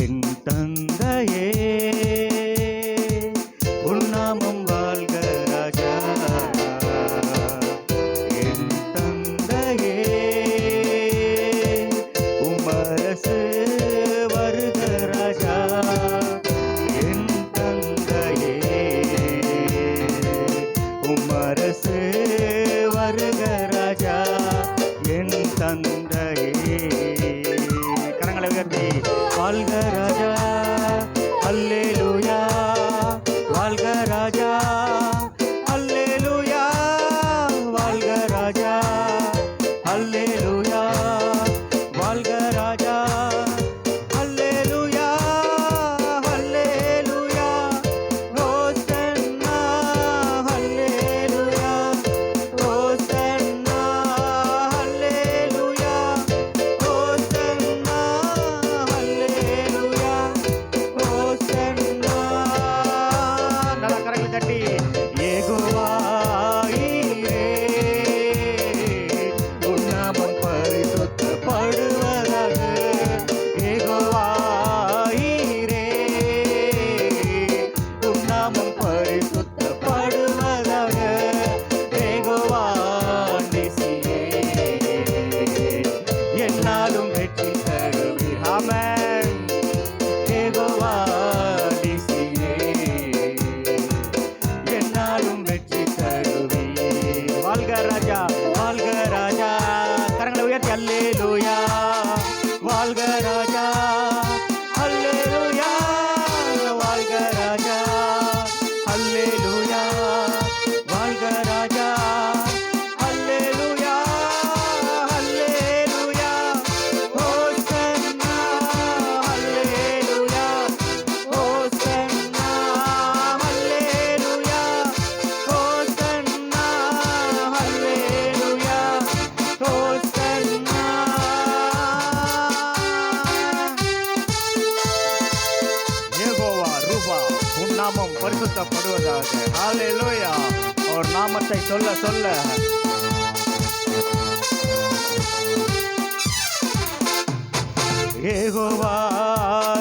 என் தந்தையே உன் நாமம் வாழ்க ராஜா. என் தந்தையே உம்மரசு வருக ராஜா. என் தந்தையே உம்மரசு வருக ராஜா. என் தந்தையே கரங்களை உயர்த்தி வாழ்க ராஜா அல்லேலூயா வாழ்க ராஜா அல்லேலூயா வாழ்க ராஜா அல்லேலூயா வாழ்க ராஜா அல்லேலூயா அல்லேலூயா ஹோசன்னா அல்லேலூயா ஹோசன்னா அல்லேலூயா ஹோசன்னா அல்லேலூயா ஹோசன்னா. நல்ல கரங்களை தட்டி யெகோவா ஈரே உன் நாமம் பரிசுத்தப்படுவதாக. யெகோவா ஈரே உன் நாமம் பரிசுத்தப்படுவதாக. யெகோவா நிசியே என்னாலும் வெற்றி தருவீர். ஆமென். யெகோவா நிசியே என்னாலும் வெற்றி தருவீர். வாழ்க ராஜா வாழ்க ராஜா. கரங்களை உயர்த்தி அல்லேலூயா வாழ்க ராஜா அல்லேலூயா வாழ்க ராஜா அல்லேலூயா வாழ்க ராஜா அல்லேலூயா அல்லேலூயா ஹோசன்னா அல்லேலூயா ஹோசன்னா அல்லேலூயா ஹோசன்னா அல்லேலூயா ஹோசன்னா. யெகோவா ரூபா உன் நாமம் பரிசுத்தப்படுவதாக. ஹல்லேலூயா. அவர் நாமத்தை சொல்ல சொல்ல யெகோவா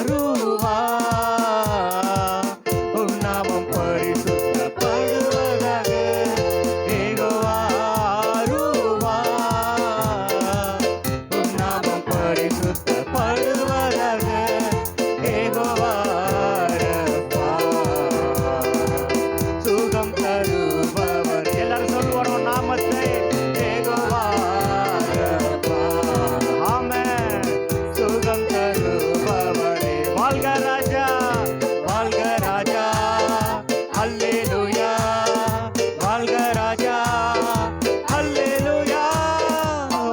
ரூபா உன் நாமம் பரிசுத்தப்படுவதாக. யெகோவா ரூபா உன் நாமம் பரிசுத்தப்படுவதாக. யெகோவா ரப்பா சுகம் தருபவர். எல்லாரும் சொல்லுவோம் உன் நாமத்தை. யெகோவா ரப்பா ஆமென். சுகம் தருபவரே வாழ்க ராஜா வாழ்க ராஜா அல்லேலூயா வாழ்க ராஜா அல்லேலூயா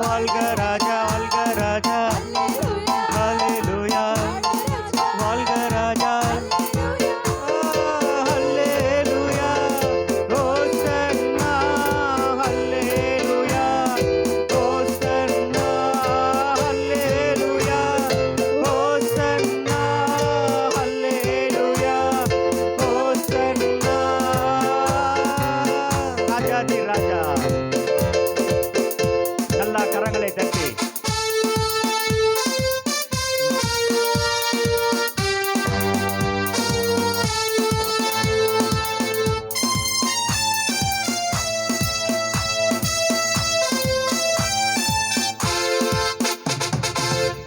வாழ்க ராஜா வாழ்க ராஜா அல்லேலூயா வாழ்க ராஜா அல்லேலூயா ஹோசன்னா அல்லேலூயா ஹோசன்னா அல்லேலூயா ஹோசன்னா அல்லேலூயா ஹோசன்னா. ராஜாதி ராஜா நல்லா கரங்களை தட்டி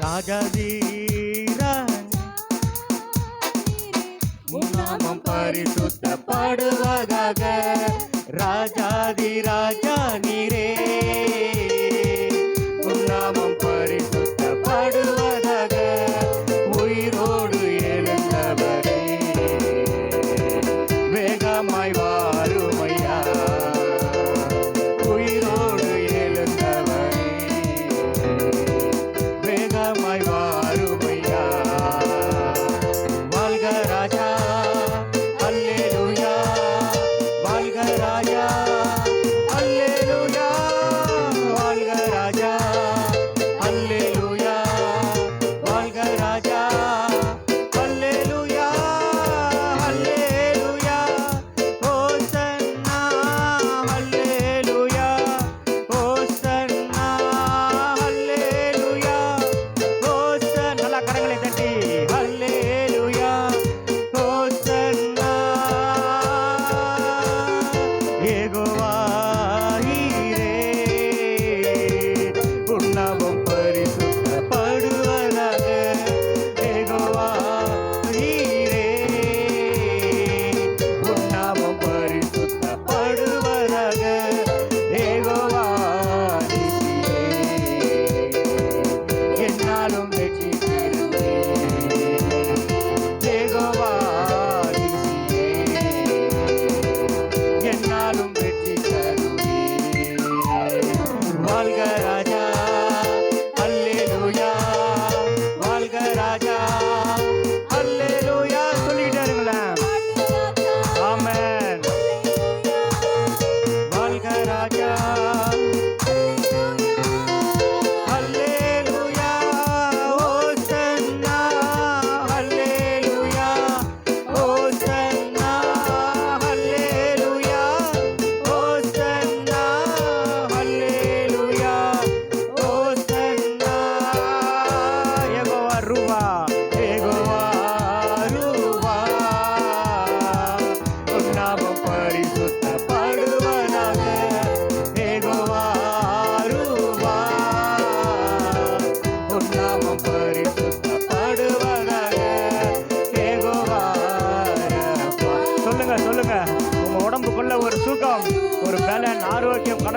ராஜாதி உன் நாமம் பரிசுத்தப்படுவதாக. ராஜாதி ராஜா நீரே உன் நாமம் பரிசுத்தப்படுவதாக. உயிரோடு எழுந்தவரே வேகமாய் வாருமையா. உயிரோடு எழுந்தவரே வேகமாய் வாருமையா.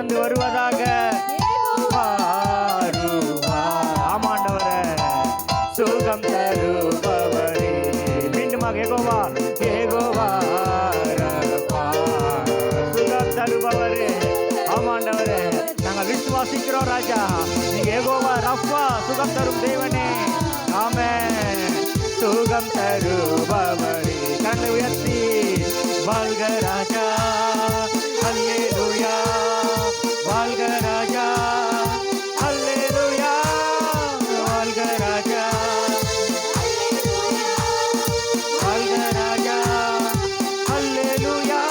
கடந்து வருவதாக. ஆமாண்டவரே, சுகம் தருபவரே. மீண்டுமாக யெகோவா யெகோவா ரப்பா, சுகம் தருபவரே. ஆமாண்டவரே, நாங்கள் விசுவாசிக்கிறோம் ராஜா, நீங்க யெகோவா ரப்பா, சுகம் தரும் தேவனே. ஆமென். சுகம் தருபவரே. கண்ணை உயர்த்தி வாழ்க ராஜா, அல்லேலூயா, வாழ்க ராஜா, அல்லேலூயா, வாழ்க ராஜா, வாழ்க ராஜா, அல்லேலூயா,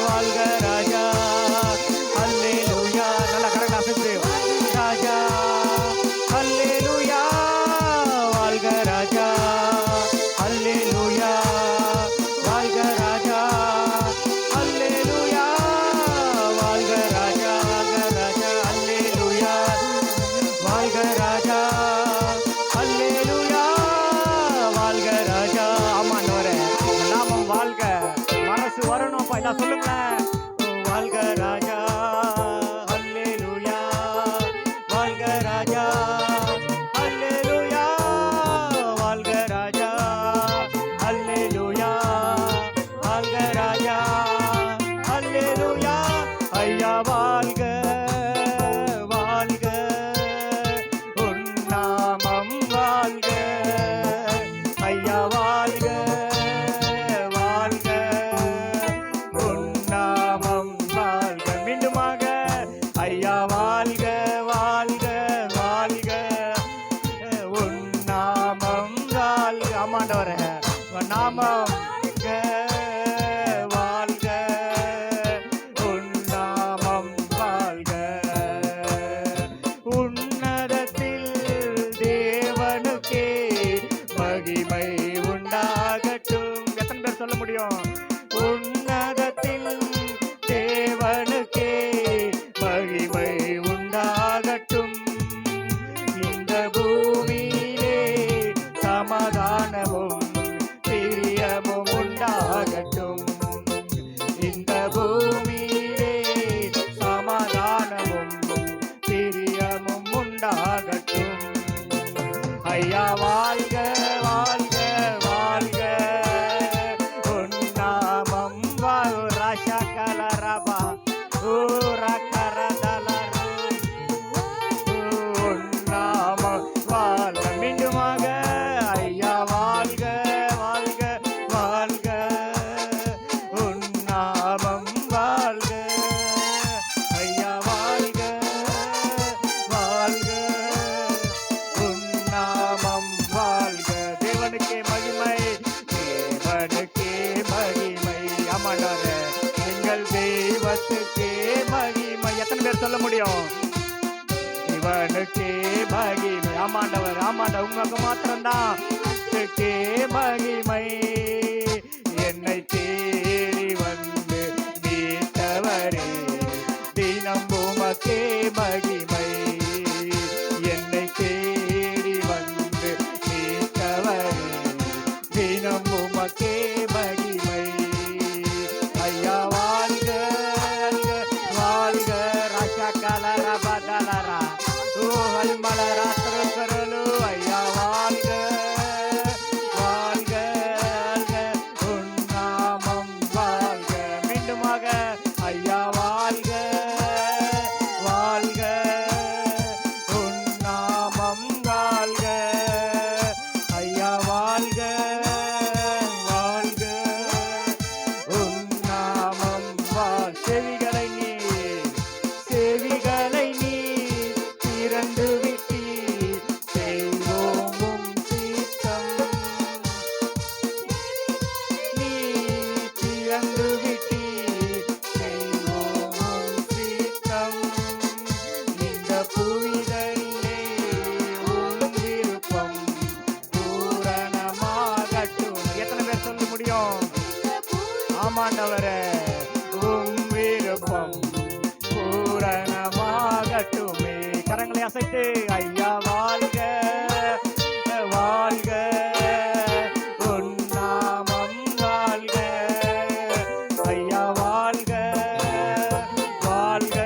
வாழ்க ராஜா, அல்லேலூயா. நல்லா கரெக்டா அசைச்சு ராஜா, அல்லேலூயா, வாழ்க ராஜா, அல்லேலூயா, வாழ்க ராஜா, அல்லேலூயா, வாழ்க ராஜா, ராஜா, அல்லேலூயா, வாழ்க ராஜா, அல்லேலூயா, வாழ்க ராஜா. ஆமாண்டவரே, நாமம் வாழ்க, மனசு வரணும்ப்பா. இதான் சொல்லுங்களேன், வாழ்க ராஜா, அல்லேலூயா, வாழ்க ராஜா, அல்லேலூயா, வாழ்க ராஜா, அல்லேலூயா, வாழ்க ராஜா, அல்லேலூயா. ஐயா வாழ்க, வாழ்க, உன் நாமம் வாழ்க. ஐயா வாழ்க, வாழ்க, உன் நாமம் வாழ்க. மீண்டுமாக ஐயா வாழ்க, வாழ்க, வாழ்க, உன் நாமம் வாழ்க. ஆமாண்டவரே, உன் நாமம் வாழ்க, உன் நாமம் வாழ்க. உன்னதத்தில் தேவனுக்கே மகிமை உண்டாகட்டும். எத்தனை பேர் சொல்ல முடியும்? உன்னதத்தில் தேவனுக்கே மகிமை உண்டாகட்டும். இந்த பூமியிலே சமாதானமும் பிரியமும் உண்டாகட்டும். இந்த பூமியிலே சமாதானமும் பிரியமும் உண்டாகட்டும். ஐயா வாழ்க, வாழ்க, வாழ்க, உன் நாமம் வாழ். ராஷா கலரபா ஊரா கரதலரா, உன் நாமம் வாழ்க. மீண்டுமாக ஐயா வாழ்க, வாழ்க, வாழ்க, உன் நாமம் வாழ்க. ஐயா வாழ்க, வாழ்க, உன் நாமம் வாழ்க. தேவனுக்கே மகிமை, தேவனுக்கே மகிமை. ஆமாண்டவரே, எங்கள் தெய்வத்துக்கே மகிமை. எத்தனை பேர் சொல்ல முடியும்? இவனுக்கே மகிமை. ஆமாண்டவர், ஆமாண்டவர், உங்களுக்கு மாத்திரம்தான் மகிமை. என்னை தேடி வந்து மீட்டவரே, தினம் உமக்கே மகிமை. என்னை தேடி வந்து மீட்டவரே, தினம் உமக்கே மகிமை. ஐயா வாழ்க, வாழ்க, ராஷா கலரா பதலரா மலராத்திர கரலு. ஐயா வாழ்க, வாழ்க, உன் நாமம் வாழ்க. மீண்டுமாக ஐயா வாழ்க, வாழ்க, உன் நாமம் வாழ்க. ஐயா வாழ்க, வாழ்க, உன் நாமம் வாழ். செவிகளை நீ, செவிகளை நீ திறந்து விட்டி செய்வோமும் சீத்தம். நீ திறந்து விட்டி செய்வோமும் சீத்தம். இந்த புவிதனிலே உன் விருப்பம் பூரணமாகட்டும். எத்தனை பேர் சொல்ல முடியும்? ஆமாண்டவரே, உம் விருப்பம் பூரணமாகட்டுமே. கரங்களை அசைத்து ஐயா வாழ்க, வாழ்க, உன் நாமம் வாழ்க. ஐயா வாழ்க, வாழ்க,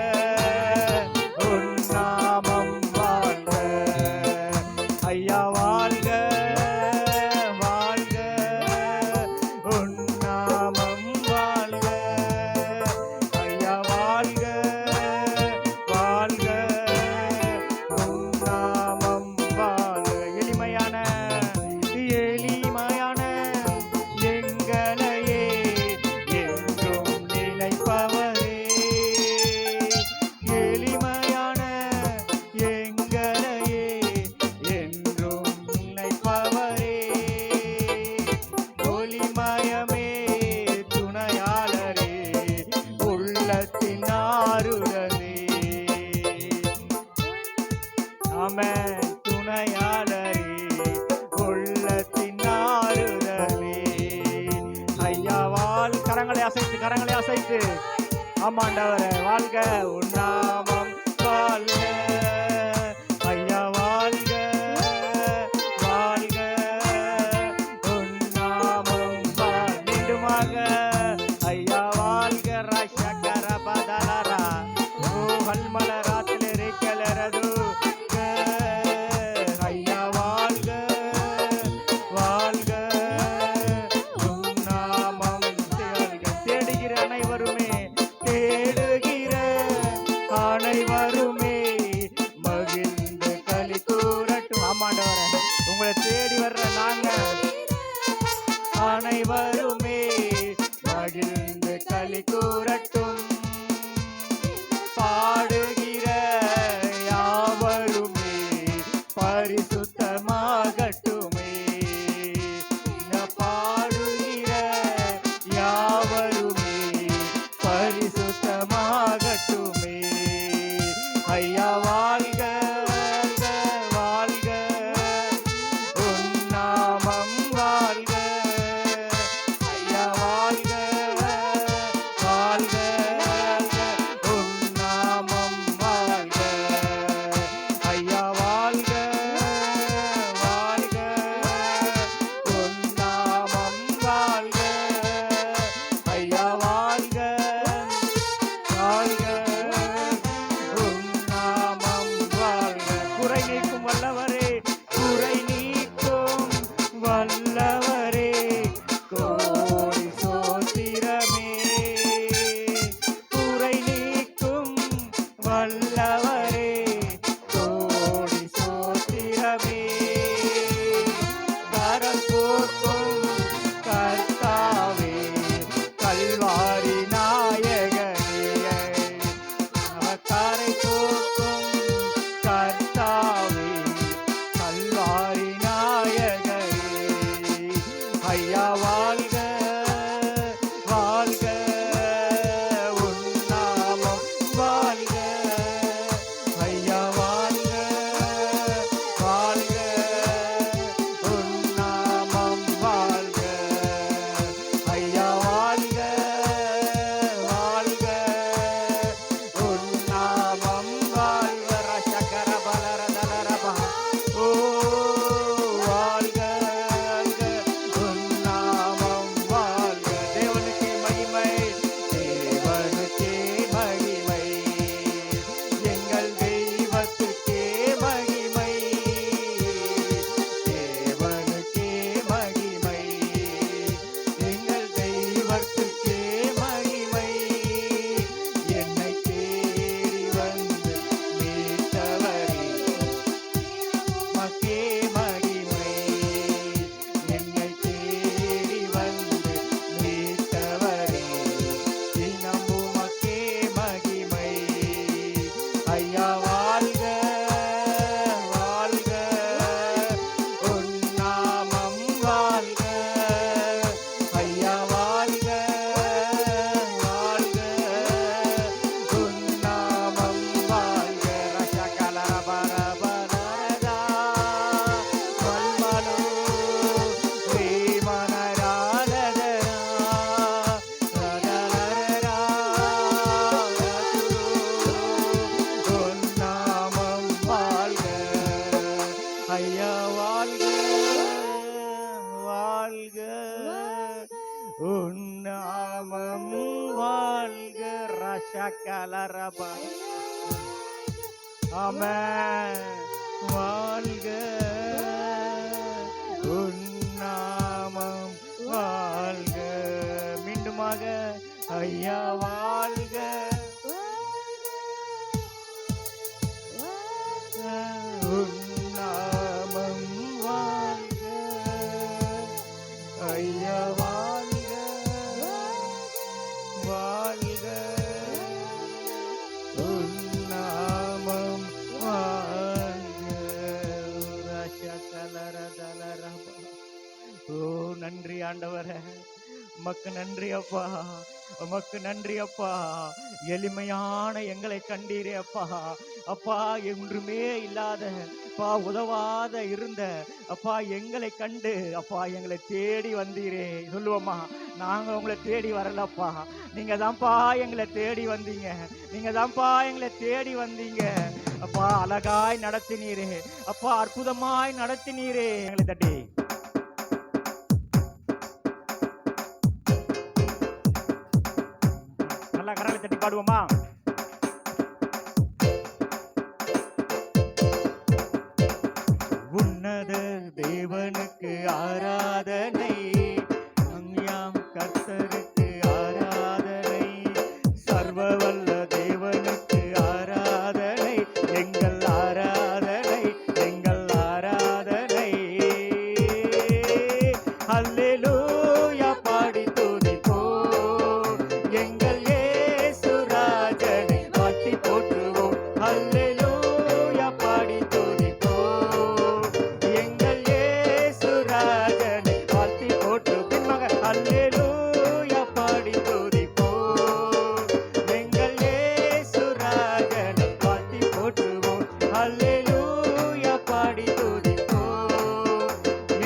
ஆமென். துணையாளரே, உள்ளத்தின் ஆறுதலே. ஐயா கரங்களை அசைத்து, கரங்களை அசைத்து. ஆமாண்டவரே, வாழ்க உன்னாமம் வாழ்க. ஐயா வாழ்க, வாழ்க உன்னாமம் மீண்டுமாக. ஐயா வாழ்க. ரஷகர பதலரா ஹல்மலராத்திலே ரேக்கலரது. ஐயா வாழ்க, வாழ்க உன்னாமம் தேடுகிற அனைவருமே, தேடுகிற அனைவருமே மகிழ்ந்து களி கூறட்டும். ஆமாண்டவரே, உங்களை தேடி வர்ற நாங்க அனைவருமே மகிழ்ந்து களி கூறட்டும். பாடுகிற யாவருமே பரிசுத்தமாகட்டுமே. பாடுகிற யாவருமே பரிசுத்தமாகட்டுமே. ஐயா வாழ்க, வாழ்க உன்னாமம் வாழ்க. ஐயா வாழ்க, வாழ்க உன்னாமம் வாழ்க. ஐயா வாழ்க, வாழ்க உன்னாமம் வாழ்க. ஐயா வாழ்க, வாழ்க உன்னாமம் வாழ்க. குறை நீக்கும் வல்லவரே, குறை நீக்கும் வல்லவரே, கோடி சோத்திரமே. குறை நீக்கும் வல்லவரே, கோடி சோத்திரமே. கரம் போக்கும் கர்த்தாவே, கல்வாரி நாயகனே. கரை போக்கும் கர்த்தாவே, கல்வாரி நாயகனே. ஐயா வாழ்க, வாழ்க உன்னாமம் வாழ்க. ஐயா வாழ்க, வாழ்க உன்னாமம் வாழ்க. ஐயா வாழ்க, வாழ்க உன்னாமம் வாழ்க. ரஷகர பலரதலரபா. ஓ வாழ்க, உன்னாமம் வாழ்க. தேவனுக்கே மகிமை, தேவனுக்கே மகிமை, எங்கள் தெய்வத்துக்கே மகிமை. தேவனுக்கே மகிமை, எங்கள் தெய்வத்துக்கே மகிமை. என்னை தேடி வந்து மீட்டவரே, மக்கே மகிமை. என்னை தேடி வந்து மீட்டவரே, தினமும் மக்கே மகிமை. ஐயா வாழ்க, வாழ்க உன்னாமம் வாழ்க. ஐயா வாழ்க, வாழ்க உன்னாமம் வாழ்க. ரஷகலரபரபரதா வல்மலு ஸ்ரீமனராதரா ரதரரரா ரதுரு உன்னாமம் வாழ்க. ஐயா வாழ்க, வாழ்க உன்னாமம் வாழ்க. ரஷகலரபா. ஆமென். வாழ்க உன்னாமம் வாழ்க. மீண்டுமாக ஐயா வாழ்க, உன்னாமம் வாழ்க. ஐயா வாழ்க, வாழ்க உன்னாமம் வாழ்க. ரஷகலரதலரபா. ஓ நன்றி ஆண்டவரே, உமக்கு நன்றி அப்பா, உமக்கு நன்றி அப்பா. எளிமையான எங்களை கண்டீரே அப்பா. அப்பா, ஒன்றுமே இல்லாத அப்பா, உதவாத இருந்த அப்பா எங்களை கண்டு அப்பா எங்களை தேடி வந்தீரே. சொல்லுவோமா, நாங்க உங்களை தேடி வரலப்பா, நீங்க தான்ப்பா எங்களை தேடி வந்தீங்க, நீங்க தான்ப்பா எங்களை தேடி வந்தீங்க அப்பா. அழகாய் நடத்தினீரே அப்பா, அற்புதமாய் நடத்தினீரே. எங்களை தட்டி நல்லா கரங்களை தட்டி பாடுவோமா? உன்னத தேவனுக்கு ஆராதனை, அங்யாம் கர்த்தருக்கு ஆராதனை, சர்வவல்ல தேவனுக்கு ஆராதனை, எங்கள் ஆராதனை, எங்கள் ஆராதனை. அல்லேலூயா பாடி துதிப்போம், எங்கள் இயேசு ராஜனை வாழ்த்தி போற்றுவோம். அல்லேலூயா பாடி துதிப்போம், எங்கள் இயேசு ராஜனை வாழ்த்தி போற்று. பின்மக அல்லேலூயா பாடி துதிப்போம், எங்கள் இயேசு ராஜனை வாழ்த்தி போற்றுவோம். அல்லேலூயா பாடி துதிப்போம்,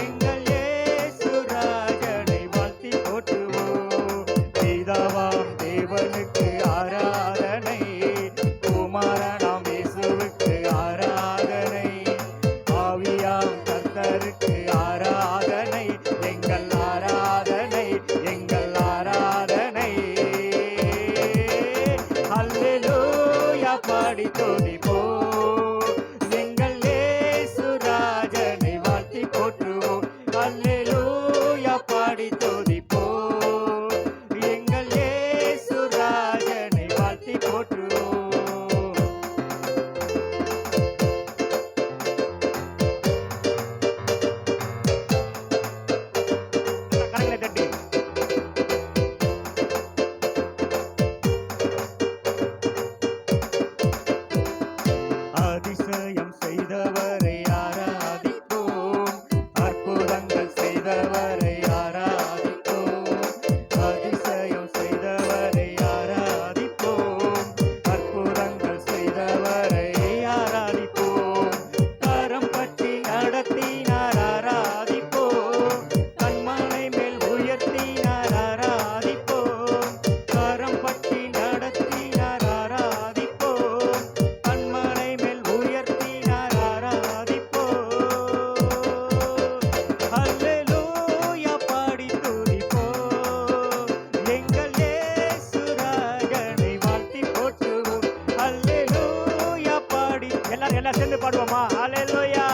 எங்கள் இயேசு ராஜனை வாழ்த்தி போற்றுவோம். பிதாவாம் தேவனுக்கு ஆராதனை, குமாரனாம் இயேசுவுக்கு ஆராதனை, ஆவியாம் கர்த்தருக்கு ஆராதனை, எங்கள் ஆராதனை, எங்கள் ஆராதனை. அல்லேலூயா பாடி துதிப்போம், எங்கள் இயேசு ராஜனை வாழ்த்தி போற்றுவோம். அல்லேலூயா பாடி துதிப்போம், எங்கள் இயேசு ராஜனை வாழ்த்தி போற்றுவோம். கரங்களை தட்டி அதிசயம் செய்தவரை ஆராதிப்போம், அற்புதங்கள் செய்தவரை ஆராதிப்போம், அதிசயம் செய்தவரை ஆராதிப்போம், அற்புதங்கள் செய்தவரை ஆராதிப்போம், கரம் பற்றி நடத்தினார் ஆராதிப்போம், கண்மலை மேல் உயர்த்தினார் ஆராதிப்போம், கரம் பற்றி நடத்தினார் ஆராதிப்போம், கண்மலை மேல் உயர்த்தினார் ஆராதிப்போம். அல்லேலூயா பாடி துதிப்போம், எங்கள் இயேசு ராஜனை வாழ்த்தி போற்றுவோம். அல்லேலூயா பாடி எல்லாம் சேர்ந்து பாடுவோமா? அல்லேலூயா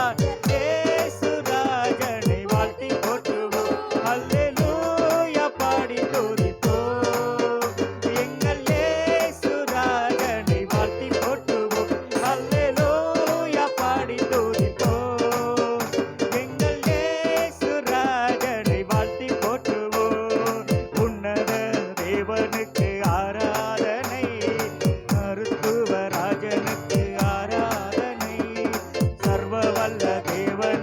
இயேசு ராஜனை வாழ்த்தி போற்றுவோம். அல்லேலூயா பாடி துதிப்போம், எங்கள் இயேசு ராஜனை வாழ்த்தி போற்றுவோம். அல்லேலூயா பாடி துதிப்போம், எங்கள் இயேசு ராஜனை வாழ்த்தி போற்றுவோம். உன்னத தேவனுக்கு ஆராதனை, மருத்துவ ராஜனுக்கு ஆராதனை, சர்வவல்ல தேவன்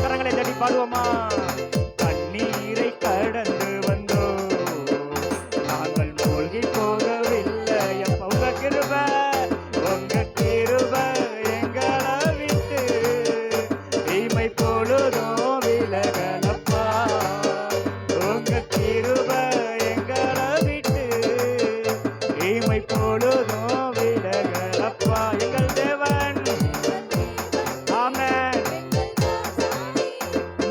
கரங்களை தட்டி பாடுவோமா? கண்ணீரை கடந்து வந்தோம், நாங்கள் மூழ்கி போகவில்லை. அப்பா உங்க கிருபை, உங்க கிருபை எங்களை விட்டு தீமை பொழுதும் விலகலப்பா. உங்க கிருபை எங்களை விட்டு தீமை பொழுதும் விலகலப்பா. எங்கள் தேவன், ஆமென்.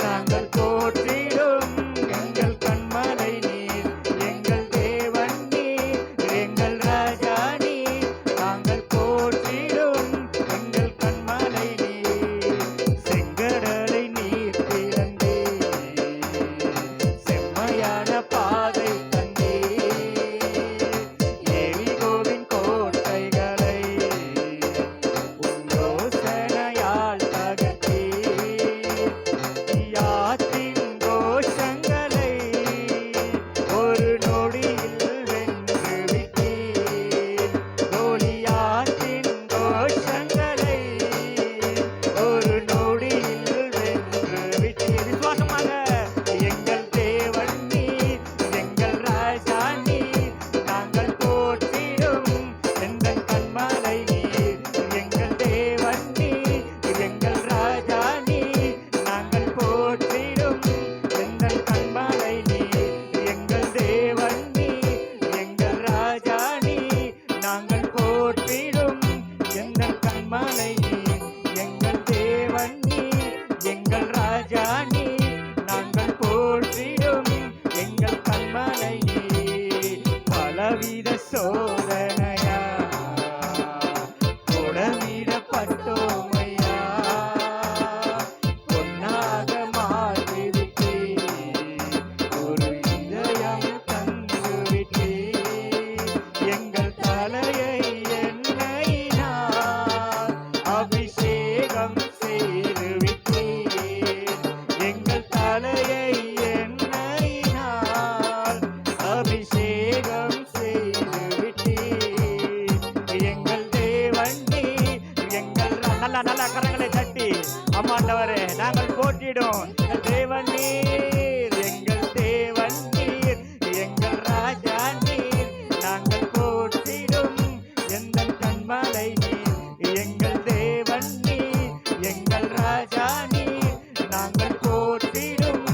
நாங்கள் போற்றிடும் எங்கள் கண்மலை நீர், எங்கள் தேவன் நீர், எங்கள் ராஜா நீர். நாங்கள் போற்றிடும் எங்கள் கண்மலை நீர். செங்கடலை நீர் திறந்தீர், செம்மையான பாதை தந்தீர். எரிகோவின் கோட்டைகளை உம் யோசனையால் தகர்த்தீர். யாத்தின் கோஷங்களை ஒரு நொடியில் வென்று விட்டீர். கோலியாத்தின் கோஷங்களை ஒரு நொடியில் வென்று விட்டீர். விசுவாசமாக எங்கள் தேவன் நீர், எங்கள் ராஜா நீர். நாங்கள் போற்றிடும் எங்கள் கண்மலை நீர், எங்கள் தேவன் நீர், எங்கள் ராஜா நீர். நாங்கள் போற்றிடும் எங்கள் கண்மலை நீர், எங்கள் தேவன் நீர், எங்கள் ராஜா நீர். நாங்கள் போற்றிடும் எங்கள் கண்மலை நீர், எங்கள் தேவன் நீர், எங்கள் ராஜா நீர். நாங்கள் போற்றிடும் எங்கள் கண்மலை நீர். பலவித சோதனையா புடமிடப்பட்டோமையா, பொன்னாக மாற்றிவிட்டீர், ஒரு இதயம் தந்துவிட்டீர். எங்கள் தலையை எண்ணெயினால் அபிஷேகம் செய்துவிட்டீர். எங்கள் தலையை எண்ணெயினால் அபிஷேகம் செய்துவிட்டீர். எங்கள் தேவன் நீர், எங்கள் நல்ல கரங்களை தட்டி அம்மாண்டவரே நாங்கள் போற்றிடும் எங்கள் தேவன் நீர், எங்கள் தேவன் நீர், எங்கள் ராஜா நீர். நாங்கள் போற்றிடும் எங்கள் கண்மலை நீர், எங்கள் தேவன் நீர், எங்கள் ராஜா நீர். நாங்கள் போற்றிடும்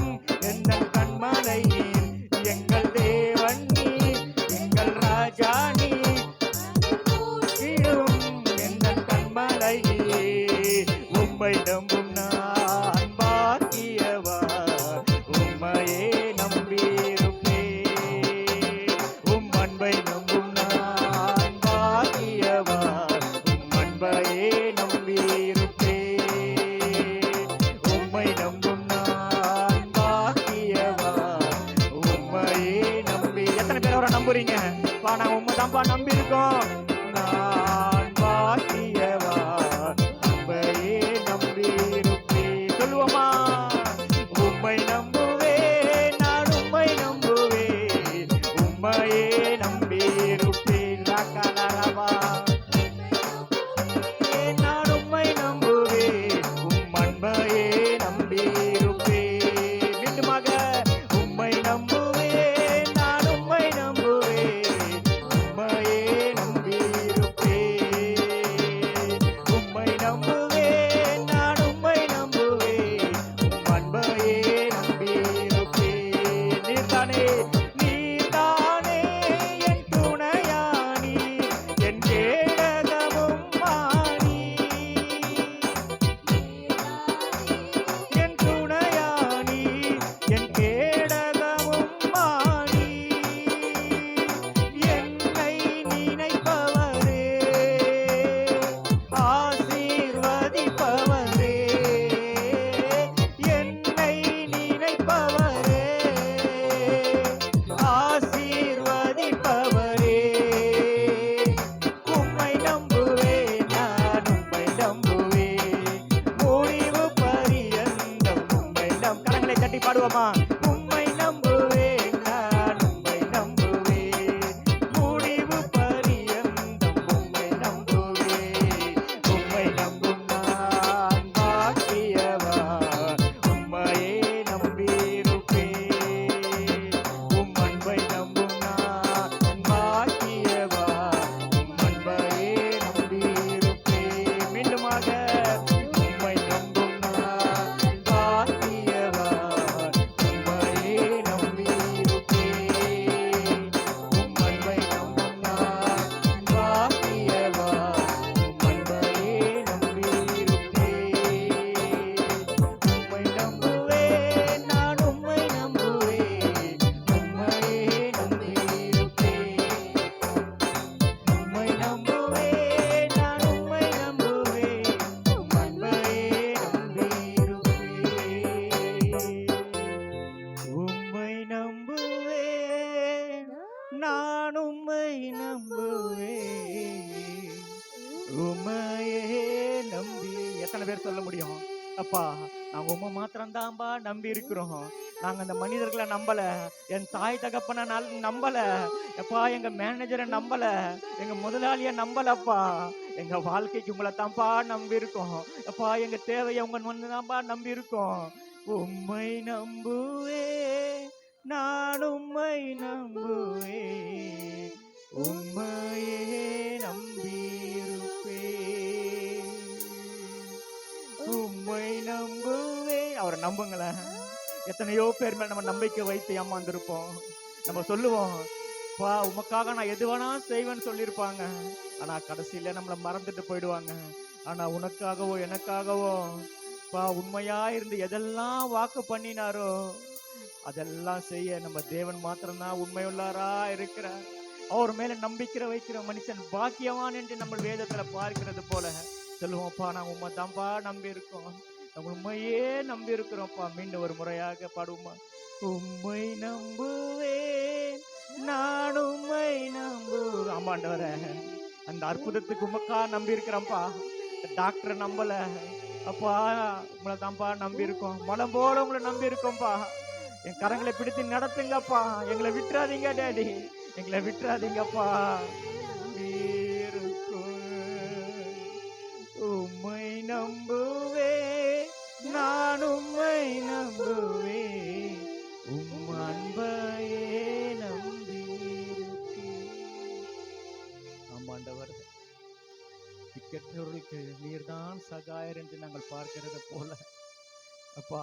எங்கள் கண்மலை நீர், எங்கள் தேவன் நீர், எங்கள் ராஜா நீர். போற்றிடும் எங்கள் கண்மலை நீர். உம்மை நம்பும் நான் பாக்கியவான், உம்மையே நம்பியிருப்பேன். உம் அன்பை நம்பும் நான் பாக்கியவான், உம் அன்பையே நம்பியிருப்பேன். உம்மை நம்பும் நான் பாக்கியவான், உம்மையே நம்பி. எத்தனை பேர் அவரை நம்புறீங்க? பா நான் உண்மை தான்ப்பா நம்பி இருக்கோம். நான் பாக்கியவான், உம்மையே நம்பியிருப்பேன். சொல்லுவோமா? உம்மை நம்புவேன், நான் உம்மை நம்புவேன், உம்மையே நம்பியிருப்பேன். ராக்காலாரவா. நான் உம்மை நம்புவேன், உம் அன்பையே நம்பியிருப்பேன். மீண்டுமாக உம்மை நம்புவேன், நான் உம்மை நம்புவேன், உம்மையே நம்பியிருப்பேன். உம்மை நம்புவேன், நான் உம்மை நம்புவேன், உம் அன்பையே நம்பியிருப்பேன். நீர்தானே, நீர்தானே என் துணையானி, என் கேடகமும் மானி. என் துணையானி, என் கேடகமும் மானி. என்னை நினைப்பவரே, ஆசீர்வதிப்பவரே. என்னை நினைப்பவரே, ஆசீர்வதிப்பவரே. உம்மை நம்புவேன், நான் உம்மை நம்புவேன், முடிவு பரியந்தம் உம்மை கரங்களை தட்டி பாடுவோமா? உம்மை நம்புவேன், நான் உம்மை நம்புவேன், முடிவு பரியந்தம் உம்மை நம்புவேன். உம்மை நம்பும் நான் பாக்கியவான், பேர் சொல்ல முடியும்? அப்பா, நாங்க உம்மை மாத்திரம் தான்பா நம்பி இருக்கிறோம். நாங்க அந்த மனிதர்களை நம்பல, என் தாய் தகப்பனை நம்பல, அப்பா எங்க மேனேஜரை நம்பல, எங்க முதலாளிய நம்பலப்பா. எங்க வாழ்க்கைக்கு உங்களை தான்ப்பா நம்பி இருக்கோம். அப்பா எங்க தேவையை உங்க வந்து தான்ப்பா நம்பி இருக்கோம். உம்மை நம்புவே, நான் உம்மை நம்புவே, உம்மையே நம்பியிருப்பே, உம்மை நம்புவே. அவரை நம்புங்களேன். எத்தனையோ பேர் மேல நம்ம நம்பிக்கை வைத்து ஏமாந்துருப்போம். நம்ம சொல்லுவோம், பா உமக்காக நான் எது வேணா செய்வேன்னு சொல்லியிருப்பாங்க. ஆனா கடைசியில நம்மளை மறந்துட்டு போயிடுவாங்க. ஆனா உனக்காகவோ எனக்காகவோ பா உண்மையா இருந்து எதெல்லாம் வாக்கு பண்ணினாரோ அதெல்லாம் செய்ய நம்ம தேவன் மாத்திரம்தான் உண்மையுள்ளாரா இருக்கிறார். அவர் மேல நம்பிக்கை வைக்கிற மனுஷன் பாக்கியவான் என்று நம்ம வேதத்துல பார்க்கிறது போல சொல்லுவோம்ப்பா, நான் உண்மை தான்ப்பா நம்பி இருக்கோம், உண்மையே நம்பி இருக்கிறோம்ப்பா. மீண்டும் ஒரு முறையாக பாடுவோமா? உம்மை நம்புவேன், நான் உம்மை நம்புவேன். ஆமாண்டவரே, அந்த அற்புதத்துக்கு உமக்கா நம்பி இருக்கிறோம்ப்பா. டாக்டரை நம்பல அப்பா, உங்களை தான்ப்பா நம்பி இருக்கோம். மனம் போல உங்களை நம்பி இருக்கோம்ப்பா. என் கரங்களை பிடித்து நடத்துங்கப்பா, எங்களை விட்டுறாதீங்க டேடி, எங்களை விட்டுறாதீங்கப்பா. உம்மை நம்புவே, நான் உம்மை நம்புவே, உம் அன்பையே நம்பியிருக்கேன். ஆமாண்டவர், திக்கற்றவர்களுக்கு நீர்தான் சகாயர் என்று நாங்கள் பார்க்கிறது போல அப்பா,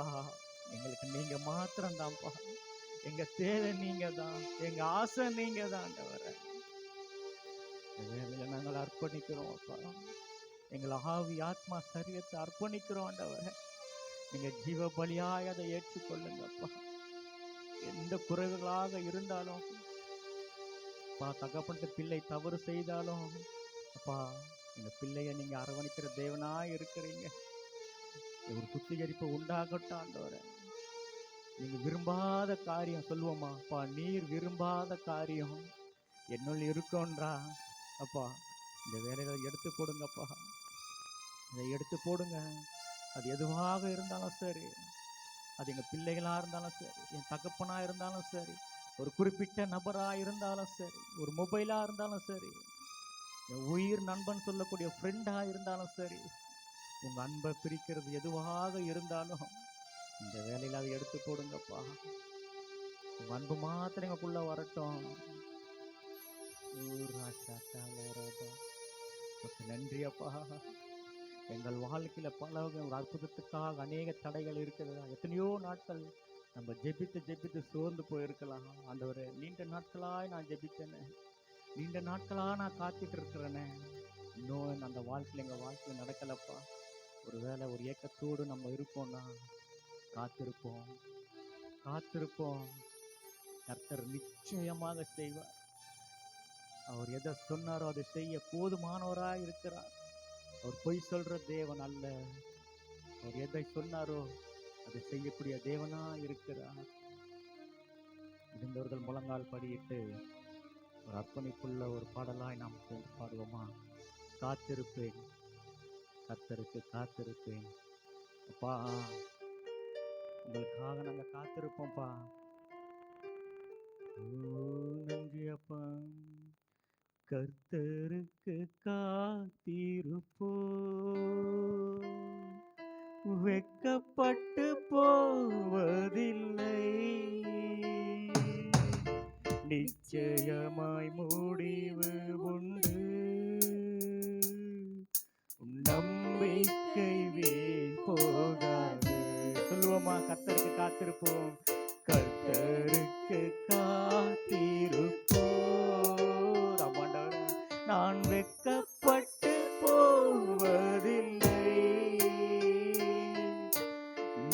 எங்களுக்கு நீங்க மாத்திரம் தான்ப்பா. எங்க தேவை நீங்க தான், எங்க ஆசை நீங்க தான். வேலையில நாங்கள் அர்ப்பணிக்கிறோம் அப்பா. எங்களை ஆவி ஆத்மா சரீரத்தை அர்ப்பணிக்கிறோம் ஆண்டவரே. நீங்க ஜீவ பலியாய் அதை ஏற்றுக்கொள்ளுங்க அப்பா. எந்த குறைவுகளாக இருந்தாலும் அப்பா, தகப்பட்ட பிள்ளை தவறு செய்தாலும் அப்பா, எங்க பிள்ளைய நீங்க அரவணைக்கிற தேவனாய் இருக்கிறீங்க. ஒரு சுத்திகரிப்பு உண்டாகட்டும் ஆண்டவரே. நீங்க விரும்பாத காரியம் சொல்லுவோமா அப்பா, நீர் விரும்பாத காரியம் என்னுள் இருக்கோன்றா அப்பா. இந்த வேலைகளை எடுத்து போடுங்கப்பா, இதை எடுத்து போடுங்க. அது எதுவாக இருந்தாலும் சரி, அது எங்க பிள்ளைகளா இருந்தாலும் சரி, என் தகப்பனா இருந்தாலும் சரி, ஒரு குறிப்பிட்ட நபரா இருந்தாலும் சரி, ஒரு மொபைலா இருந்தாலும் சரி, என் உயிர் நண்பன் சொல்லக்கூடிய ஃப்ரெண்டா இருந்தாலும் சரி, உங்க அன்பை பிரிக்கிறது எதுவாக இருந்தாலும் இந்த வேலையில அதை எடுத்து போடுங்கப்பா. உங்க அன்பு மாத்திரம் எங்களுக்குள்ள வரட்டும். நன்றி அப்பா. எங்கள் வாழ்க்கையில பல ஒரு அற்புதத்துக்காக அநேக தடைகள் இருக்குது. எத்தனையோ நாட்கள் நம்ம ஜெபித்து சோர்ந்து போயிருக்கலாம் ஆண்டவரே. நீண்ட நாட்களாய் நான் ஜெபித்தேனே, நீண்ட நாட்களா நான் காத்துட்டு இருக்கிறேனே, இன்னும் அந்த வாழ்க்கையில எங்க வாழ்க்கையில நடக்கலப்பா. ஒருவேளை ஒரு ஏக்கத்தோடு நம்ம இருப்போம்னா காத்திருப்போம், கர்த்தர் நிச்சயமாக செய்வார். அவர் எதை சொன்னாரோ அதை செய்ய போதுமானவராய் இருக்கிறார். அவர் பொய் சொல்ற தேவன் அல்ல. அவர் எதை சொன்னாரோ அதை செய்யக்கூடிய தேவனா இருக்கிறார். முடிந்தவர்கள் முழங்கால் படியிட்டு ஒரு அர்ப்பணிப்புள்ள ஒரு பாடலாய் நாம் பாடுவோமா? காத்திருப்பேன், கர்த்தருக்கு காத்திருப்பேன். அப்பா, உங்களுக்காக நாங்க காத்திருப்போம்ப்பா. நன்றி அப்பா. கர்த்தருக்கு காத்திருப்போ, வெட்கப்பட்டு போவதில்லை, நிச்சயமாய் முடிவு உண்டு, நம்பிக்கை வீண் போகாது. சொல்லுவோமா? கர்த்தருக்கு காத்திருப்போம், கர்த்தருக்கு காத்திருப்போம். நான் வெட்கப்பட்டு போவதில்லை,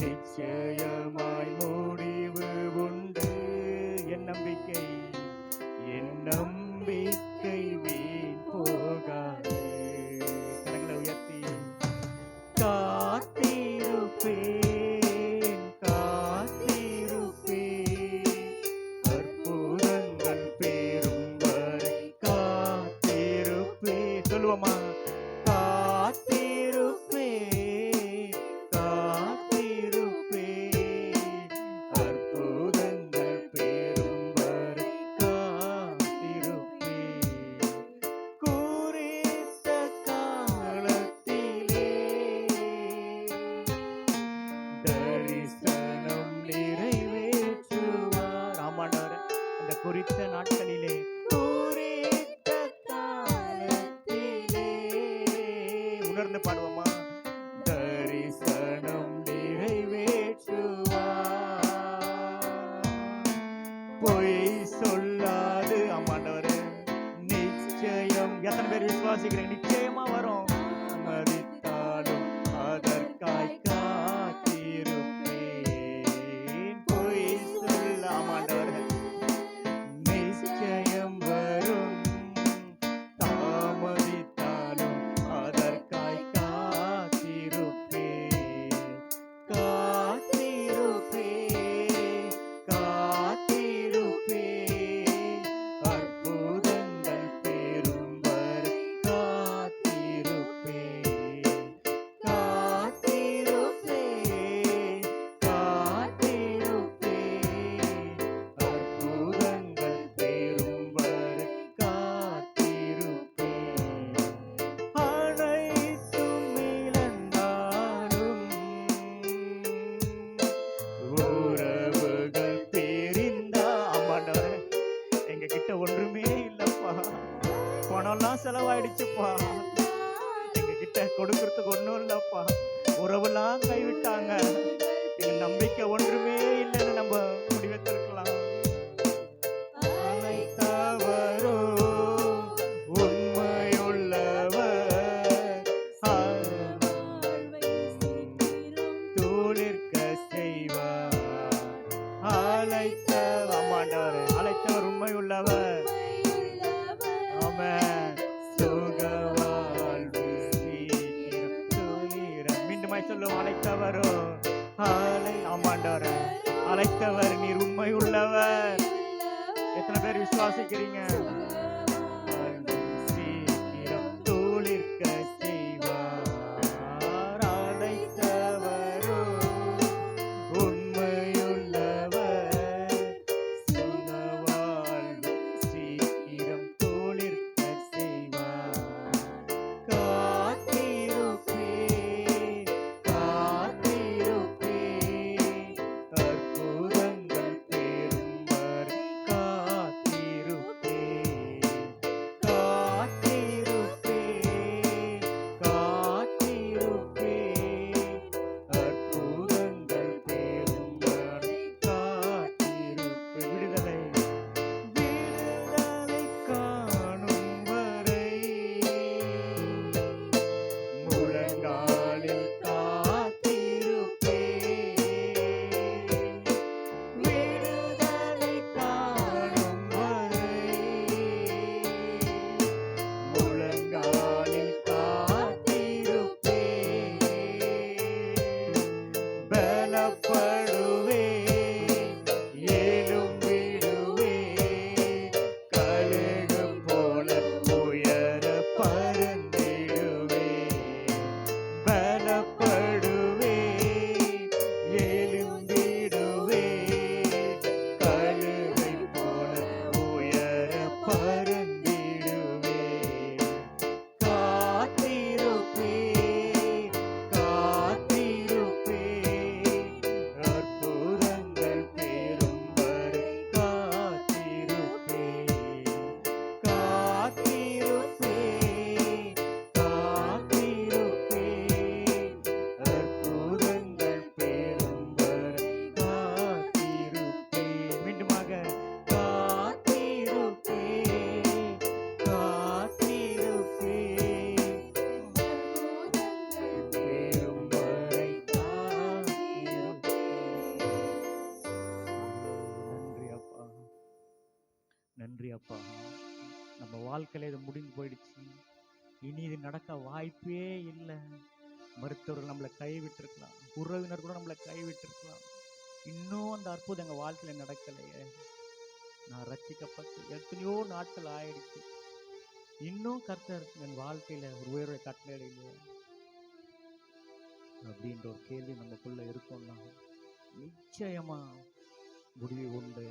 நிச்சயமாய் முடிவு உண்டு. என் நம்பிக்கை வீண் போகாது. கரங்களை உயர்த்தி காத்திருப்பேன், அற்புதங்கள் பெறும் வரை காத்திருப்பேன். சொல்லுவோமா? காத்திருப்பேன், தரிசனம் நிறைவேற்றுவார். ஆமாண்டவரே, இந்த குறித்த நாட்களிலே குறித்த காலத்திலே உணர்ந்து பாடுவோமா? தரிசனம் நிறைவேற்றுவார். பொய் சொல்லாது ஆமாண்டவரே, நிச்சயம் எத்தனை பேர் விசுவாசிக்கிறீங்க? நிச்சயமா வரும். மதித்தாலும் அதற்காய் காத்திருப்பேன். பொய் சொல்ல ஆமாண்டவரே, நிச்சயம் வரும். தாமதித்தாலும் அதற்காய் காத்திருப்பேன். காத்திருப்பேன், காத்திருப்பேன். அற்புதங்கள் பெறும் வரை காத்திருப்பேன். காத்திருப்பேன், காத்திருப்பேன். அற்புதங்கள் பெறும் வரை காத்திருப்பேன். அனைத்தும் இழந்தாலும் உறவுகள் பிரிந்தா ஆமாண்டவரே, எங்க கிட்ட ஒன்றுமே இல்லப்பா, பணம்லாம் செலவாயிடுச்சுப்பா, எங்க கிட்ட கொடுக்கறதுக்கு ஒண்ணும் இல்லப்பா, உறவுலாம் கைவிட்டாங்க, எங்க நம்பிக்கை ஒன்றுமே இல்லைன்னு நம்ம முடிவெடுத்திருக்கலாம். அழைத்தவரோ உண்மையுள்ளவர். துளிர்க்க செய்வார். அழைத்தவர் ஆமாண்டவரே, அழைத்தவர் உண்மை உள்ளவர். ஆமென். சுக வாழ்வு சீக்கிரம் துளிர. மீண்டுமாய் சொல்லுவோம், அழைத்தவரோ. அலை ஆமாண்டவரே, அழைத்தவர் நீர் உண்மை உள்ளவர். எத்தனை பேர் விசுவாசிக்கிறீங்க? சீக்கிரம் துளிர்க்க செய்வார். அழைத்தவரோ உண்மையுள்ளவர். சுக வாழ்வு சீக்கிரம் துளிர்க்க செய்வார். காத்திருப்பேன், காத்திருப்பேன். அற்புதங்கள் பெறும் வரை காத்திருப்பேன். காத்திருப்பேன், காத்திருப்பேன். அற்புதங்கள் பெறும் வரை காத்திருப்பேன். விடுதலை, விடுதலை காணும் வரை முழங்காலில் காத்திருப்பேன். விடுதலை காணும் வரை முழங்காலில் காத்திருப்பேன். பலப்படுவேன், எழும்பிடுவேன். கழுகு போல உயர பறந்திடுவேன். பலப்படுவேன், எழும்பிடுவேன். கழுகை போல உயர பறந்திடுவேன். காத்திருப்பேன், காத்திருப்பேன். அற்புதங்கள் பெறும் வரை காத்திருப்பேன். காத்திருப்பேன், காத்திருப்பேன். அற்புதங்கள் பெறும் வரை காத்திருப்பேன். மீண்டுமாக காத்திருப்பேன், காத்திருப்பேன். பெறும் வரை காத்திருப்பேன். நன்றி அப்பா, நன்றி அப்பா. நம்ம வாழ்க்கையில இது முடிந்து போயிடுச்சு, இனி இது நடக்க வாய்ப்பே இல்லை. மருத்துவர்கள் நம்மளை கைவிட்டிருக்கலாம், உறவினர் கூட நம்மளை கைவிட்டிருக்கலாம். இன்னும் அந்த அற்புதம் எங்க வாழ்க்கையில நடக்கலையே. நான் ரட்சிக்கப்பட்டு எத்தனையோ நாட்கள் ஆயிடுச்சு, இன்னும் கர்த்தர் என் வாழ்க்கையில ஒரு உயர்வை கட்டளையிலையே அப்படின்ற ஒரு கேள்வி நமக்குள்ள இருக்கும்னா நிச்சயமா முடிவு உண்டு.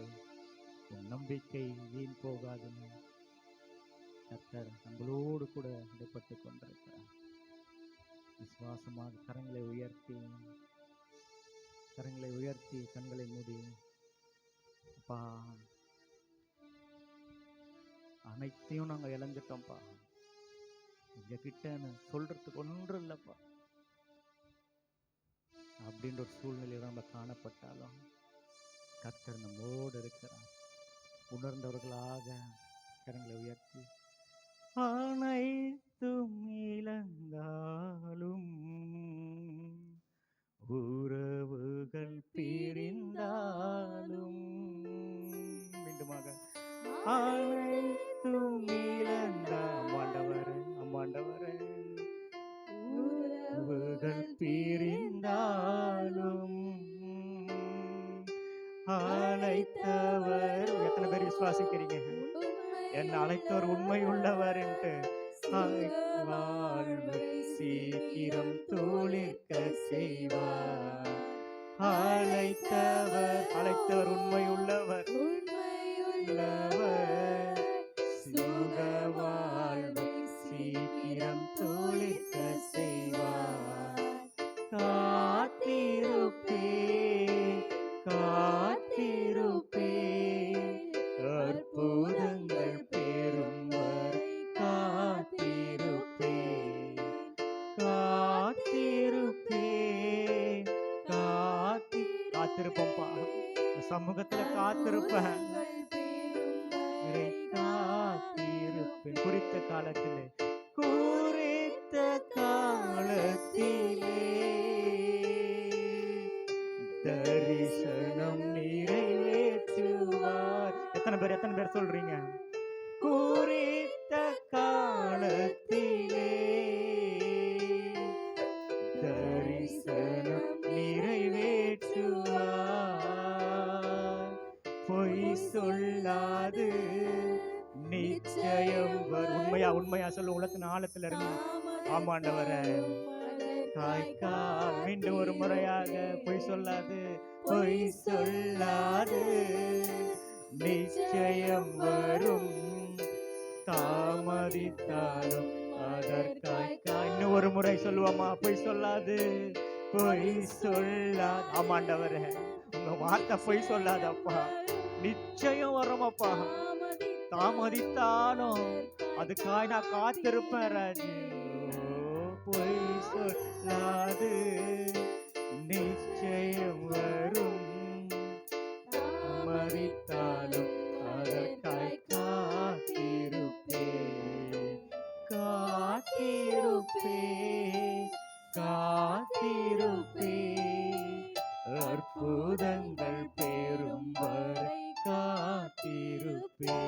உன் நம்பிக்கை வீண் போகாதுன்னு கர்த்தர் நம்மளோடு கூட இடைப்பட்டு கொண்டிருக்கிறார். விசுவாசமாக கரங்களை உயர்த்தி கரங்களை உயர்த்தி கண்களை மூடி அப்பா அனைத்தையும் நாங்க இழந்துட்டோம்ப்பா. எங்க கிட்ட சொல்றதுக்கு ஒன்றும் இல்லப்பா அப்படின்ற ஒரு சூழ்நிலையில நம்ம காணப்பட்டாலும் கர்த்தர் நம்மோடு இருக்கிறார். உணர்ந்தவர்களாக கரங்களை உயர்த்தி அனைத்தும் இழந்தாலும் உறவுகள் பிரிந்தாலும் மீண்டுமாக அனைத்தும் இழந்தா அம்மாண்டவரே உறவுகள் பிரிந்தாலும் அழைத்தவர் எத்தனை பேர் விசுவாசிக்கிறீங்க? என்ன அழைத்தவர் உண்மை உள்ளவர் என்று வாழ்வை சீக்கிரம் துளிர்க்க செய்வார். அழைத்தவர் உண்மை உள்ளவர் சுக வாழ்வை சீக்கிரம் துளிர்க்க செய்வார். காத்திருப்பே அற்புதங்கள் பெறும் வரை காத்திருப்பே காத்திருப்போம்ப்பா. சமூகத்துல காத்திருப்பேன் குறித்த காலத்திலே தரிசனம் நிறைவேற்றுவார். எத்தனை பேர் சொல்றீங்க? குறித்த காலத்திலே தரிசனம் நிறைவேற்றுவார். பொய் சொல்லாது நிச்சயம் உண்மையா சொல்ல உலகத்தின் ஆழத்துல இருந்து ஆமாண்டவர மீண்டும் ஒரு முறையாக பொய் சொல்லாது நிச்சயம் வரும். தாமதித்தாலும் அதற்காய் இன்னும் ஒரு முறை சொல்லுவோமா? பொய் சொல்லாது ஆமாண்டவர உங்க வார்த்தை பொய் சொல்லாதப்பா, நிச்சயம் வரும் அப்பா. தாமதித்தாலும் அதுக்காய் நான் காத்திருப்பேன் ராஜு. பொய் சொல்லாது நிச்சயம் வரும். தாமதித்தாலும் அதற்காய் காத்திருப்பே அற்புதங்கள் பெறும் வரை காத்திருப்பே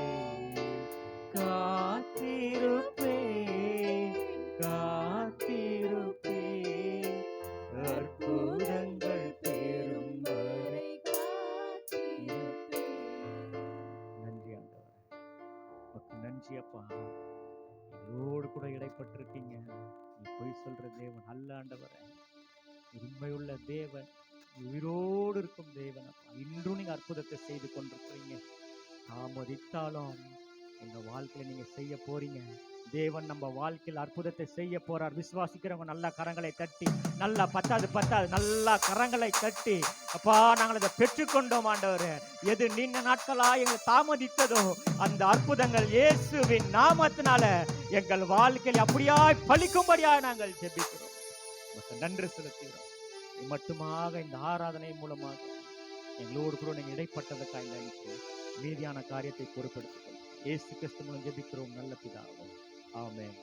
அற்புதங்கள் பெறும் வரை காத்திருப்பே. நன்றி ஆண்டவரே, நன்றி அப்பா. எங்களோடு கூட இடைப்பட்டிருக்கீங்க. நீ பொய் சொல்ற தேவன் அல்ல ஆண்டவரே, உண்மையுள்ள தேவன், உயிரோடு இருக்கும் தேவன் அப்பா. இன்றும் நீங்க அற்புதத்தை செய்து கொண்டிருக்கிறீங்க. தாமதித்தாலும் எங்க வாழ்க்கையில நீங்க செய்ய போறீங்க. தேவன் நம்ம வாழ்க்கையில் அற்புதத்தை செய்ய போறார். விசுவாசிக்கிறவங்க நல்ல கரங்களை தட்டி, நல்லா பத்தாது நல்லா கரங்களை தட்டி, அப்பா நாங்கள் அதை பெற்றுக்கொண்டோம் ஆண்டவரே. எது நீண்ட நாட்களா எங்கள் தாமதித்ததோ அந்த அற்புதங்கள் இயேசுவின் நாமத்தினால எங்கள் வாழ்க்கையில் அப்படியாய் பலிக்கும்படியாய் நாங்கள் ஜெபிக்கிறோம். நன்றி செலுத்துகிறோம். மட்டுமாக இந்த ஆராதனை மூலமாக எங்களோடு கூட நீங்க இடைப்பட்டதுக்காக நன்றி. மீதியான காரியத்தை பொறுப்பெடுத்துக்கொள்ளும். இயேசு கிறிஸ்து மூலம் ஜெபிக்கிறோம் நல்ல பிதாவே, ஆமென்.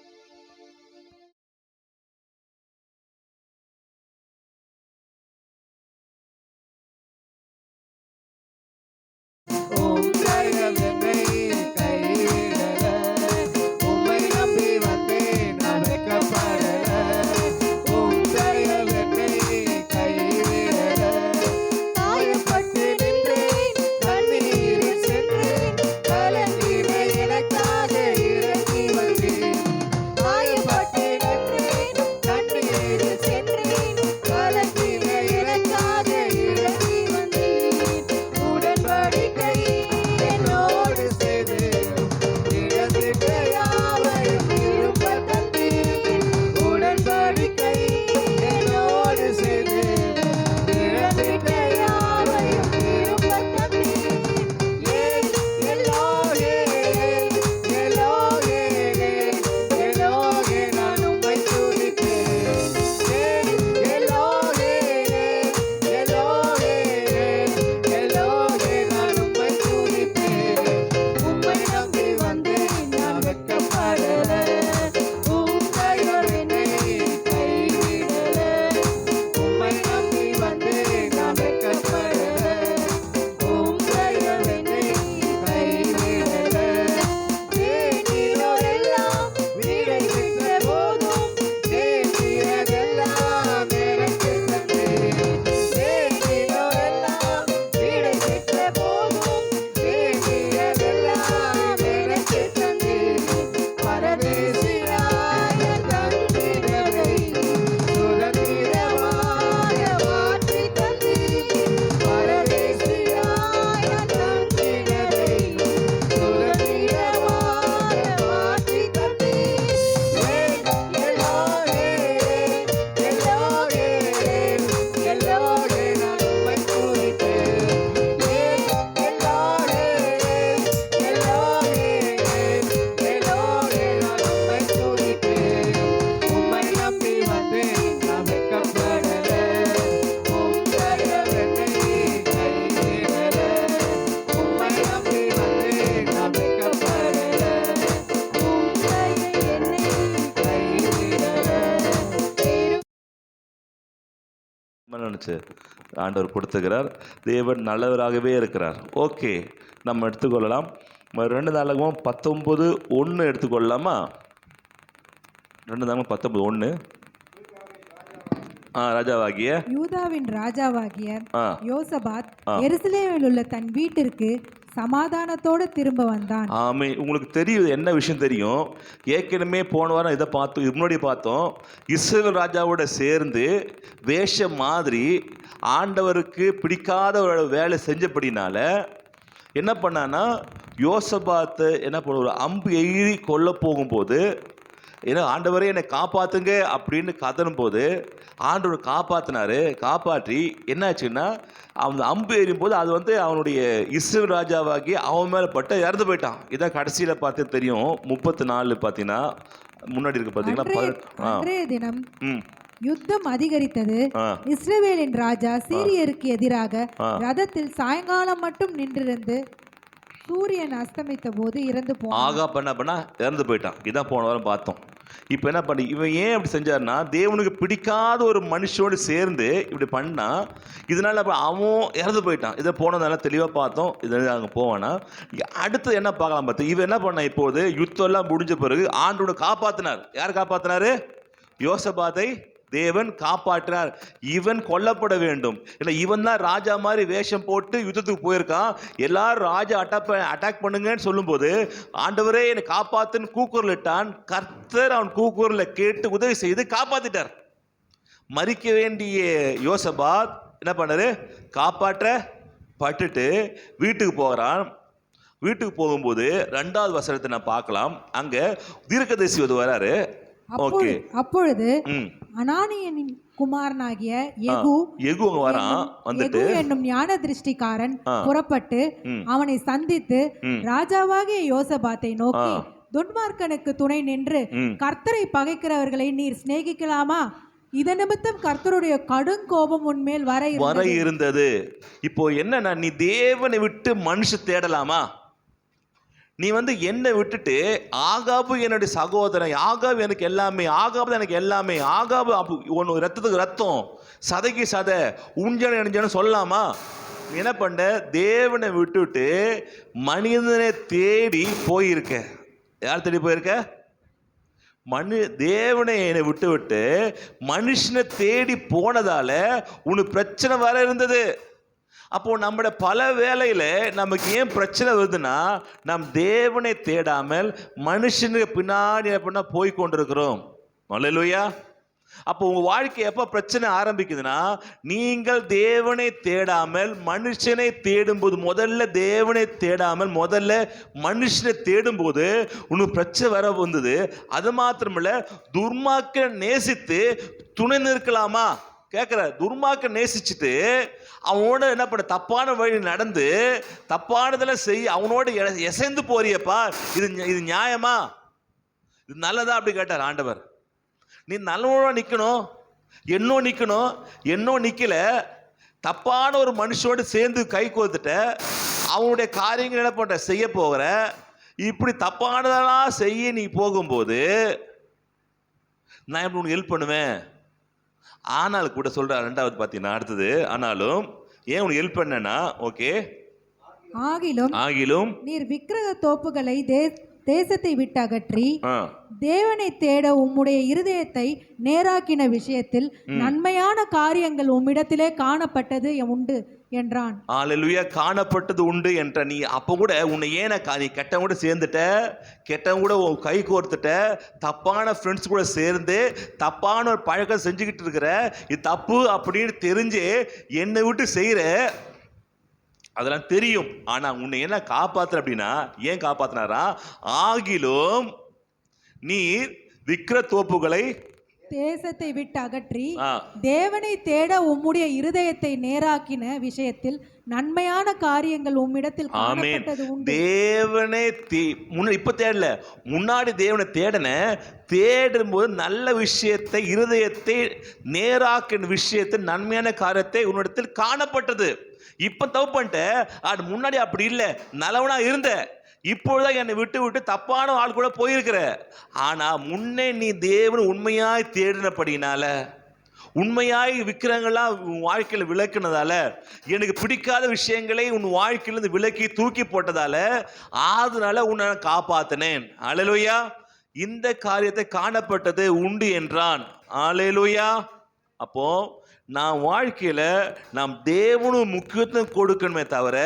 நினச்சி ஆண்டவர் கொடுத்துக்கிறார். தேவன் நல்லவராகவே இருக்கிறார். ஓகே, நம்ம எடுத்துக்கொள்ளலாம். 2 நாளாகவும் 19:1 எடுத்துக்கொள்ளலாமா? 2 நாளாகவும் 19:1. ராஜாவாகிய யூதாவின் ராஜாவாகிய ஆ யோசபாத் ஆ. எருசலேமில் உள்ள தன் வீட்டிற்கு சமாதானத்தோடு திரும்ப வந்தான். ஆமே. உங்களுக்கு தெரியும் என்ன விஷயம் தெரியும்? ஏற்கனவே போன வாரம் இதை பார்த்தோம், இது முன்னாடி பார்த்தோம். இஸ்ரவேல் ராஜாவோட சேர்ந்து வேஷம் மாதிரி ஆண்டவருக்கு பிடிக்காத ஒரு வேலை செஞ்சபடினால என்ன பண்ணான்னா, யோசபாத்து என்ன பண்ண, ஒரு அம்பு எகிரி கொல்ல போகும்போது, ஏன்னா ஆண்டவரே என்னை காப்பாற்றுங்க அப்படின்னு கதறும் போது ஆண்டவர் காப்பாற்றி என்னாச்சுன்னா, அவன் அம்பு எறியும் போது அது வந்து அவனுடைய இஸ்ரவேல் ராஜாவாகி அவன் மேலே பட்டு இறந்து போயிட்டான். இதான் கடைசியில் பார்த்து தெரியும். 34 பார்த்தீங்கன்னா முன்னாடி இருக்கு பார்த்தீங்கன்னா. அன்றைய தினம் யுத்தம் அதிகரித்தது. ஆ இஸ்ரவேலின் ராஜா சீரியருக்கு எதிராக ரதத்தில் சாயங்காலம் மட்டும் நின்றிருந்து சூரியன் அஸ்தமித்த போது இறந்து போனான். ஆகா பண்ண இறந்து போயிட்டான். இதான் போன வாரம் பார்த்தோம். இப்போ என்ன பண்ணி இவன் ஏன் அப்படி செஞ்சார்னா, தேவனுக்கு பிடிக்காத ஒரு மனுஷோடு சேர்ந்து இப்படி பண்ணா, இதனால அவன் இறந்து போயிட்டான். இதை போனதால தெளிவாக பார்த்தோம். இதில் அங்கே போவானா அடுத்து என்ன பார்க்கலாம் பார்த்து, இவன் என்ன பண்ணா, இப்போது யுத்தம் எல்லாம் முடிஞ்ச பிறகு ஆண்டோட காப்பாற்றினார். யார் காப்பாற்றினாரு? யோசபாத்தை தேவன் காப்பாற்றினார். இவன் கொல்லப்பட வேண்டும். இல்லை, இவன் தான் ராஜா மாதிரி வேஷம் போட்டு யுத்தத்துக்கு போயிருக்கான். எல்லாரும் ராஜா அட்டாக் பண்ணுங்கன்னு சொல்லும்போது, ஆண்டவரே என்னை காப்பாத்துன்னு கூக்குரல் இட்டான். கர்த்தர் அவன் கூக்குரலை கேட்டு உதவி செய்து காப்பாத்திட்டார். மறிக்க வேண்டிய யோசபாத் என்ன பண்ணாரு? காப்பாற்றப்பட்டுட்டு வீட்டுக்கு போகிறான். வீட்டுக்கு போகும்போது 2வது வசனத்தை நான் பார்க்கலாம். அங்க தீர்க்கதரிசி வராரு. ஓகே, அப்பொழுது அனானியனின் குமாரனாகிய யெகூ வரான். வந்துட்டு என்னும் ஞான திருஷ்டிக்காரன் புறப்பட்டு அவனை சந்தித்து ராஜாவாகிய யோசபாத்தை நோக்கி, துன்மார்க்கனுக்கு துணை நின்று கர்த்தரை பகைக்கிறவர்களை நீர் சிநேகிக்கலாமா? இதன் நிமித்தம் கர்த்தருடைய கடும் கோபம் உன்மேல் வர இருந்தது. இப்போ என்னன்னா, நீ தேவனை விட்டு மனுஷ தேடலாமா? நீ வந்து என்னை விட்டுட்டு ஆகாபு என்னுடைய சகோதரன், ஆகாபு எனக்கு எல்லாமே, ஆகாபு எனக்கு எல்லாமே, ஆகாபு ஒன்று ரத்தத்துக்கு ரத்தம், சதைக்கு சதை, உஞ்சன அணிஞ்சன்னு சொல்லலாமா? என்ன பண்ண? தேவனை விட்டுட்டு மனிதனை தேடி போயிருக்க. யார் தேடி போயிருக்க? தேவனை என்னை விட்டு மனுஷனை தேடி போனதால உனக்கு பிரச்சனை வர இருந்தது. அப்போ நம்முடைய பல வேலையில நமக்கு ஏன் பிரச்சனை வருதுன்னா, நாம் தேவனை தேடாமல் மனுஷனுக்கு பின்னாடி எப்படின்னா போய் கொண்டிருக்கிறோம். அல்லேலூயா. அப்போ உங்க வாழ்க்கை எப்ப பிரச்சனை ஆரம்பிக்குதுன்னா, நீங்கள் தேவனை தேடாமல் மனுஷனை தேடும்போது, முதல்ல தேவனை தேடாமல் முதல்ல மனுஷனை தேடும்போது உனக்கு பிரச்சனை வர வந்தது. அது மாத்திரமில்ல, துர்மார்க்க நேசித்து துணை நிற்கலாமா கேட்குற? துர்மார்க்க நேசிச்சுட்டு அவனோட என்ன பண்ண, தப்பான வழி நடந்து தப்பானதெல்லாம் செய்ய அவனோட எசைந்து போறியப்பா, இது நியாயமா? இது நல்லதா? அப்படி கேட்டார் ஆண்டவர். நீ நல்லவனோட நிற்கணும், என்னோ நிற்கல, தப்பான ஒரு மனுஷோடு சேர்ந்து கை கோர்த்துட்ட, அவனுடைய காரியங்கள் என்ன பண்ற, செய்ய போகிற. இப்படி தப்பானதெல்லாம் செய்ய நீ போகும்போது நான் எப்படி உனக்கு ஹெல்ப் பண்ணுவேன்? ஆனால் கூட சொல்ற 2வது பார்த்தீங்கன்னா அடுத்தது, ஆனாலும் ஏன் உனக்கு ஹெல்ப் பண்ணனா, ஓகே, ஆகிலும் நீர் விக்கிரக தோப்புகளை தேசத்தை விட்டு அகற்றி தேவனை தேட உம்முடைய இருதயத்தை நேராக்கின விஷயத்தில் நன்மையான காரியங்கள் உம்மிடத்திலே காணப்பட்டது உண்டு என்றான். அல்லேலூயா. காணப்பட்டது உண்டு என்ற நீ அப்போ கூட உன்னை ஏன நீ கெட்டவங்க கூட சேர்ந்துட்ட, கெட்டவங்க கூட கை கோர்த்துட்ட, தப்பான ஃப்ரெண்ட்ஸ் கூட சேர்ந்து தப்பான ஒரு பழக்கம் செஞ்சுக்கிட்டு இருக்கிற, இது தப்பு அப்படின்னு தெரிஞ்சு என்னை விட்டு செய்கிற. அதெல்லாம் தெரியும். ஆனா உன்னை என்ன காப்பாத்துற அப்படின்னா, ஏன் காப்பாத்தினாரா? ஆகிலும் நீர் விக்கிர தோப்புகளை தேசத்தை விட்டு அகற்றி தேவனை தேட உம்முடைய இருதயத்தை நேராக்கின விஷயத்தில் நன்மையான காரியங்கள் உம்மிடத்தில் காணப்பட்டது உண்டு. தேவனை இப்ப தேடல, முன்னாடி தேவனை தேடும்போது நல்ல விஷயத்தை, இருதயத்தை நேராக்கின விஷயத்தை, நன்மையான காரியத்தை உன்னிடத்தில் காணப்பட்டது. இப்ப தப்பு பண்ணிட்ட, அது முன்னாடி அப்படி இல்லை, நல்லவனா இருந்த, இப்பொழுதுதான் என்னை விட்டு தப்பான ஆள் கூட போயிருக்கிற. ஆனா முன்னே நீ தேவன் உண்மையாய் தேடினபடினால உண்மையாய் விக்கிரங்கள்லாம் உன் வாழ்க்கையில விளக்குனதால, எனக்கு பிடிக்காத விஷயங்களை உன் வாழ்க்கையிலிருந்து விலக்கி தூக்கி போட்டதால, அதனால உன்னை நான் காப்பாத்தினேன். அல்லேலூயா. இந்த காரியத்தை காணப்பட்டது உண்டு என்றான். அல்லேலூயா. அப்போ நான் வாழ்க்கையில நாம் தேவனும் முக்கியத்துவம் கொடுக்கணுமே தவிர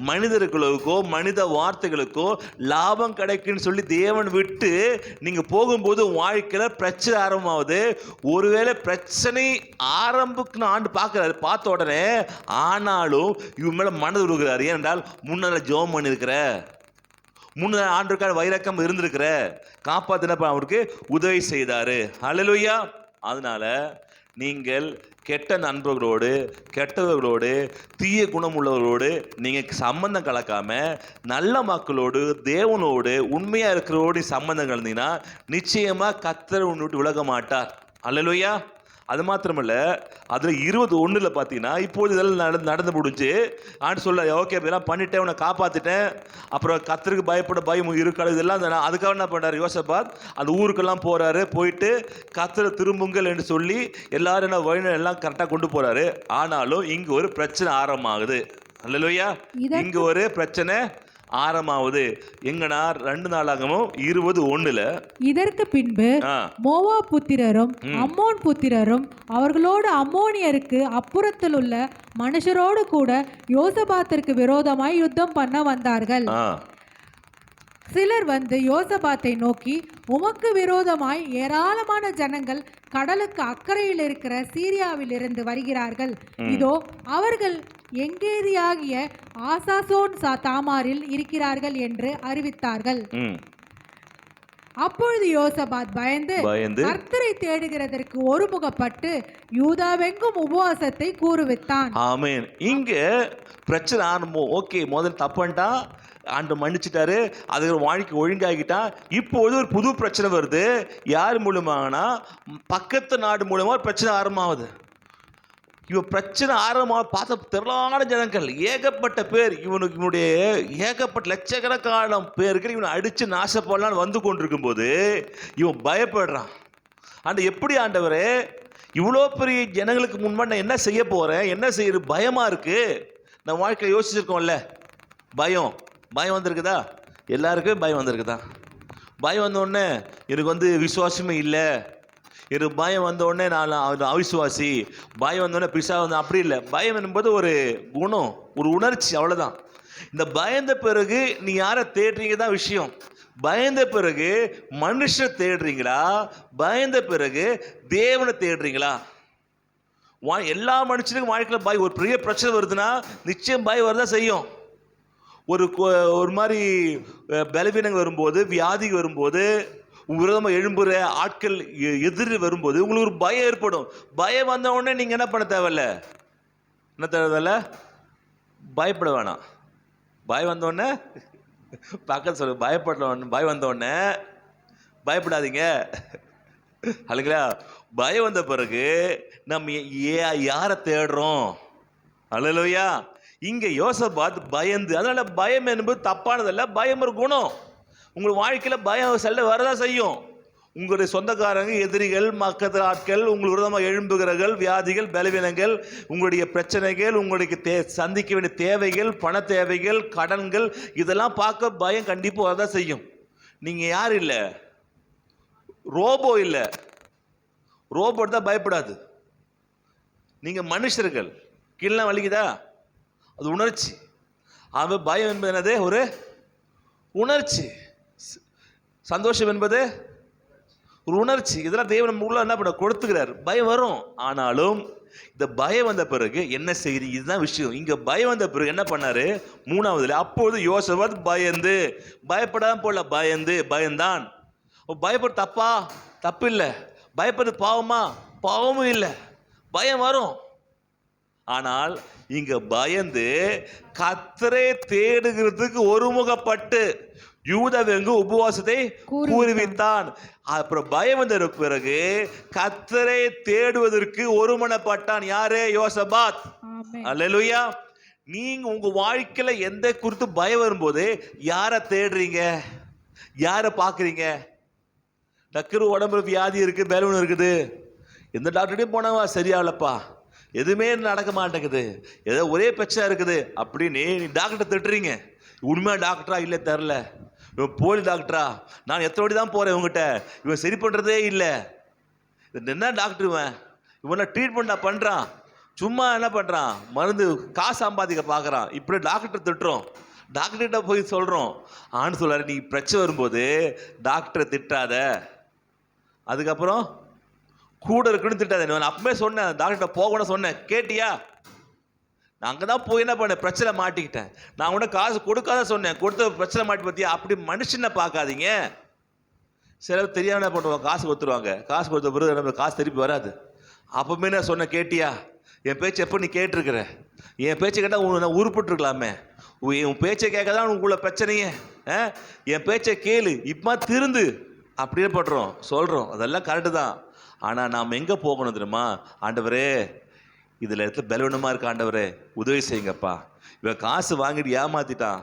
மனிதர்களுக்கோ மனித வார்த்தைகளுக்கோ லாபம் கிடைக்குன்னு சொல்லி தேவன் விட்டு நீங்க போகும்போது வாழ்க்கையில பிரச்சனை ஆரம்பமாகுது. ஒருவேளை பிரச்சனை ஆரம்பிக்குன்னு ஆண்டு பார்க்கிறாரு, பார்த்த உடனே ஆனாலும் இவன் மேல மனது உருகிறார். ஏனென்றால் முன்னால ஜெபம் பண்ணியிருக்கிற, முன்னாள் ஆண்டுக்கான வைரக்கம் இருந்திருக்கிற, காப்பாத்தினப்ப அவருக்கு உதவி செய்தாரு. அல்லேலூயா. அதனால நீங்கள் கெட்ட நண்பர்களோடு, கெட்டவர்களோடு, தீய குணமுள்ளவர்களோடு நீங்கள் சம்பந்தம் கலக்காம நல்ல மக்களோடு, தேவனோடு, உண்மையாக இருக்கிறோடு சம்பந்தம் கலந்தீங்கன்னா நிச்சயமாக கர்த்தர் உன்னை விட்டு விலக மாட்டார். அல்லேலூயா. அது மாத்திரமல்ல, அதில் 21 பார்த்தீங்கன்னா இப்போது இதெல்லாம் நடந்து முடிஞ்சு ஆண்டு சொல்ல, ஓகே இதெல்லாம் பண்ணிட்டேன், உன்னை காப்பாற்றிட்டேன், அப்புறம் கர்த்தருக்கு பயப்பட பயம் இருக்காது, இதெல்லாம் அதுக்காக என்ன பண்ணுறாரு யோசபாத், அந்த ஊருக்கெல்லாம் போகிறாரு. போயிட்டு கர்த்தரை திரும்புங்கள் என்று சொல்லி எல்லாரும் என்ன வழி எல்லாம் கரெக்டாக கொண்டு போகிறாரு. ஆனாலும் இங்கே ஒரு பிரச்சனை ஆரம்பமாகுது. அல்லேலூயா. இங்கே ஒரு பிரச்சனை ஆரம்பமாவது எங்கனா 2 நாளாகமும் 21. இதற்கு பின்பு மோவாப் புத்திரரும் அம்மோன் புத்திரரும் அவர்களோடு அம்மோனியருக்கு அப்புறத்தில் உள்ள மனுஷரோடு கூட யோசபாத்திற்கு விரோதமாய் யுத்தம் பண்ண வந்தார்கள். சிலர் வந்து யோசபாத்தை நோக்கி, உமக்கு விரோதமாய் ஏராளமான ஜனங்கள் கடலுக்கு அக்கறையில் இருக்கிற சீரியாவில் இருந்து வருகிறார்கள். இதோ அவர்கள் எங்கேதியாகிய ஆசாசோன் தாமாரில் இருக்கிறார்கள் என்று அறிவித்தார்கள். அப்பொழுது யோசபாத் பயந்து கர்த்தரை தேடுகிறதற்கு ஒருமுகப்பட்டு யூதாவெங்கும் உபவாசத்தை கூறுவித்தான். ஆமென். இங்க பிரச்சனை ஆரம்பம். ஓகே, முதல்ல தப்புண்டா, ஆண்டு மன்னிச்சிட்டாரு, அது வாழ்க்கை ஒழுங்காகிட்டா. இப்போது ஒரு புது பிரச்சனை வருது. யார் மூலமாகனா பக்கத்து நாடு மூலமா ஒரு பிரச்சனை ஆரம்பமாகுது. இவன் பிரச்சனை ஆரம்பமாக பார்த்த திரளான ஜனங்கள், ஏகப்பட்ட பேர், இவனுடைய ஏகப்பட்ட லட்சக்கணக்கான பேர்கள் இவனை அடித்து நாசப்படலான்னு வந்து கொண்டிருக்கும் போது இவன் பயப்படுறான். ஆண்டு எப்படி ஆண்டவரே, இவ்வளோ பெரிய ஜனங்களுக்கு முன்பாக நான் என்ன செய்ய போகிறேன், என்ன செய்யறது, பயமாக இருக்குது. நம்ம வாழ்க்கையில் யோசிச்சிருக்கோம்ல, பயம் வந்திருக்குதா? எல்லாருக்கும் பயம் வந்திருக்குதா? பயம் வந்தோடனே எனக்கு விசுவாசமே இல்லை, எனக்கு பயம் வந்தோடனே நான் அவிசுவாசி, பயம் வந்தோடனே பிசா வந்து, அப்படி இல்லை. பயம் என்பது ஒரு குணம், ஒரு உணர்ச்சி, அவ்வளோதான். இந்த பயந்த பிறகு நீ யாரை தேடுறீங்க தான் விஷயம். பயந்த பிறகு மனுஷனை தேடுறீங்களா, பயந்த பிறகு தேவனை தேடுறீங்களா? எல்லா மனுஷனுக்கும் வாழ்க்கையில் பயம், ஒரு பெரிய பிரச்சனை வருதுன்னா நிச்சயம் பயம் வரதான் செய்யும். ஒரு மாதிரி பலவீனங்கள் வரும்போது, வியாதி வரும்போது, விரோதமாக எழும்புற ஆட்கள் எதிர் வரும்போது உங்களுக்கு ஒரு பயம் ஏற்படும். பயம் வந்த உடனே நீங்கள் என்ன பண்ண தேவையில்ல, என்ன தேவையில்ல, பயப்பட வேணாம். பயம் வந்தோடனே பக்கத்து சொல்ல, பயம் வந்தோடனே பயப்படாதீங்க. அல்லைங்களா? பயம் வந்த பிறகு நம்ம யாரை தேடுறோம்? அல்லேலூயா. இங்கே யோசபாத் பயந்து, அதனால பயம் என்பது தப்பானதல்ல, பயம் ஒரு குணம். உங்கள் வாழ்க்கையில் பயம் செல்ல வரதான் செய்யும். உங்களுடைய சொந்தக்காரங்க, எதிரிகள், மக்கள் ஆட்கள், உங்களுக்கு விரோதமாக எழும்புகிறவர்கள், வியாதிகள், பலவீனங்கள், உங்களுடைய பிரச்சனைகள், உங்களுக்கு சந்திக்க வேண்டிய தேவைகள், பண தேவைகள், கடன்கள், இதெல்லாம் பார்க்க பயம் கண்டிப்பாக வரதான் செய்யும். நீங்கள் யார் இல்லை, ரோபோ இல்லை. ரோபோட் தான் பயப்படாது. நீங்கள் மனுஷர்கள். கீழே வலிக்குதா? அது உணர்ச்சி. அவன் பயம் என்பது என்னது? ஒரு உணர்ச்சி. சந்தோஷம் என்பது ஒரு உணர்ச்சி. இதெல்லாம் தேவன் நமக்குள்ள என்ன பண்ண கொடுத்துக்கிறார். பயம் வரும். ஆனாலும் இந்த பயம் வந்த பிறகு என்ன செய்யுது, இதுதான் விஷயம். இங்க பயம் வந்த பிறகு என்ன பண்ணாரு? 3வதுல, அப்போது யோசபாத் பயந்து, பயப்படாம போல, பயந்தான். பயப்பட தப்பா? தப்பு இல்லை. பயப்படுறது பாவமா? பாவமும் இல்லை. பயம் வரும். ஆனால் இங்க பயந்து கர்த்தரை தேடுகிறதுக்கு ஒருமுகப்பட்டு யூதாவெங்கு உபவாசத்தை கூறுவித்தான். அப்புறம் பயம் வந்த பிறகு கர்த்தரை தேடுவதற்கு ஒருமனப்பட்டான். யாரே? யோசபாத். அல்லேலூயா. நீங்க உங்க வாழ்க்கையில எந்த குறித்து பயம் வரும்போது யாரை தேடுறீங்க, யாரை பார்க்குறீங்க? டக்குனு உடம்புல வியாதி இருக்கு, பலவீனம் இருக்குது, எந்த டாக்டர்கிட்டையும் போனவா சரியாகலப்பா, எதுவுமே நடக்க மாட்டேங்குது, ஏதோ ஒரே பிரச்சனை இருக்குது அப்படின்னு நீ டாக்டரை திட்டுறீங்க. உண்மையாக டாக்டரா இல்லை தெரில, இவன் போலி டாக்டரா, நான் எத்தனை வாட்டி தான் போகிறேன் இவங்ககிட்ட, இவன் சரி பண்ணுறதே இல்லை, என்ன டாக்டர் இவனை ட்ரீட்மெண்ட் நான் பண்ணுறான், சும்மா என்ன பண்ணுறான், மருந்து காசு சம்பாதிக்க பார்க்குறான், இப்படி டாக்டர் திட்டுறோம். டாக்டர்கிட்ட போய் சொல்கிறோம். ஆன்னு சொல்கிறாரு, நீ பிரச்சனை வரும்போது டாக்டரை திட்டாத, அதுக்கப்புறம் கூட இருக்குன்னு திட்டாத. நான் அப்பவே சொன்னேன், டாக்டர்கிட்ட போகணும்னு சொன்னேன், கேட்டியா? நான் அங்கே தான் போய் என்ன பண்ணேன், பிரச்சனை மாட்டிக்கிட்டேன். நான் கூட காசு கொடுக்காத சொன்னேன், கொடுத்த பிரச்சனை மாட்டி பார்த்தியா? அப்படி மனுஷனை பார்க்காதீங்க. சிலர் தெரியாம என்ன பண்ணுவாங்க, காசு கொடுத்துருவாங்க, காசு கொடுத்த பிறகு நம்ம காசு திருப்பி வராது. அப்பவுமே நான் சொன்னேன், கேட்டியா? என் பேச்சு எப்போ நீ கேட்டிருக்கிற? என் பேச்சை கேட்டால் நான் உருப்பிட்டுருக்கலாமே, உன் பேச்சை கேட்க தான் உங்களுக்குள்ள பிரச்சனையே. என் பேச்சை கேளு, இப்போ திருந்து அப்படியே படுறோம் சொல்கிறோம், அதெல்லாம் கரெக்டு தான். ஆனால் நாம் எங்கே போகணும் தெரியுமா? ஆண்டவரே, இதில் இடத்துல பலவீனமாக இருக்க, ஆண்டவரே உதவி செய்யுங்கப்பா, இவன் காசு வாங்கிட்டு ஏமாத்திட்டான்,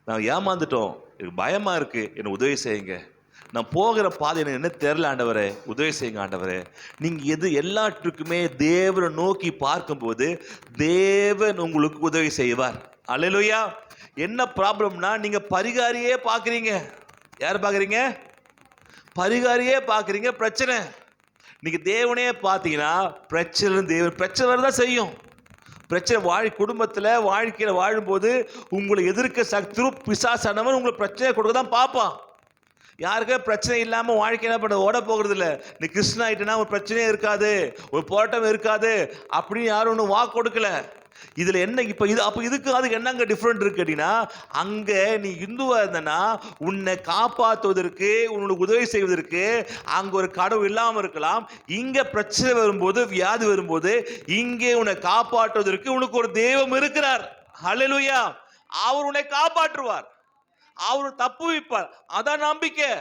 நான் ஏமாந்துட்டோம், எனக்கு பயமாக இருக்குது, என்னை உதவி செய்யுங்க, நான் போகிற பாதை எனக்கு என்ன தெரில, ஆண்டவரே உதவி செய்யுங்க ஆண்டவரே. நீங்கள் எல்லாற்றுக்குமே தேவனை நோக்கி பார்க்கும்போது தேவன் உங்களுக்கு உதவி செய்வார். அல்லேலூயா. என்ன ப்ராப்ளம்னா, நீங்கள் பரிகாரியே பார்க்குறீங்க. யார் பார்க்குறீங்க? பரிகாரியே பார்க்குறீங்க. பிரச்சனை நீங்கள் தேவனே பார்த்தீங்கன்னா பிரச்சனை வரதான் செய்யும். பிரச்சனை குடும்பத்தில் வாழ்க்கையில் வாழும்போது உங்களை எதிர்க்க சத்ரு பிசாசானவன் உங்களுக்கு பிரச்சனை கொடுக்க தான் பார்ப்பான். யாருக்கே பிரச்சனை இல்லாமல் வாழ்க்கை என்ன பண்ண ஓட போகிறது இல்லை. நீ கிறிஸ்டன் ஆகிட்டனா ஒரு பிரச்சனையே இருக்காது, ஒரு போராட்டம் இருக்காது அப்படின்னு யாரும் ஒன்றும் வாக்கு கொடுக்கல. இதில் என்ன இப்போ இதுக்கு அதுக்கு என்னங்க டிஃப்ரெண்ட் இருக்கு அப்படின்னா, அங்கே நீ இந்துவாக இருந்தனா உன்னை காப்பாற்றுவதற்கு உனக்கு உதவி செய்வதற்கு அங்கே ஒரு கடவுள் இல்லாமல் இருக்கலாம். இங்கே பிரச்சனை வரும்போது வியாதி வரும்போது இங்கே உன்னை காப்பாற்றுவதற்கு உனக்கு ஒரு தெய்வம் இருக்கிறார். ஹல்லேலூயா. அவர் உன்னை காப்பாற்றுவார், அவர் தப்பு வைப்பார். அதான் நம்பிக்கை.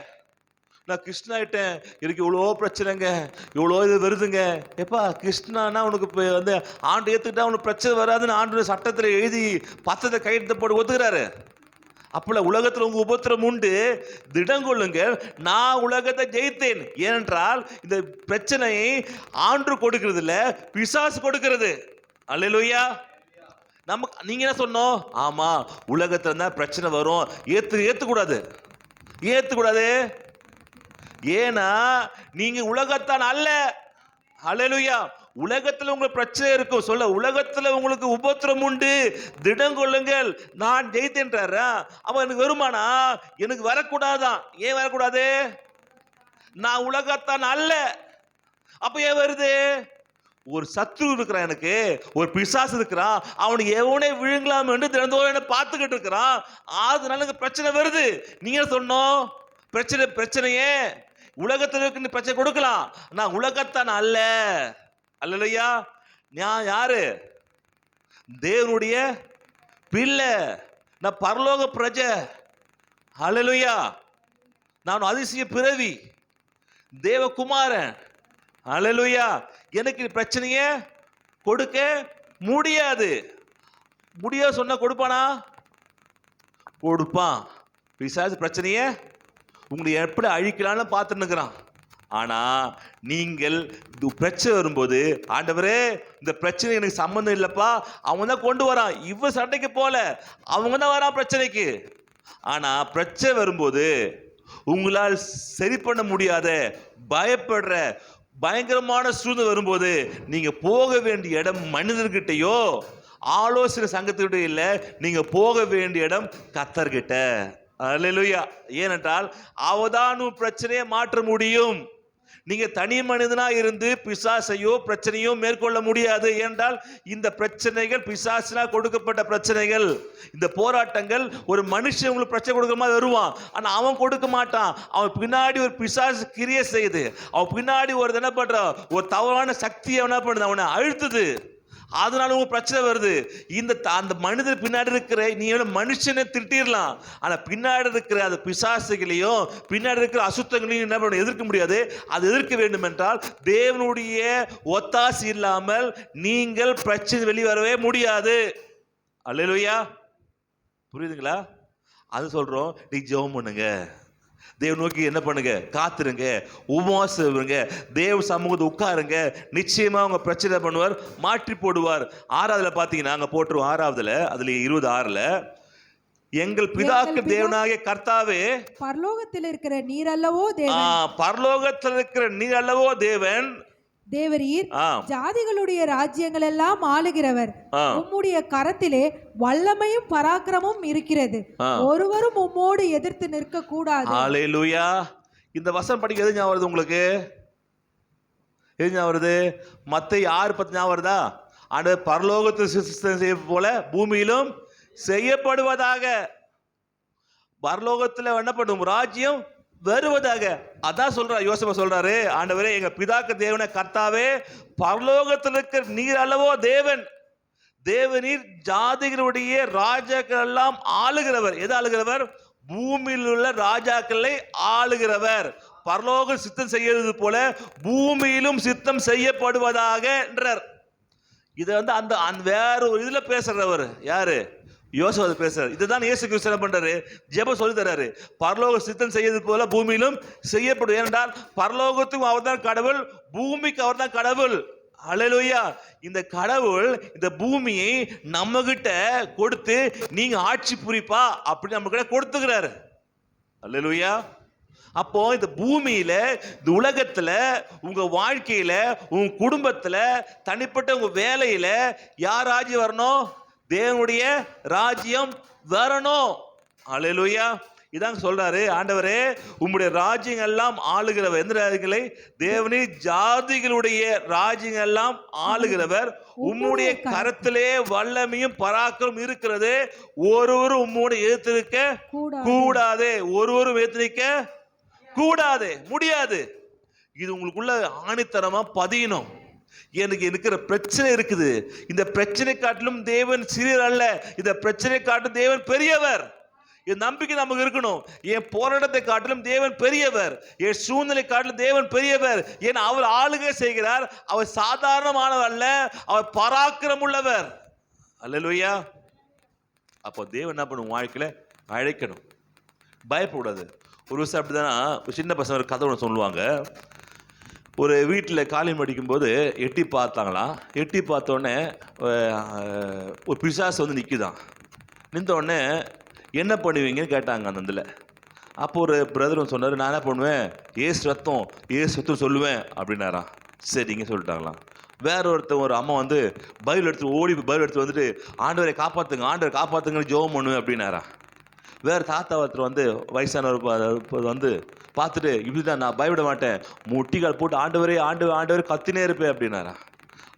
நான் கிருஷ்ணாயிட்டேன், எனக்கு இவ்வளோ பிரச்சனைங்க, இவ்வளோ இது வருதுங்க. எப்பா கிருஷ்ணானா உனக்கு இப்போ வந்து ஆண்டு ஏற்றுக்கிட்டா உனக்கு பிரச்சனை வராதுன்னு ஆண்டு சட்டத்தில் எழுதி பத்தத்தை கையெழுத்து போட்டு ஒத்துக்கிறாரு. அப்பல உலகத்தில் உங்கள் உபத்திரம் உண்டு, திடங்கொள்ளுங்க, நான் உலகத்தை ஜெயித்தேன். ஏனென்றால் இந்த பிரச்சனையை ஆண்டு கொடுக்கிறது இல்லை, பிசாசு கொடுக்கிறது. அல்லேலூயா. நீங்க என்ன சொன்னோம்? ஆமா, உலகத்துல தான் பிரச்சனை வரும், ஏத்துக்கூடாது. ஏன்னா நீங்க உலகத்தான் அல்ல. ஹல்லேலூயா. உலகத்துல உங்களுக்கு பிரச்சனை இருக்கும் சொல்ல, உலகத்துல உங்களுக்கு உபத்திரம் உண்டு, திடங்கொள்ளுங்கள், நான் ஜெயித்தேன்றாரு. அவன் எனக்கு வருமானா? எனக்கு வரக்கூடாதான். ஏன் வரக்கூடாது? நான் உலகத்தான் அல்ல. அப்ப ஏன் வருது? ஒரு சத்ரு இருக்கிறான், எனக்கு ஒரு பிசாசு இருக்கிறான், அவனுக்கு எவனே விழுங்கலாம் என்று தினந்தோறும் என்ன பார்த்துக்கிட்டு இருக்கிறான். அதனால பிரச்சனை வருது. நீங்க சொன்னோம் பிரச்சனையே உலகத்தில் இருக்கு, பிரச்சனை கொடுக்கலாம். நான் உலகத்தான் அல்ல. அல்லேலூயா. நான் யாரு? தேவனுடைய பிள்ளை, நான் பரலோக பிரஜை. அல்லேலூயா. நான் அதிசய பிறவி, தேவகுமாரன். அல்லேலூயா. எனக்கு பிரச்சனையே கொடுக்க முடியாது. சொன்னா கொடுப்பானா? கொடுப்பான். பிசாசு பிரச்சனையே உங்களை எப்படி அழிக்கலான்னு பார்த்துன்னு இருக்கிறான். ஆனா நீங்கள் பிரச்சனை வரும்போது, ஆண்டவரே இந்த பிரச்சனை எனக்கு சம்பந்தம் இல்லப்பா, அவன் தான் கொண்டு வரான், இவ சண்டைக்கு போல, அவங்க தான் வரான் பிரச்சனைக்கு. ஆனா பிரச்சனை வரும்போது உங்களால் சரி பண்ண முடியாத, பயப்படுற பயங்கரமான சூழ்நிலை வரும்போது நீங்க போக வேண்டிய இடம் மனிதர்கிட்டயோ ஆலோசனை சங்கத்துக்கிட்ட இல்ல, நீங்க போக வேண்டிய இடம் கர்த்தர்கிட்ட. அல்லேலூயா. ஏனென்றால் அவதான் பிரச்சனையை மாற்ற முடியும். நீங்க தனி மனிதனா இருந்து பிசாசையோ பிரச்சனையோ மேற்கொள்ள முடியாது. என்றால் இந்த பிரச்சனைகள் பிசாசினா கொடுக்கப்பட்ட பிரச்சனைகள். இந்த போராட்டங்கள் ஒரு மனுஷன் உங்களுக்கு பிரச்சனை கொடுக்குற மாதிரி வருவான், ஆனா அவன் கொடுக்க மாட்டான். அவன் பின்னாடி ஒரு பிசாசு கிரியை செய்யுது, அவன் பின்னாடி ஒரு என்ன பண்ற, ஒரு தவறான சக்தியை என்ன பண்ணுது, அவனை அழுத்துது. அதனால உங்களுக்கு பிரச்சனை வருது. அந்த மனிதர் பின்னாடி இருக்கிற நீ மனுஷனை திட்டிடலாம், ஆனா பின்னாடி இருக்கிற அந்த பிசாசுகளையும் பின்னாடி இருக்கிற அசுத்தங்களையும் என்ன பண்ண எதிர்க்க முடியாது. அது எதிர்க்க வேண்டும் என்றால் தேவனுடைய ஒத்தாசை இல்லாமல் நீங்கள் பிரச்சனை வெளிவரவே முடியாது. அல்லேலூயா. புரியுதுங்களா? அது சொல்றோம். நீ ஜெபம் பண்ணுங்க, தேவ நோக்கி என்ன பண்ணுங்க, காத்துருங்க, உபவாசம் இருங்க, தேவ சமூகத்தை உட்காருங்க. நிச்சயமா உங்க பிரச்சனை பண்ணுவார், மாற்றி போடுவார். 6வதுல பாத்தீங்கன்னா அங்க போட்டுருவோம். 6வதுல அதுல 26ல எங்கள் பிதாக்கு தேவனாகிய கர்த்தாவே, பரலோகத்தில் இருக்கிற நீர் அல்லவோ தேவன், பரலோகத்தில் இருக்கிற நீர் அல்லவோ தேவன், தேவரீர் ஜாதிகளுடைய ராஜ்யங்கள் எல்லாம் ஆளுகிறவர். உம்முடைய கரத்திலே வல்லமையும் பராக்கிரமும் இருக்கிறது. ஒருவரும் உம்மோடு எதிர்த்து நிற்க கூடாது. ஹல்லேலூயா. இந்த வசனம் படிக்க எது ஞாபகம் வருது உங்களுக்கு? எது ஞாபகம் வருது? மத்தேயு 6:10 ஞாபகம் வருதா? ஆண்டவர் பரலோகத்தில் செய்ய போல பூமியிலும் செய்யப்படுவதாக. பரலோகத்தில் என்ன பண்ணும்? ராஜ்யம் வருவதாக. அதான் சொல்றாரு யோசேப்பு சொல்றாரு, ஆண்டவரே எங்க பிதாக்கு தேவனே கர்த்தாவே, பரலோகத்தில் இருக்கிற நீர் அல்லவோ தேவன், தேவநீர் ஜாதிகளுடைய ராஜாக்கள் எல்லாம் ஆளுகிறவர். எது ஆளுகிறவர்? பூமியில் உள்ள ராஜாக்களை ஆளுகிறவர். பரலோக சித்தம் செய்யறது போல பூமியிலும் சித்தம் செய்யப்படுவதாக என்றார். இதை அந்த வேற ஒரு இதுல பேசுறவர் யாரு? யோசேப்பு பேசுறாரு. இதுதான் இயேசு கிறிஸ்து என்ன பண்றாரு? ஜெபம் சொல்லி தராரு. பரலோக சித்தம் செய்யறது போல பூமியிலும் செய்யப்படும். ஏனென்றால் பரலோகத்துக்கும் அவர் தான் கடவுள், பூமிக்கு அவர் தான் கடவுள். ஹல்லேலூயா. இந்த கடவுள் இந்த பூமியை நம்ம கிட்ட கொடுத்து நீங்க ஆட்சி புரிப்பா அப்படி நம்ம கிட்ட கொடுத்துக்கிறாரு. ஹல்லேலூயா. அப்போ இந்த பூமியில, இந்த உலகத்துல, உங்க வாழ்க்கையில, உங்க குடும்பத்துல, தனிப்பட்ட உங்க வேலையில யார் ராஜ்யம் வரணும்? தேவனுடைய ராஜ்யம் வரணும். ஹல்லேலூயா. இதான் சொல்றாரு, ஆண்டவரே உம்முடைய ராஜ்யம் எல்லாம் ஆளுகிறவர். எந்த ராஜ்யங்களை? தேவனே ஜாதிகளுடைய ராஜ்யம் எல்லாம் ஆளுகிறவர். உம்முடைய கரத்திலே வல்லமையும் பராக்கிரமும் இருக்கிறது. ஒருவரும் உம்மோடு எதிர்த்திருக்க கூடாது. ஒருவரும் எதிர்த்திருக்க கூடாது, முடியாது. இது உங்களுக்குள்ள ஆணித்தரமா பதியணும். எனக்கு இருக்கிற பிரச்சனை இருக்குது, இந்த பிரச்சனை காட்டிலும் தேவன் சிறியர் அல்ல, இந்த பிரச்சனை காட்டிலும் தேவன் பெரியவர். என் நம்பிக்கை நமக்கு இருக்கணும். என் போராட்டத்தை காட்டிலும் தேவன் பெரியவர், என் சூழ்நிலை காட்டிலும் தேவன் பெரியவர். ஏன் அவர் ஆளுகை செய்கிறார். அவர் சாதாரணமானவர் அல்ல, அவர் பராக்கிரம் உள்ளவர். அல்லேலூயா. அப்போ தேவன் என்ன பண்ணும்? வாழ்க்கையில அழைக்கணும், பயப்படாது. ஒரு விஷயம் அப்படிதானா, ஒரு சின்ன பசங்க ஒரு கதை ஒன்று சொல்லுவாங்க. ஒரு வீட்டில் காலியம் அடிக்கும்போது எட்டி பார்த்தாங்களாம். எட்டி பார்த்தோடனே ஒரு பிசாசு வந்து நிற்குதான். நின்றோடனே என்ன பண்ணுவீங்கன்னு கேட்டாங்க அந்த இதில். அப்போ ஒரு பிரதர் சொன்னார், நான் என்ன பண்ணுவேன்? ஏசு ரத்தம் சொல்லுவேன் அப்படின்னாராம். சரிங்க சொல்லிட்டாங்களாம். வேற ஒருத்தர், ஒரு அம்மா வந்து பைபிள் எடுத்து வந்துட்டு ஆண்டவரை காப்பாற்றுங்கன்னு ஜெபம் பண்ணுவேன் அப்படின்னாரா. வேறு தாத்தா ஒருத்தர் வந்து வயசானவர் வந்து பார்த்துட்டு, இப்படிதான் நான் பயப்பட மாட்டேன், முட்டிகால் போட்டு ஆண்டவரே கத்தினே இருப்பேன் அப்படின்னாரா.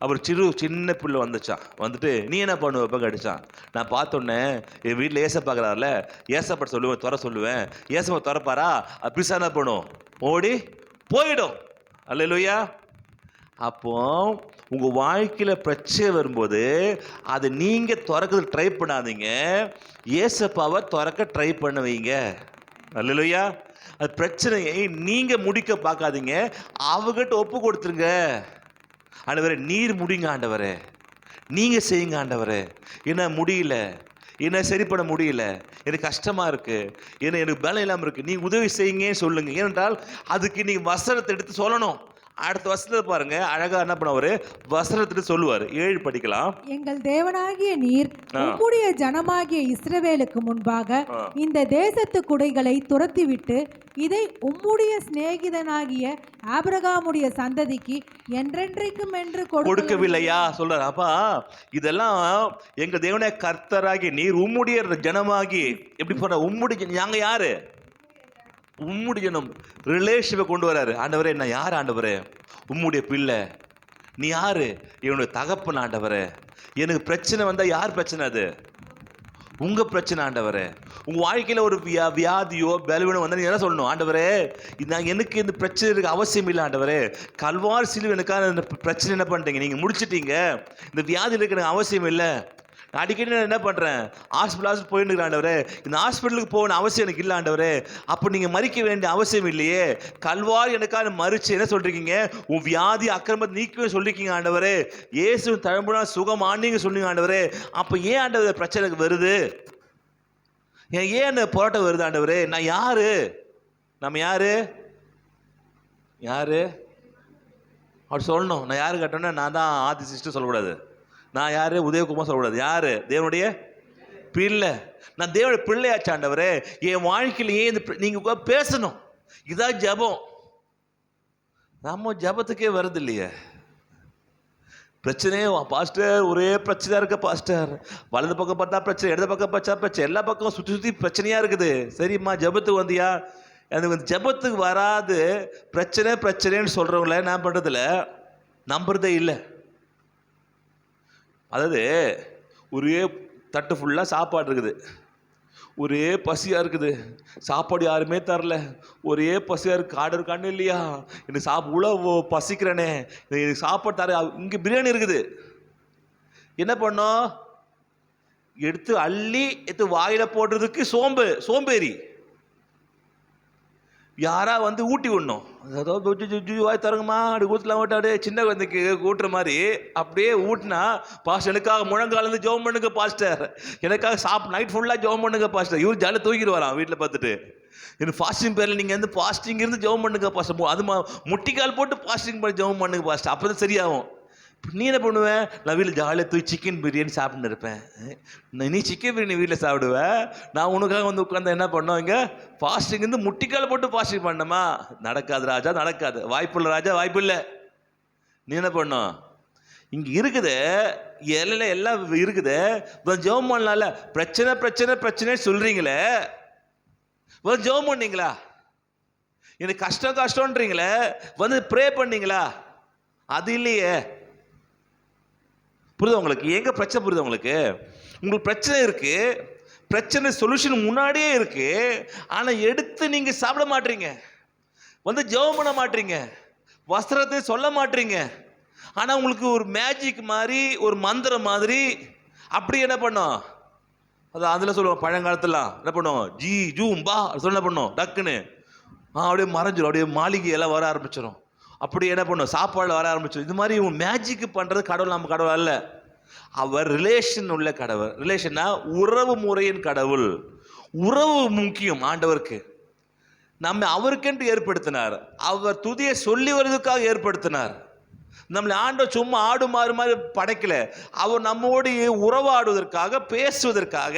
அப்புறம் சின்ன பிள்ளை வந்துட்டு நீ என்ன பண்ணுவ இப்போ அடிச்சான். நான் பார்த்தோன்னே என் வீட்டில் ஏச பார்க்குறாருல, ஏசப்பட சொல்லுவேன், சொல்லுவேன். ஏசப்ப திறப்பாரா, பிசா என்ன பண்ணும்? ஓடி போயிடும். அல்லேலூயா. அப்போ உங்கள் வாழ்க்கையில் பிரச்சனை வரும்போது அதை நீங்கள் திறக்கிறதுக்கு ட்ரை பண்ணாதீங்க, ஏசப்பாவை திறக்க ட்ரை பண்ண வைங்க. அல்லேலூயா. அது பிரச்சனையை நீங்கள் முடிக்க பார்க்காதீங்க, அவகிட்ட ஒப்பு கொடுத்துருங்க. ஆண்டவரே நீர் முடிங்க, ஆண்டவரே நீங்கள் செய்யுங்க, ஆண்டவரே என்ன முடியல, என்ன சரி பண்ண முடியல, எனக்கு கஷ்டமாக இருக்குது, எனக்கு பலம் இல்லாமல் இருக்குது, நீங்கள் உதவி செய்யுங்க சொல்லுங்கள். ஏனென்றால் அதுக்கு நீங்கள் வசனத்தை எடுத்து சொல்லணும். அடுத்த வசனத்தை பாருங்க, அழகா என்ன பண்ணுவாரு? வசனத்தை சொல்லுவார். 7 படிக்கலாம். எங்கள் தேவனாகிய நீர் உம்முடைய ஜனமாகிய இஸ்ரவேலுக்கு முன்பாக இந்த தேசத்து குடைகளை துரத்திவிட்டு இதை உம்முடைய சிநேகிதனாகிய ஆபிரகாமுடைய சந்ததிக்கு என்றென்றைக்கும் என்று கொடுக்கவில்லையா சொல்றாரு. அப்பா இதெல்லாம் எங்க தேவனே கர்த்தராகிய நீர் உம்முடைய ஜனமாகி, எப்படி சொல்ற? உம்முடைய, நாங்க யாரு? உம்முடைய ஜனம். ரிலேஷனை கொண்டு வராரு. ஆண்டவரே நான் யார்? ஆண்டவரே உம்முடைய பிள்ளை. நீ யாரு? என்னுடைய தகப்பன். ஆண்டவரே எனக்கு பிரச்சனை வந்தா யார் பிரச்சனை? அது உங்க பிரச்சனை. ஆண்டவரே உங்க வாழ்க்கையில ஒரு வியாதியோ பலவீனம் வந்தா நீ என்ன சொல்லணும்? ஆண்டவரே எனக்கு இந்த பிரச்சனை இருக்கு, அவசியம் இல்லை. ஆண்டவரே கல்வாரி சிலுவை எனக்கான பிரச்சனை என்ன பண்ணிட்டீங்க, நீங்க முடிச்சிட்டீங்க, இந்த வியாதி இருக்கு எனக்கு அவசியம் இல்லை. அடிக்கடி நான் என்ன பண்ணுறேன்? ஹாஸ்பிட்டல் போயிட்டு இருக்கிறேன். ஆண்டவரே இந்த ஹாஸ்பிட்டலுக்கு போகணும் அவசியம் எனக்கு இல்லை. ஆண்டவரே அப்போ நீங்கள் மறிக்க வேண்டிய அவசியம் இல்லையே, கல்வாரி எனக்கான மறிச்சு என்ன சொல்றீங்க? உன் வியாதி அக்கிரமத்தை நீக்கவே சொல்லிருக்கீங்க. ஆண்டவரே இயேசு தழும்புனா சுகம் ஆண்டிங்க சொன்னீங்க. ஆண்டவரே அப்போ ஏன் ஆண்டவர் பிரச்சனைக்கு வருது? ஏன் போராட்டம் வருது? ஆண்டவரே நான் யாரு? நம்ம யாரு யாரு அவர் சொல்லணும். நான் யாரு கேட்டோன்னா நான் தான் ஆதி சிஸ்டர் சொல்லக்கூடாது, நான் யாரு உதயகுமார் சொல்லக்கூடாது. யாரு? தேவனுடைய பிள்ளை. நான் தேவனுடைய பிள்ளையாச்சு ஆண்டவரே, என் வாழ்க்கையிலேயே இந்த நீங்க பேசணும். இதான் ஜபம். நம்ம ஜபத்துக்கே வருது இல்லையே. பிரச்சனையே பாஸ்டர், ஒரே பிரச்சனையா இருக்க பாஸ்டர், வலது பக்கம் பார்த்தா பிரச்சனை, இடது பக்கம் பார்த்தா பிரச்சனை, எல்லா பக்கம் சுற்றி சுற்றி பிரச்சனையா இருக்குது. சரிம்மா ஜபத்துக்கு வந்தியா? எனக்கு ஜபத்துக்கு வராது பிரச்சனை பிரச்சனைன்னு சொல்றவங்கள நான் பண்றதில்ல, நம்புறதே இல்லை. அதாவது ஒரே தட்டு ஃபுல்லாக சாப்பாடு இருக்குது, ஒரே பசியாக இருக்குது, சாப்பாடு யாருமே தரல, ஒரே பசியாக இருக்கு, ஆர்டர் கண்ணு இல்லையா, எனக்கு இவ்வளோ பசிக்கிறேனே, எனக்கு சாப்பாடு தர, இங்கே பிரியாணி இருக்குது. என்ன பண்ணோம்? எடுத்து அள்ளி எடுத்து வாயில போடுறதுக்கு சோம்பேறி. யாரா வந்து ஊட்டி விடணும், வாய் தரங்கம்மா அப்படி ஊற்றலாம் விட்டு அப்படியே சின்ன குழந்தைக்கு ஊட்டுற மாதிரி அப்படியே ஊட்டினா, பாஸ்டர் எனக்காக முழங்காலேருந்து ஜெபம் பண்ணுங்க பாஸ்டர், எனக்காக நைட் ஃபுல்லாக ஜெபம் பண்ணுங்க பாஸ்டர். இவர் ஜாலியாக தூக்கிட்டு வரான் வீட்டில் பார்த்துட்டு. எனக்கு ஃபாஸ்டிங் பேரில் நீங்கள் வந்து ஃபாஸ்டிங் இருந்து ஜெபம் பண்ணுங்க பாஸ்டர், அது முட்டிக்கால் போட்டு ஃபாஸ்டிங் பண்ணி ஜெபம் பண்ணுங்க பாஸ்டர், அப்போ தான் சரியாகும். நீ என்ன பண்ணுவேன்? நான் வீட்டில் ஜாலியாக தூக்கி சிக்கன் பிரியாணி சாப்பிட்டு இருப்பேன். நீ சிக்கன் பிரியாணி வீட்டில் சாப்பிடுவேன், நான் உனக்காக வந்து உட்காந்து என்ன பண்ணோம், இங்கே ஃபாஸ்டிங் இருந்து முட்டிக்கால் போட்டு ஃபாஸ்டிங் பண்ணமா? நடக்காது ராஜா, நடக்காது. வாய்ப்பில்லை ராஜா, வாய்ப்பில்லை. நீ என்ன பண்ணும்? இங்கே இருக்குது எல்லாம் எல்லாம் இருக்குது, ஜெபம் பண்ணலாம்ல. பிரச்சனை பிரச்சனை பிரச்சனை சொல்றீங்களே, ஜெபம் பண்ணீங்களா? எனக்கு கஷ்டம் கஷ்டம்ன்றீங்களே, வந்து ப்ரே பண்ணீங்களா? அது இல்லையே. புரியுது உங்களுக்கு? எங்க பிரச்சனை புரியுது உங்களுக்கு? உங்களுக்கு பிரச்சனை இருக்கு, பிரச்சனை சொல்யூஷன் முன்னாடியே இருக்கு, ஆனா எடுத்து நீங்க சாப்பிட மாட்டீங்க, வந்து ஜெபம் பண்ண மாட்டீங்க, வஸ்திரத்தை சொல்ல மாட்டீங்க. ஆனா உங்களுக்கு ஒரு மேஜிக் மாதிரி, ஒரு மந்திரம் மாதிரி அப்படி என்ன பண்ணும்? அது அதில் சொல்லுவோம் பழங்காலத்துலாம் என்ன பண்ணுவோம், ஜி ஜூம் பா சொல்ல என்ன பண்ணும், டக்குன்னு அப்படியே மறைஞ்சிடும், அப்படியே மாளிகை எல்லாம் வர ஆரம்பிச்சிடும், அப்படி என்ன பண்ணும், சாப்பாடு வர ஆரம்பிச்சிடும். இது மாதிரி மேஜிக் பண்ணுறது கடவுள், நம்ம கடவுள் அல்ல, அவர் ரிலேஷன் உள்ள கடவுள். ரிலேஷன்னா உறவு முறையின் கடவுள். உறவு முக்கியம் ஆண்டவருக்கு. நம்ம அவருக்கென்று ஏற்படுத்தினார், அவர் துதியை சொல்லி வருவதற்காக ஏற்படுத்தினார். நம்மளை ஆண்டவர் சும்மா ஆடு மாறு மாதிரி படைக்கல, அவர் நம்மோடு உறவாடுவதற்காக, பேசுவதற்காக,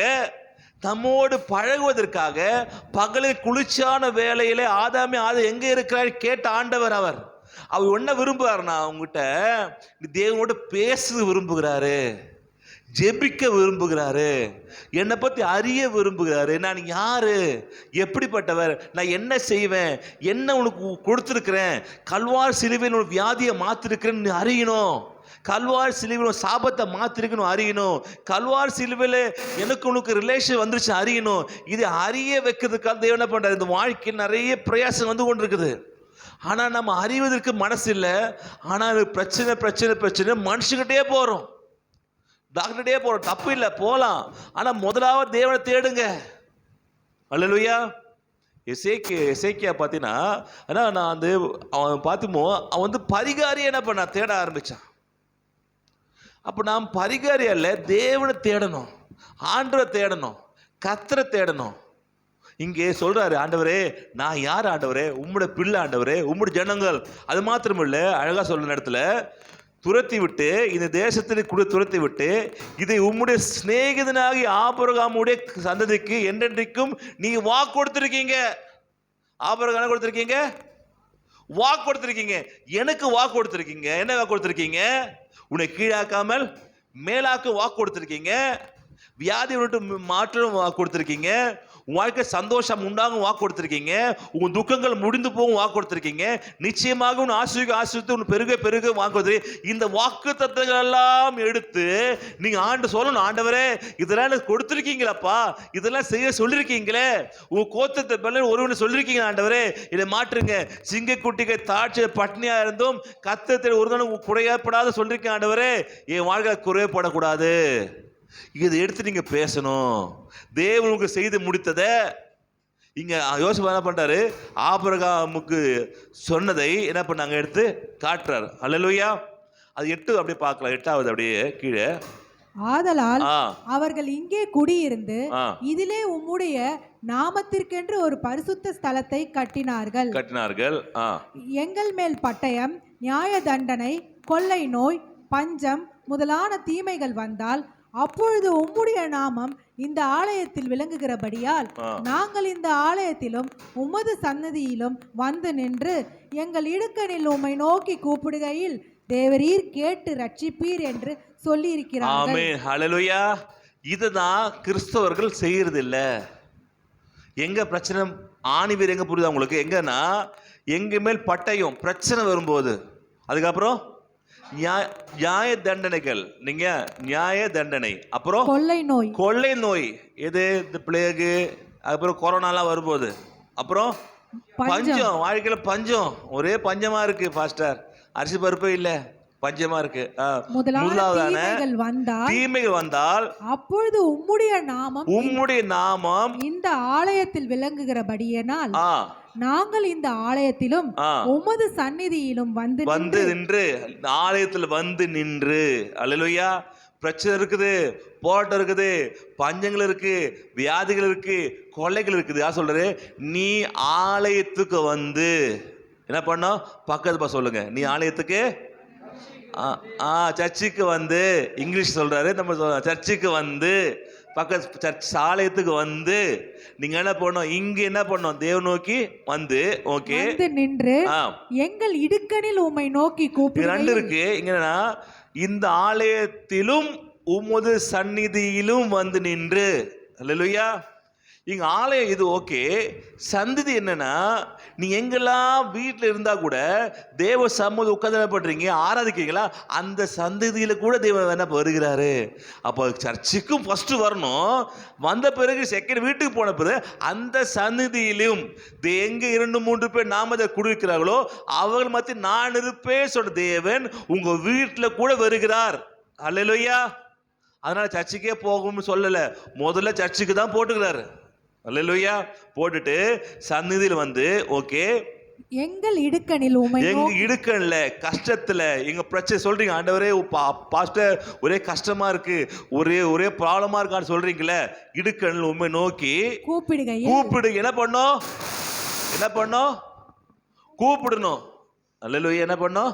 நம்மோடு பழகுவதற்காக. பகலில் குளிர்ச்சியான வேலையில ஆதாமே எங்க இருக்கிறார் கேட்ட ஆண்டவர். அவர் என்ன விரும்புகிறார்னா, உங்ககிட்ட தேவனோட பேச விரும்புகிறாரு, ஜெபிக்க விரும்புகிறாரு, என்னை பத்தி அறிய விரும்புகிறாரு. நான் யாரு, எப்படிப்பட்டவர், நான் என்ன செய்வேன், என்ன உனக்கு கொடுத்துருக்கிறேன், கல்வார் சிலுவையில் உனக்கு வியாதியை மாத்திருக்கிறேன்னு அறியணும், கல்வார் சிலுவையில் சாபத்தை மாத்திருக்கணும் அறியணும், கல்வார் சிலுவையில் எனக்கு உனக்கு ரிலேஷன் வந்துருச்சு அறியணும். இது அறிய வைக்கிறதுக்காக தேவன் என்ன பண்றாரு? இந்த வாழ்க்கையில் நிறைய பிரயாசம் வந்து கொண்டு இருக்குது, ஆனா நம்ம அறிவதற்கு மனசு இல்லை. ஆனால் பிரச்சனை பிரச்சனை பிரச்சனை மனுஷங்கிட்டே போறோம், டாக்டர்கிட்டே போறோம், தப்பு இல்லை, போகலாம். ஆனா முதலாவது தேவனை தேடுங்க. அல்லேலூயா. எசேக்கியா பார்த்தீங்கன்னா, நான் வந்து அவன் பார்த்துமோ அவன் வந்து பரிகாரி என்ன பண்ண தேட ஆரம்பிச்சான். அப்போ நாம் பரிகாரி அல்ல, தேவனை தேடணும், ஆண்டவரை தேடணும், கர்த்தரை தேடணும். இங்கே சொல்றாரு, ஆண்டவரே நான் யார் ஆண்டவரே, உம்முடைய பிள்ளை ஆண்டவரே, உம்முடைய ஜனங்கள். அது மாத்திரம் இல்லை, அழகா சொல்ற இடத்துல துரத்தி விட்டு, இந்த தேசத்தில் கூட துரத்தி விட்டு, இதை உம்முடைய சிநேகிதனாகி ஆபிரகாமுடைய சந்ததிக்கு என்றென்றைக்கும் நீங்க வாக்கு கொடுத்திருக்கீங்க. ஆபிரகாம் கொடுத்திருக்கீங்க, வாக்கு கொடுத்திருக்கீங்க, எனக்கு வாக்கு கொடுத்திருக்கீங்க. என்ன வாக்கு கொடுத்திருக்கீங்க? உன்னை கீழாக்காமல் மேலாக்க வாக்கு கொடுத்திருக்கீங்க, வியாதி விட்டு மாற்றம் வாக்கு கொடுத்திருக்கீங்க, உன் வாழ்க்கை சந்தோஷம் உண்டாகும் வாக்கு கொடுத்திருக்கீங்க, உன் துக்கங்கள் முடிந்து போகும் வாக்கு கொடுத்திருக்கீங்க, நிச்சயமாக உன் ஆசீர்வாதத்தை உன் பெருக பெருக வாக்கு கொடுத்திருக்கீங்க. இந்த வாக்கு தத்தங்கள் எல்லாம் எடுத்து நீங்க சொல்லணும், ஆண்டவரே இதெல்லாம் எனக்கு கொடுத்திருக்கீங்களப்பா, இதெல்லாம் செய்ய சொல்லிருக்கீங்களே, உன் கோத்தத்தை மேல ஒருவனை சொல்லிருக்கீங்க ஆண்டவரே, இதை மாற்றுங்க. சிங்கக்குட்டிகள் தாட்சி பட்னியா இருந்தும் கத்தத்தில் ஒருவனும் குறையப்படாத சொல்லிருக்கேன் ஆண்டவரே, என் வாழ்க்கை குறையப்படக்கூடாது. இதை எடுத்து நீங்க பேசணும். தேவனுக்கு செய்து முடித்ததை இங்க யோசிப்பு என்ன பண்றாரு, ஆபிரகாமுக்கு சொன்னதை என்ன பண்ணாங்க எடுத்து காட்டுறாரு. அல்லேலூயா. அது 8 அப்படியே பார்க்கலாம், 8வது அப்படியே கீழே ஆதலால் ஆ அவர்கள் இங்கே குடியிருந்து ஆ இதிலே உம்முடைய நாமத்திற்கென்று ஒரு பரிசுத்த ஸ்தலத்தை கட்டினார்கள். ஆ எங்கள் மேல் பட்டயம், நியாய தண்டனை, கொள்ளை நோய், பஞ்சம் முதலான தீமைகள் வந்தால் அப்பொழுது உம்முடைய நாமம் இந்த ஆலயத்தில் விளங்குகிறபடியால் நாங்கள் இந்த ஆலயத்திலும் உமது சன்னதியிலும் வந்து நின்று எங்கள் இடுக்கணில் உம்மை நோக்கி கூப்பிடுகையில் தேவரீர் கேட்டு ரட்சிப்பீர் என்று சொல்லி இருக்கிறார்கள். ஆமென், ஹல்லேலூயா. இதுதான் கிறிஸ்தவர்கள் செய்யறது இல்ல. எங்க பிரச்சனை ஆணிவேர் எங்க புரியுதா உங்களுக்கு? எங்கன்னா எங்க மேல் பட்டயம் பிரச்சனை வரும்போது, அதுக்கப்புறம் நியாய தண்டனைகள், நீங்க நியாய தண்டனை, அப்புறம் கொள்ளை நோய், எது இந்த பிளேகு, அப்புறம் கொரோனாலாம் வரும்போது, அப்புறம் பஞ்சம், வாழ்க்கையில பஞ்சம், ஒரே பஞ்சமா இருக்கு பாஸ்டர், அரிசி பருப்பே இல்ல, பஞ்சமா இருக்கு. முதலாவதான தீமைகள் வந்தால் அப்பொழுது உம்முடைய நாமம் இந்த ஆலயத்தில் விளங்குகிறபடியினால் நாங்கள் இந்த ஆலயத்திலும் உமது சந்நிதியிலும் வந்து நின்று, ஆலயத்தில் வந்து நின்று. அல்லேலூயா. பிரச்சனை இருக்குது, போராட்டம் இருக்குது, பஞ்சங்கள் இருக்கு, வியாதிகள் இருக்கு, கொள்ளைகள் இருக்குது. யார் சொல்றாரு? நீ ஆலயத்துக்கு வந்து என்ன பண்ணோம்? பக்கத்து சொல்லுங்க, நீ ஆலயத்துக்கு சர்ச்சுக்கு வந்து, இங்கிலீஷ் சொல்றாரு, நம்ம சர்ச்சுக்கு வந்து, பக்கத்து சர்ச் ஆலயத்துக்கு வந்து நீங்க என்ன பண்ணணும்? இங்க என்ன பண்ணணும்? தேவ நோக்கி வந்து, ஓகே, நின்று எங்கள் இடுக்கணில் உம்மை நோக்கி கூப்பிடு. ரெண்டு இருக்கு இங்கன்னா, இந்த ஆலயத்திலும் உமது சந்நிதியிலும் வந்து நின்று. அல்லேலூயா. இங்க ஆலயம் இது ஓகே. சந்நிதி என்னன்னா, நீ எங்கெல்லாம் வீட்டில் இருந்தா கூட தேவ சமூகம் உட்கார்ந்து பண்றீங்க, ஆராதிக்கிறீங்களா, அந்த சந்நிதியில கூட தேவன் என்ன வருகிறாரு. அப்போ சர்ச்சுக்கும் ஃபர்ஸ்ட் வரணும், வந்த பிறகு செகண்ட் வீட்டுக்கு போன பிறகு அந்த சந்நிதியிலும் எங்க 2-3 பேர் நாமத்தை குடிக்கிறார்களோ அவர்கள் மத்தி நான் இருப்பேன் சொன்ன தேவன் உங்க வீட்டில் கூட வருகிறார். அல்லேலூயா. அதனால சர்ச்சுக்கே போகும்னு சொல்லல, முதல்ல சர்ச்சுக்கு தான் போட்டுக்கிறாரு. அல்லேலூயா. போட்டுட்டு சந்நிதியில் வந்து, ஓகே, எங்கள் இடுக்கணில் எங்க இடுக்கணில் கஷ்டத்துல எங்க பிரச்சனை சொல்றீங்க, ஆண்டவரே பாஸ்டர் ஒரே கஷ்டமா இருக்கு, ஒரே ப்ராப்ளமா இருக்கான்னு சொல்றீங்களே, இடுக்கணில் உண்மை நோக்கி கூப்பிடு. என்ன பண்ணோம்? கூப்பிடணும். அல்லேலூயா. என்ன பண்ணோம்?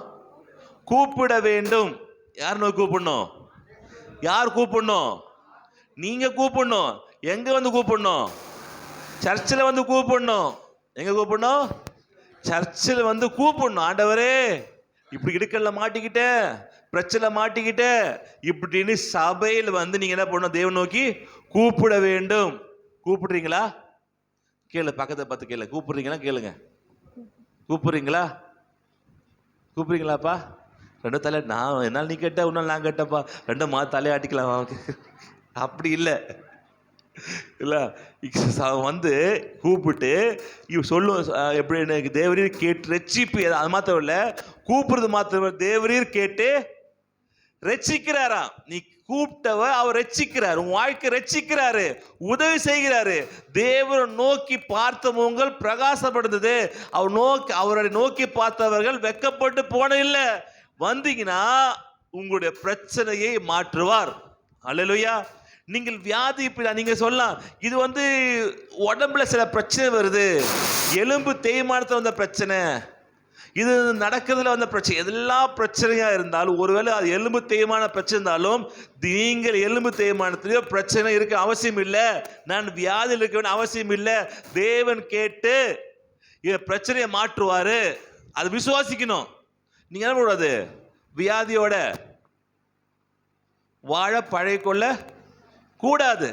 கூப்பிட வேண்டும். யார் நோக்கி கூப்பிடணும்? யார் கூப்பிடணும்? நீங்க கூப்பிடணும். எங்க வந்து கூப்பிடணும்? சர்ச்சில் வந்து கூப்பிடணும். எங்க கூப்பிடணும்? சர்ச்சில் வந்து கூப்பிடணும். ஆண்டவரே இப்படி இடுக்கல்ல மாட்டிக்கிட்டேன், பிரச்சனை மாட்டிக்கிட்டேன் இப்படின்னு சபையில் வந்து நீங்க என்ன பண்ணணும்? தேவன் நோக்கி கூப்பிட வேண்டும். கூப்பிடுறீங்களா? கேளு, பக்கத்தை பார்த்து கேளு. கூப்பிடுறீங்களா? கேளுங்க. கூப்பிடுறீங்களாப்பா? ரெண்டும் தலை, நான் என்னால் நீ கேட்ட, உன்னால் நான் கேட்டப்பா, ரெண்டும் தலையாட்டிக்கலாம். அப்படி இல்லை இல்லை, வந்து கூப்பிட்டு சொல்லுவோம். எப்படி எனக்கு தேவரீர் கேட்டு ரட்சிப்பு, அது மாத்திரம் இல்லை, கூப்பிடுறது மாத்திரம், தேவரீர் கேட்டு ரட்சிக்கிறாராம். நீ கூப்பிட்டவர் அவர் ரட்சிக்கிறார், உன் வாழ்க்கை ரட்சிக்கிறாரு, உதவி செய்கிறாரு. தேவரை நோக்கி பார்த்த முகங்கள் பிரகாசப்படுந்தது. அவரை நோக்கி பார்த்தவர்கள் வெக்கப்பட்டு போன இல்லை. வந்தீங்கன்னா உங்களுடைய பிரச்சனையை மாற்றுவார். அல்லேலூயா. நீங்கள் வியாதி, நீங்க சொல்லலாம், இது வந்து உடம்புல சில பிரச்சனை வருது, எலும்பு தேய்மானத்தில் வந்த பிரச்சனை, இது நடக்கிறதுல வந்த பிரச்சனை, எல்லா பிரச்சனையா இருந்தாலும், ஒருவேளை அது எலும்பு தேய்மான பிரச்சனை இருந்தாலும், நீங்கள் எலும்பு தேய்மானத்திலேயோ பிரச்சனை இருக்க அவசியம் இல்லை, நான் வியாதியில் இருக்க வேண்டிய அவசியம் இல்லை. தேவன் கேட்டு பிரச்சனையை மாற்றுவாரு. அது விசுவாசிக்கணும். நீங்க என்ன கூடாது? வியாதியோட வாழ பழகிக்கொள்ள கூடாது.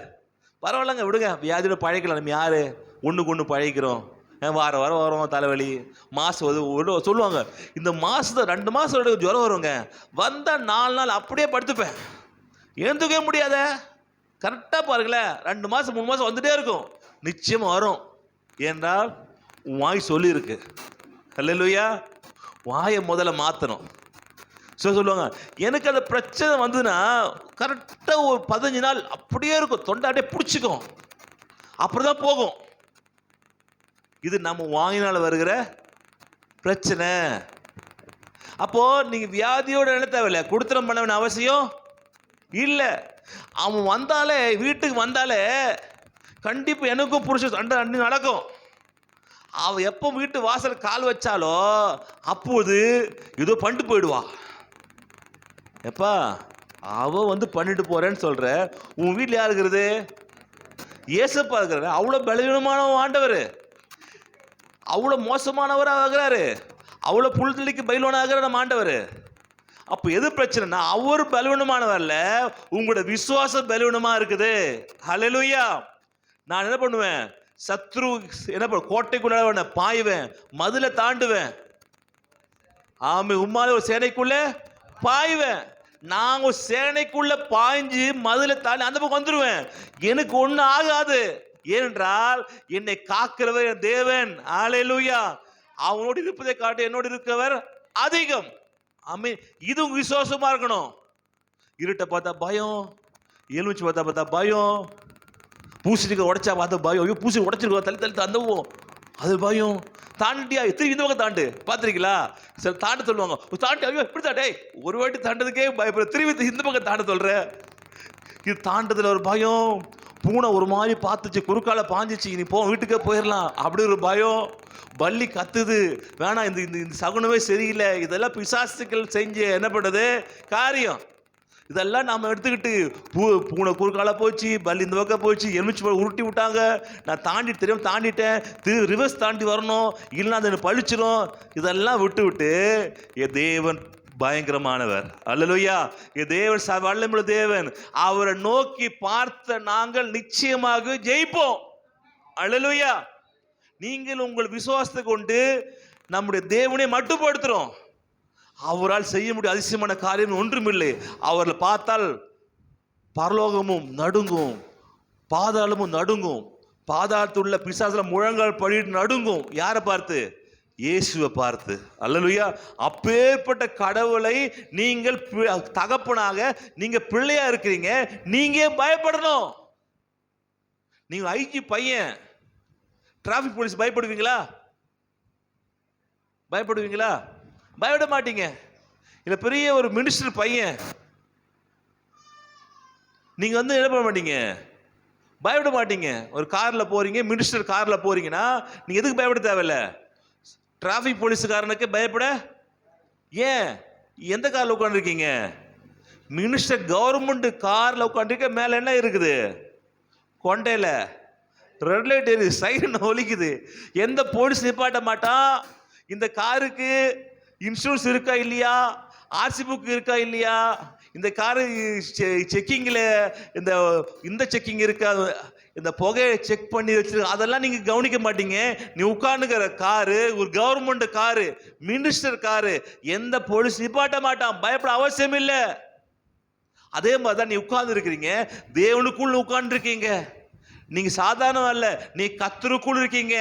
பரவாயில்லங்க, விடுங்க, வியாதியோட பழகிக்கலாம். நம்ம யாரு ஒன்றுக்கு ஒன்று பழகிக்கிறோம். வாரம் வரும் தலைவலி, மாதம் சொல்லுவாங்க, இந்த மாதத்தை 2 மாதம் ஜுரம் வருங்க, வந்தால் 4 நாள் அப்படியே படுத்துப்பேன், எழுந்துக்கவே முடியாத. கரெக்டாக பாருங்களேன், 2 மாதம் 3 மாதம் வந்துட்டே இருக்கும். நிச்சயமாக வரும். ஏன்றால் வாய் சொல்லியிருக்கு. அல்லேலூயா. வாயை முதல்ல மாற்றணும். சொல்லுவாங்க, எனக்கு அந்த பிரச்சனை வந்ததுன்னா கரெக்டாக ஒரு 15 நாள் அப்படியே இருக்கும், தொண்டை அப்படியே பிடிச்சிக்கும், அப்படிதான் போகும். இது நம்ம வாங்கினால வருகிற பிரச்சனை. அப்போ நீங்க வியாதியோட என்ன தேவையில்லை, கொடுத்தனம் பண்ண வேண்டிய அவசியம் இல்லை. அவன் வந்தாலே, வீட்டுக்கு வந்தாலே கண்டிப்பாக எனக்கும் புருஷ சண்டை நடக்கும். அவன் எப்போ வீட்டு வாசல் கால் வச்சாலோ அப்போது ஏதோ பண்ணிட்டு போயிடுவா. எப்பா அவ வந்து பண்ணிட்டு போறேன்னு சொல்ற, உன் வீட்டில் யார் இருக்கிறது? ஏசப்பா இருக்கிறாரு. அவ்வளோ பலவீனமான ஆண்டவர், அவ்வளோ மோசமானவராக ஆகிறாரு, அவ்வளோ புல்தளிக்கு பயிலோனாகிற நம்ம ஆண்டவர். அப்போ எது பிரச்சனைனா அவர் பலவீனமானவர்ல, உங்களோட விசுவாசம் பலவீனமா இருக்குது. ஹல்லேலூயா. நான் என்ன பண்ணுவேன்? சத்ரு என்ன பண்ண, கோட்டைக்குள்ள பாய்வேன், மதுல தாண்டுவேன். ஆமே, உம்மால ஒரு சேனைக்குள்ள பாய்வேன். நாங்க சேனைக்குள்ள பாய்ஞ்சு மதுல தாண்டி அந்த பக்கம் வந்துருவேன். எனக்கு ஒன்றும் ஆகாது. ஏனென்றால் என்னை காக்கிறவர் என் தேவன். ஹல்லேலூயா. அவனோடு இருப்பதை காட்டு என்னோடு இருக்கவர் அதிகம். ஆமே, இது உங்க விசுவாசமா இருக்கணும். இருட்டை பார்த்தா பயம், எலுமிச்சு பார்த்தா பயம், பூசணிக்கு உடைச்சா பார்த்தா பயம், ஐயோ பூசணி உடைச்சிருக்கோம் தள்ளி தள்ளி தந்தவும் அது பயம். தாண்டியா திரும்பி இந்த பக்கம் தாண்டு, பார்த்துருக்கீங்களா? சரி தாண்ட சொல்லுவாங்க, தாண்டி ஐயோ இப்படி தாண்டே, ஒரு வாட்டி தாண்டதுக்கே பயப்பட, திரும்பி இந்த பக்கம் தாண்ட சொல்ற. இது தாண்டதுல ஒரு பயம். பூனை ஒரு மாதிரி பார்த்துச்சு, குறுக்கால பாஞ்சிச்சு, நீ போ வீட்டுக்கே போயிடலாம் அப்படி ஒரு பயம். பள்ளி கத்துது, வேணாம் இந்த இந்த சகுனமே சரியில்லை. இதெல்லாம் பிசாசுகள் செஞ்சு என்ன பண்ணுறது காரியம். இதெல்லாம் நாம் எடுத்துக்கிட்டு பூனை குறுக்கால போச்சு, பள்ளி இந்த பக்கம் போச்சு, எலுமிச்சு உருட்டி விட்டாங்க, நான் தெரியாமல் தாண்டிட்டேன், ரிவர்ஸ் தாண்டி வரணும், இல்லைன்னா அது பழிச்சிடும். இதெல்லாம் விட்டு என் தேவன் பயங்கரமானவர். அல்லேலூயா. என் தேவன் வல்லமையுள்ள தேவன். அவரை நோக்கி பார்த்த நாங்கள் நிச்சயமாக ஜெயிப்போம். அல்லேலூயா. நீங்கள் உங்கள் விசுவாசத்தை கொண்டு நம்முடைய தேவனை மட்டுப்படுத்துறோம். அவரால் செய்ய முடிய அதிசயமான காரியம் ஒன்றுமில்லை. அவரை பார்த்தால் பரலோகமும் நடுங்கும், பாதாளமும் நடுங்கும், பாதாளத்தில் உள்ள பிசாசுல முழங்கால் படிட்டு நடுங்கும். யாரை பார்த்து? இயேசுவை பார்த்து. அல்லேலூயா. அப்பேற்பட்ட கடவுளை நீங்கள் தகப்பனாக நீங்க பிள்ளையா இருக்கிறீங்க, நீங்க பயப்படணும். நீங்க ஐஜி பையன், டிராபிக் போலீஸ் பயப்படுவீங்களா? பயப்படுவீங்களா? பயப்பட மாட்டீங்க. இல்ல பெரிய ஒரு மினிஸ்டர் பையன், நீங்க வந்து என்ன பண்ண மாட்டீங்க? பயப்பட மாட்டீங்க. ஒரு கார்ல போறீங்க, மினிஸ்டர் கார்ல போறீங்கன்னா நீங்க எதுக்கு பயப்பட தேவையில்ல? டிராபிக் போலீஸுக்காரனுக்கு பயப்பட ஏன்? எந்த கார்ல உட்காந்துருக்கீங்க? மினிஸ்டர் கவர்மெண்ட் கார்ல உட்காந்துருக்க. மேல என்ன இருக்குது? கொண்டையில ரெட் லைட் எரியுது, சைரன் ஒலிக்குது. எந்த போலீஸ் நிப்பாட்ட மாட்டான். இந்த காருக்கு இன்சூரன்ஸ் இருக்கா இல்லையா, ஆர்சி புக் இருக்கா இல்லையா, இந்த காரு செக்கிங்கில் இந்த செக்கிங் இருக்கா, இந்த புகையை செக் பண்ணி வச்சிருக்க, அதெல்லாம் நீங்க கவனிக்க மாட்டீங்க. நீ உட்காந்துக்கிற காரு ஒரு கவர்மெண்ட் காரு, மினிஸ்டர் காரு, எந்த போலீஸ் நிப்பாட்ட மாட்டான். பயப்பட அவசியம் இல்லை. அதே மாதிரிதான் நீ உட்கார்ந்து இருக்கிறீங்க, தேவனுக்குள்ள உட்கார்ந்து இருக்கீங்க. நீங்க சாதாரணம் அல்ல, நீ கர்த்தருக்குள் இருக்கீங்க.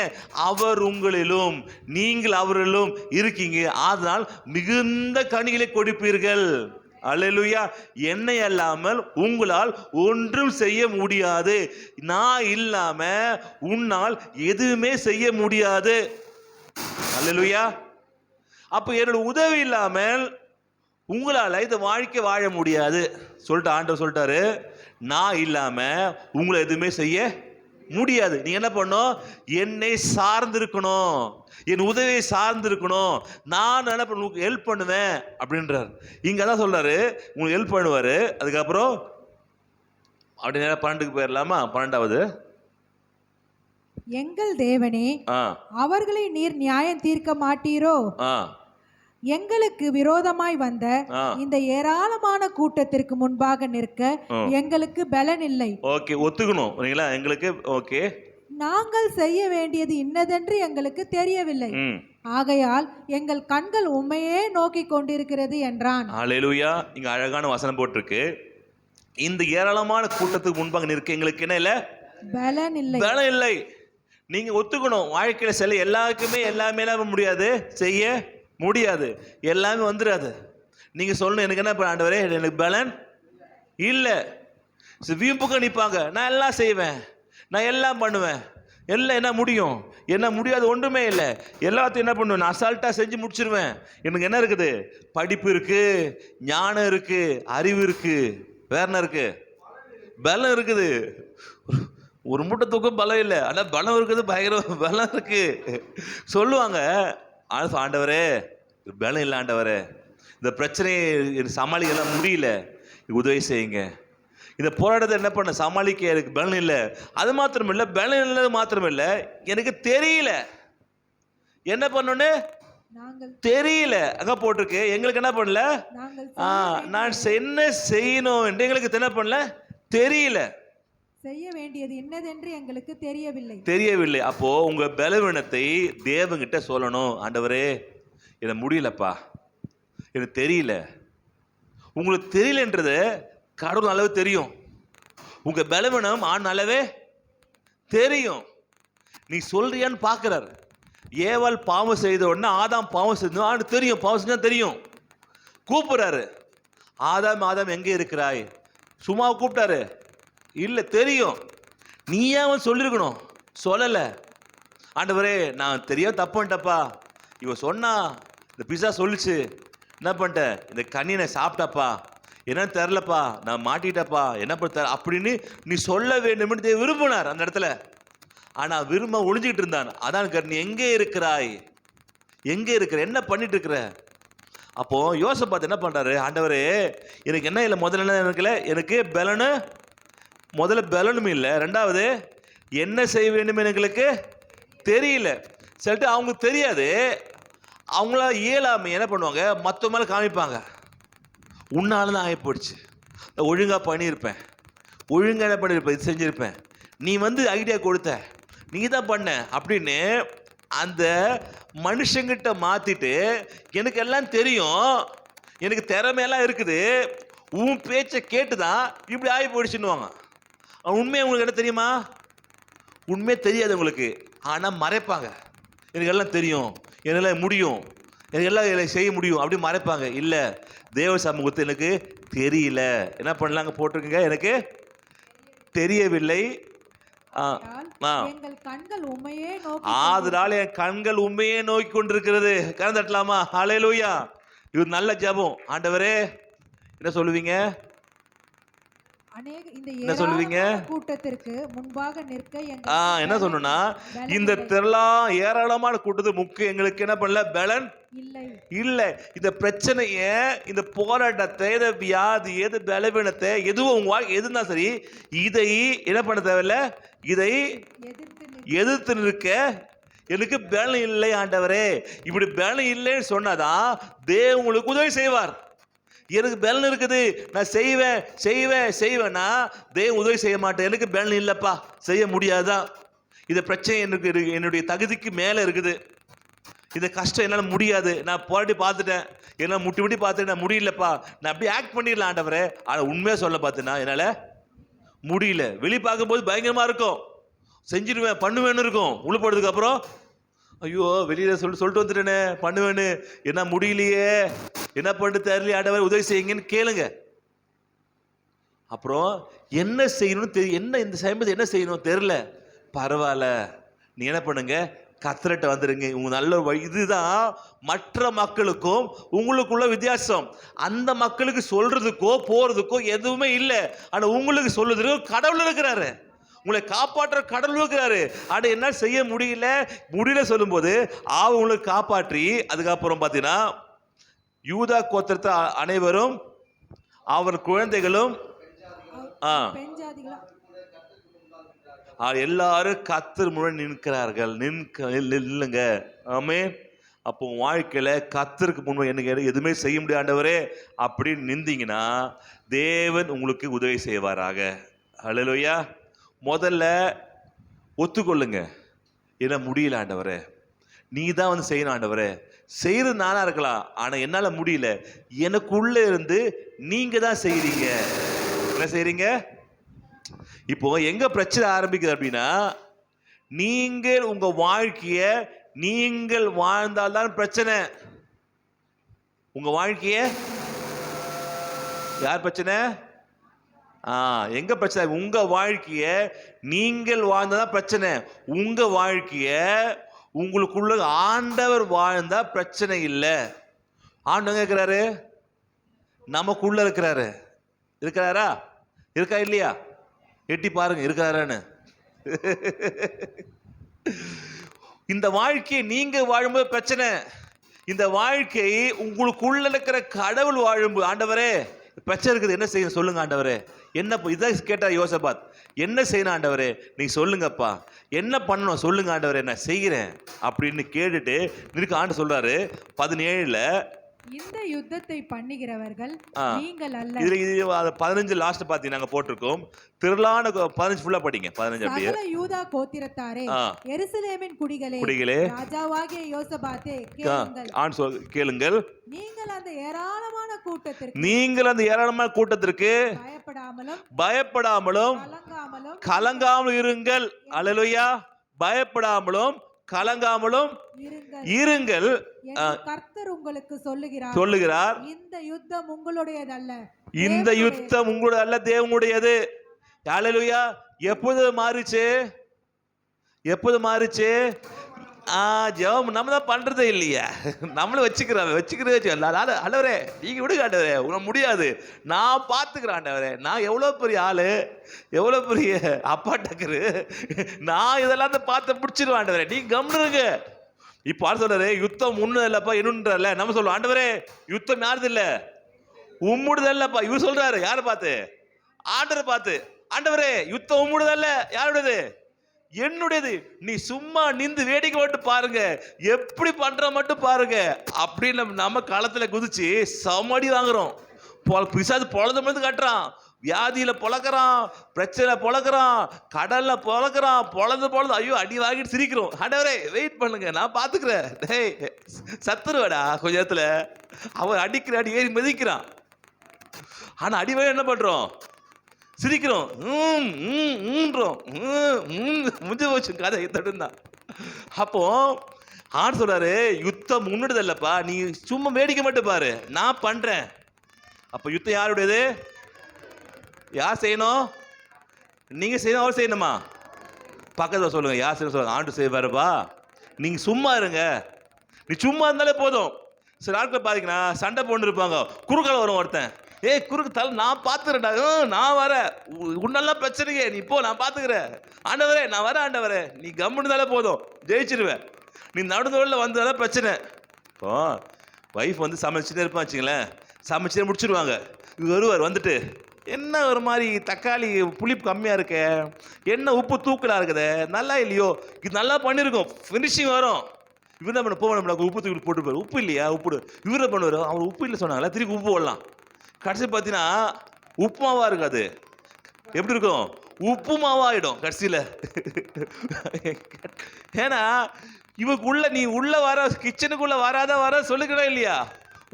அவர் உங்களிலும் நீங்கள் அவரிலும் இருக்கீங்க. அதனால் மிகுந்த கனிகளை கொடுப்பீர்கள். அல்லேலூயா. என்னை அல்லாமல் உங்களால் ஒன்றும் செய்ய முடியாது. நான் இல்லாம உன்னால் எதுவுமே செய்ய முடியாது. அல்லேலூயா. அப்ப என்னோட உதவி இல்லாமல் உங்களால இந்த வாழ்க்கை வாழ முடியாது சொல்லிட்டு ஆண்டவர் சொல்லிட்டாரு. நான் இல்லாம உங்களை எதுவுமே செய்ய முடியாது. நீங்க என்ன பண்ணும்? என்னை சார்ந்து இருக்கணும், என் உதவியை சார்ந்து இருக்கணும். நான் என்ன பண்ண உங்களுக்கு ஹெல்ப் பண்ணுவேன் அப்படின்றார். இங்க தான் சொல்றாரு உங்களுக்கு ஹெல்ப் பண்ணுவாரு. அதுக்கப்புறம் அப்படி நேரம் 12க்கு போயிடலாமா? 12வது, எங்கள் தேவனே, அவர்களை நீர் நியாயம் தீர்க்க மாட்டீரோ? எங்களுக்கு விரோதமாய் வந்த இந்த ஏராளமான கூட்டத்திற்கு முன்பாக நிற்க எங்களுக்கு பலன் இல்லை. ஓகே, ஒத்துக்கணும். எங்களுக்கு ஓகே, நாங்கள் செய்ய வேண்டியது இன்னதென்று எங்களுக்கு தெரியவில்லை. ஆகையால் எங்கள் கண்கள் உம்மையே நோக்கி கொண்டிருக்கிறது என்றான். ஹல்லேலூயா. இங்க அழகான வசனம் போட்டிருக்கு. இந்த ஏராளமான கூட்டத்துக்கு முன்பாக நிற்க எங்களுக்கு என்ன இல்லை? பலன் இல்லை. பலன் இல்லை. நீங்க ஒத்துக்கணும். வாழ்க்கையில சில எல்லாருக்குமே எல்லாமே முடியாது, செய்ய முடியாது, எல்லாமே வந்துடாது. நீங்க சொல்லணும், எனக்கு என்ன ஆண்டவரே, எனக்கு பலன் இல்லை. வீம்புக்கு நிற்பாங்க, நான் எல்லாம் செய்வேன், நான் எல்லாம் பண்ணுவேன், எல்லாம் என்ன முடியும், என்ன முடியாது ஒன்றுமே இல்லை, எல்லாத்தையும் என்ன பண்ணுவேன், நான் அசால்ட்டா செஞ்சு முடிச்சிருவேன். எனக்கு என்ன இருக்குது? படிப்பு இருக்கு, ஞானம் இருக்கு, அறிவு இருக்கு, வேற என்ன இருக்கு? பலம் இருக்குது. ஒரு மூட்டை தூக்கம் பலம் இல்லை, ஆனால் பலம் இருக்குது, பயங்கர பலம் இருக்கு சொல்லுவாங்க. ஆண்டவரே பலம் இல்லை ஆண்டவரே, இந்த பிரச்சனையை சமாளிக்கலாம் முடியல, உதவி செய்யுங்க. இந்த போராட்டத்தை என்ன பண்ண சமாளிக்க எனக்கு பலம் இல்லை. அது மாத்திரம் இல்லை, பலம் இல்லது மாத்திரம் இல்லை, எனக்கு தெரியல என்ன பண்ணணும்னு தெரியல. அங்க போட்டிருக்கு எங்களுக்கு என்ன பண்ணல, நான் என்ன செய்யணும் என்று எங்களுக்கு என்ன பண்ணல தெரியல, செய்ய வேண்டியது என்னதென்று எங்களுக்கு தெரியவில்லை. அப்போ உங்க பலவீனத்தை தேவன்கிட்ட சொல்லணும். ஆண்டவரே எனக்கு முடியலப்பா, எனக்கு தெரியல. உங்களுக்கு தெரியலன்றது கடவுள் அளவு தெரியும், உங்க பலவீனம் ஆண் அளவே தெரியும். நீ சொல்றியான்னு பாக்குறாரு. ஏவாள் பாவம் செய்த உடனே ஆதாம் பாவம் செய்து தெரியும், பாவம் செஞ்சா தெரியும். கூப்பிடுறாரு, ஆதாம் எங்கே இருக்கிறாய்? சும்மா கூப்பிட்டாரு இல்லை, தெரியும். நீ ஏன் சொல்லியிருக்கணும், சொல்லல. ஆண்டவரே நான் தெரியாம தப்பு பண்ணிட்டப்பா, இவ சொன்னா இந்த பிஸா சொல்லிச்சு, என்ன பண்ணிட்டேன், இந்த கண்ணியை சாப்பிட்டாப்பா, என்னன்னு தெரிலப்பா, நான் மாட்டிட்டப்பா, என்ன பண்ண அப்படின்னு நீ சொல்ல வேண்டும் விரும்பினார் அந்த இடத்துல. ஆனா விரும்ப ஒளிஞ்சிக்கிட்டு இருந்தான். அதான் நீ எங்கே இருக்கிறாய், எங்கே இருக்கிற, என்ன பண்ணிட்டு இருக்கிற? அப்போ யோசபாத் என்ன பண்றாரு, ஆண்டவரே எனக்கு என்ன இல்லை, முதல்ல என்ன இருக்குல்ல, எனக்கு பலனு முதல்ல பலனும் இல்லை, ரெண்டாவது என்ன செய்ய வேண்டும் எங்களுக்கு தெரியல. சொல்லிட்டு அவங்க தெரியாது, அவங்கள இயலாமை என்ன பண்ணுவாங்க, மற்ற மேலே காமிப்பாங்க. உன்னால தான் ஆகி போயிடுச்சு, ஒழுங்காக பண்ணியிருப்பேன், ஒழுங்காக என்ன பண்ணியிருப்பேன், இது செஞ்சுருப்பேன், நீ ஐடியா கொடுத்த, நீ தான் பண்ண அப்படின்னு அந்த மனுஷங்கிட்ட மாற்றிட்டு எனக்கு எல்லாம் தெரியும், எனக்கு திறமையெல்லாம் இருக்குது, உன் பேச்சை கேட்டு தான் இப்படி ஆகி போயிடுச்சுன்னுவாங்க. உண்மையை உங்களுக்கு என்ன தெரியுமா, உண்மையே தெரியாது உங்களுக்கு, ஆனால் மறைப்பாங்க. எனக்கு எல்லாம் தெரியும், என்னால் முடியும், எனக்கு எல்லாம் செய்ய முடியும் அப்படி மறைப்பாங்க. இல்லை, தேவ சமூகத்தை எனக்கு தெரியல, என்ன பண்ணலாங்க போட்டிருக்குங்க, எனக்கு தெரியவில்லை, அதனால என் கண்கள் உண்மையே நோக்கி கொண்டிருக்கிறது. கலந்துட்டலாமா? ஹல்லேலூயா. இது நல்ல ஜெபம். ஆண்டவரே என்ன சொல்லுவீங்க, என்ன சொல்லுவீங்க, கூட்டத்திற்கு முன்பாக நிற்க என்ன சொன்னா, இந்த திரளாம் ஏராளமான கூட்டத்துக்கு முக்கிய எங்களுக்கு என்ன பண்ணல, பலன் இல்லை. இந்த பிரச்சனைய, இந்த போராட்டத்தை, இந்த வியாதி, எது பலவீனத்தை, எதுவும் எதுனா சரி, இதை என்ன பண்ண தேவையில்ல, இதை எதிர்த்து நிற்க எனக்கு பலன் இல்லை ஆண்டவரே. இப்படி பலன் இல்லைன்னு சொன்னாதான் தேவன் உங்களுக்கு உதவி செய்வார். எனக்கு பலன் இருக்குது, நான் செய்வேன்னா தேவன் உதவி செய்ய மாட்டேன், எனக்கு பலன் இல்லைப்பா, செய்ய முடியாதான், இந்த பிரச்சனை எனக்கு என்னுடைய தகுதிக்கு மேலே இருக்குது, இந்த கஷ்டம் என்னால் முடியாது, நான் போராட்டி பார்த்துட்டேன், என்னால் முட்டி பார்த்துட்டு நான் முடியலப்பா, நான் அப்படியே ஆக்ட் பண்ணிடலாம் ஆண்டவரே. ஆனால் உண்மையாக சொல்ல பார்த்தேன்னா என்னால் முடியல. வெளியே பார்க்கும்போது பயங்கரமாக இருக்கும், செஞ்சிடுவேன் பண்ணுவேன்னு இருக்கும், உள்ள போடுறதுக்கு அப்புறம் ஐயோ வெளியில் சொல்லிட்டு வந்துட்டேனே, பண்ணுவேன்னு, என்ன முடியலையே, என்ன பண்ணிட்டு தெரியல, ஆண்டவர் உதவி செய்யுங்கன்னு கேளுங்க. அப்புறம் என்ன செய்யணும்னு தெரியும், என்ன இந்த சமயத்தில் என்ன செய்யணும் தெரியல, பரவாயில்ல, நீ என்ன பண்ணுங்க, கர்த்தர்கிட்ட வந்துடுங்க. உங்க நல்ல வழி இதுதான். மற்ற மக்களுக்கும் உங்களுக்குள்ள வித்தியாசம், அந்த மக்களுக்கு சொல்றதுக்கோ போறதுக்கோ எதுவுமே இல்லை, ஆனா உங்களுக்கு சொல்றதுக்கு கடவுள் இருக்கிறாரு, உங்களை காப்பாற்ற கடவுள் இருக்கிறாரு. ஆனா என்ன செய்ய முடியல சொல்லும் போது உங்களுக்கு காப்பாற்றி, அதுக்கப்புறம் பார்த்தீங்கன்னா யூதா கோத்திரத்தை அனைவரும் அவர் குழந்தைகளும் எல்லாரும் கர்த்தர் முன்னாடி நிற்கிறார்கள். நில்லுங்க. ஆமென். அப்போ வாழ்க்கையில கர்த்தருக்கு முன்பு எனக்கு எதுவுமே செய்ய முடியாது ஆண்டவரே அப்படின்னு நின்றீங்கன்னா தேவன் உங்களுக்கு உதவி செய்வாராக. ஹல்லேலூயா. முதல்ல ஒத்துக்கொள்ளுங்க, என்ன முடியல ஆண்டவரே, நீ தான் செய்யணும் ஆண்டவரே, செய்யறது நானா இருக்கலாம், ஆனா என்னால முடியல, எனக்குள்ள இருந்து நீங்க தான் செய்யறீங்க. என்ன செய்யறீங்க? இப்போ எங்க பிரச்சனை ஆரம்பிக்குது அப்படின்னா, நீங்கள் உங்க வாழ்க்கைய நீங்கள் வாழ்ந்தால்தான் பிரச்சனை. உங்க வாழ்க்கைய யார் பிரச்சனை? எங்க பிரச்சனை? உங்க வாழ்க்கைய நீங்கள் வாழ்ந்ததான் பிரச்சனை. உங்க வாழ்க்கைய உங்களுக்குள்ள ஆண்டவர் வாழ்ந்தா பிரச்சனை இல்லை. ஆண்டவங்க இருக்கிறாரு, நமக்குள்ள இருக்கிறாரா? இருக்கா இல்லையா? எட்டி பாருங்க இருக்காரான்னு. இந்த வாழ்க்கையை நீங்க வாழும்போது பிரச்சனை. இந்த வாழ்க்கை உங்களுக்குள்ள இருக்கிற கடவுள் வாழும்போது, ஆண்டவரே பிரச்சனை இருக்குது, என்ன செய்யணும் சொல்லுங்க ஆண்டவரே. என்ன இதான் கேட்டார் யோசபாத். என்ன செய்யணும் ஆண்டவரே நீ சொல்லுங்கப்பா, என்ன பண்ணணும் சொல்லுங்க ஆண்டவரே, நான் செய்கிறேன் அப்படின்னு கேட்டுட்டு நிற்கு. ஆண்டு சொல்றாரு 17ல, இந்த யுத்தத்தை பண்ணுகிறவர்கள் ஆ. நீங்கள் அல்ல, இதுல 15 லாஸ்ட் பாத்தீங்க நாங்க போட்டிருக்கோம். திரளான 15 ஃபுல்லா படிங்க. 15 அப்படியே. சகல யூதா கோத்திரத்தாரே, ஆ. எருசலேமின் குடிகளே, குடிகளே, ராஜாவாகிய யோசபாத்தே கேளுங்கள். ஆண்டு கேளுங்கள். நீங்கள் அந்த ஏராளமான கூட்டத்திற்கு நீங்கள் அந்த ஏராளமான கூட்டத்திற்கு பயப்படாமலும் பயப்படாமலும் கலங்காமலும் கலங்காமலும் இருங்கள். அல்லேலூயா. பயப்படாமலும் கலங்காமலும் இருங்கள் இருங்கள் என்று கர்த்தர் உங்களுக்கு சொல்லுகிறார். சொல்லுகிறார். இந்த யுத்தம் உங்களுடையதல்ல, இந்த யுத்தம் உங்களுடைய அல்ல, தேவனுடையது. அல்லேலூயா. எப்போது மாறிச்சு? எப்போது மாறிச்சு? ஜெபம் நம்ம தான் பண்றதே இல்லையா, நம்மளும் வச்சுக்கிறதே. ஆண்டவரே நீங்க விடுங்க ஆண்டவரே, உன முடியாது, நான் பார்த்துக்கிறேன் ஆண்டவரே. நான் எவ்வளோ பெரிய ஆளு, எவ்வளோ பெரிய அப்பா டக்கரு, நான் இதெல்லாம் பார்த்து பிடிச்சிருவேன் ஆண்டவரே, நீ கம்னுருங்க. இப்போ ஆண்டு சொல்றாரு யுத்தம் உன்னு இல்லப்பா என்னன்றல. நம்ம சொல்லுவோம் ஆண்டவரே யுத்தம் யாருது இல்ல, உம்முடுதல்லப்பா. இவர் சொல்றாரு யாரை பார்த்து? ஆண்டவரை பார்த்து. ஆண்டவரே யுத்தம் உம்முடுதல்ல, யாருடையது? என்னுடையது. நீ சும்மா நின்று வேடிக்கை மட்டும் பாருங்க, எப்படி பண்ற மட்டும் பாருங்க அப்படின்னு நம்ம களத்துல குதிச்சு சமடி வாங்குறோம். பிசாசு பொழந்த மட்டும் கட்டுறான், வியாதியில பொழக்கிறான், பிரச்சனை பொழக்கிறான், கடல்ல பொழக்கிறான், பொழந்து ஐயோ அடி வாங்கிட்டு சிரிக்கிறோம். ஆண்டவரே வெயிட் பண்ணுங்க, நான் பாத்துக்கிறேன். டேய் சத்துருவடா கொஞ்ச நேரத்துல. அவன் அடிக்கிற அடி ஏறி மிதிக்கிறான். ஆனா அடி வாங்க என்ன பண்றோம்? சிரிக்கிறோம், முடிஞ்சு போச்சு கதை தடுந்தான். அப்போ ஆண்டு சொல்றாரு யுத்தம் முன்னுடுது இல்லப்பா, நீ சும்மா வேடிக்கை மட்டும் பாரு, நான் பண்றேன். அப்ப யுத்தம் யாருடையது? யார் செய்யணும்? நீங்க செய்யணும், அவர் செய்யணுமா? பக்கத்துல சொல்லுங்க யார் செய்யணும் சொல்லுங்க. ஆண்டு செய்வாருப்பா, நீங்க சும்மா இருங்க. நீ சும்மா இருந்தாலே போதும். சில நாட்கள் பாத்தீங்கன்னா சண்டை போட்டு இருப்பாங்க, குறுக்கால வரும் ஒருத்தன், குறுக்கு தலை நான் பார்த்துக்கிறேன்டா, நான் வரேன், உன்னெல்லாம் பிரச்சனையே நீ போ, நான் பார்த்துக்கிறேன். ஆண்டவரே நான் வரேன், ஆண்டவரே நீ கம்முன்னு போதும், ஜெயிச்சிருவேன். நீ நடுதோழில் வந்ததால பிரச்சனை. இப்போ ஒய்ஃப் வந்து சமைச்சுட்டே இருப்பான் வச்சுங்களேன், சமைச்சே முடிச்சிருவாங்க. இவர் வருவார், வந்துட்டு என்ன ஒரு மாதிரி தக்காளி புளிப்பு கம்மியாக இருக்க, என்ன உப்பு தூக்கலாக இருக்குதே, நல்லா இல்லையோ, இது நல்லா பண்ணியிருக்கோம், ஃபினிஷிங் வரும். இவர் என்ன பண்ண போகணும், உப்பு தூக்கி போட்டுப்பார், உப்பு இல்லையா உப்பு. இவரை பண்ணுவார், அவர் உப்பு இல்லை சொன்னாங்களா, திருப்பி உப்பு போடலாம். கடைசி பார்த்தீங்கன்னா உப்புமாவா இருக்காது, எப்படி இருக்கும்? உப்புமாவாயிடும் கடைசியில். ஏன்னா இவக்குள்ள நீ உள்ள வர, கிச்சனுக்குள்ள வர சொல்லுக்கணும் இல்லையா,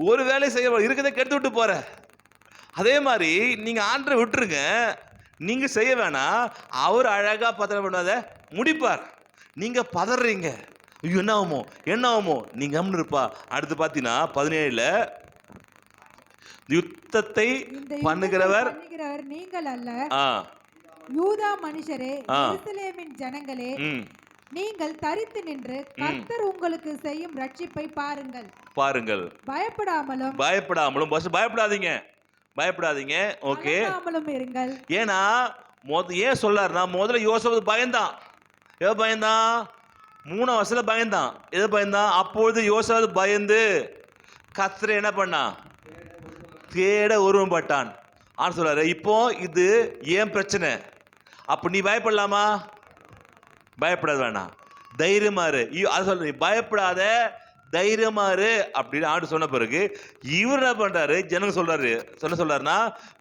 ஒரு வேலையை செய்ய இருக்கிறத கெடுத்து விட்டு போற. அதே மாதிரி நீங்க ஆண்டரை விட்டுருங்க, நீங்க செய்ய வேணாம், அவர் அழகா பத்திரம் பண்ணாத முடிப்பார். நீங்க பதறீங்க, ஐயோ என்ன ஆகுமோ, நீங்க கம்னு இருப்பா. அடுத்து பார்த்தீங்கன்னா 17ல, யுத்தத்தை பண்ணுகிறவர் நீங்கள் அல்ல, யூதா மனுஷரே, எருசலேமின் ஜனங்களே, நீங்கள் தரித்து நின்று கர்த்தர் உங்களுக்கு செய்யும் ரட்சிப்பை பாருங்கள். பயப்படாமலும் பயப்படாதீங்க. ஓகே, இருங்கள். ஏன்னா ஏன் சொல்றாருன்னா, முதல்ல யோசேப்பு பயந்தான். எது பயந்தான்? 3 வருஷத்துல பயந்தான். எது பயந்தான்? அப்பொழுது யோசேப்பு பயந்து கர்த்தரை என்ன பண்ணா? தேட உருவப்பட்டான். ஆனா சொல்றாரு இப்போ இது ஏன் பிரச்சனை, அப்ப நீ பயப்படலாமா? பயப்படாத வேணாம், தைரியமாறு. அது சொல்ற, நீ பயப்படாத தைரியமாறு அப்படின்னு ஆண்டு சொன்ன பிறகு இவர் என்ன பண்றாரு, ஜனங்க சொல்றாருன்னா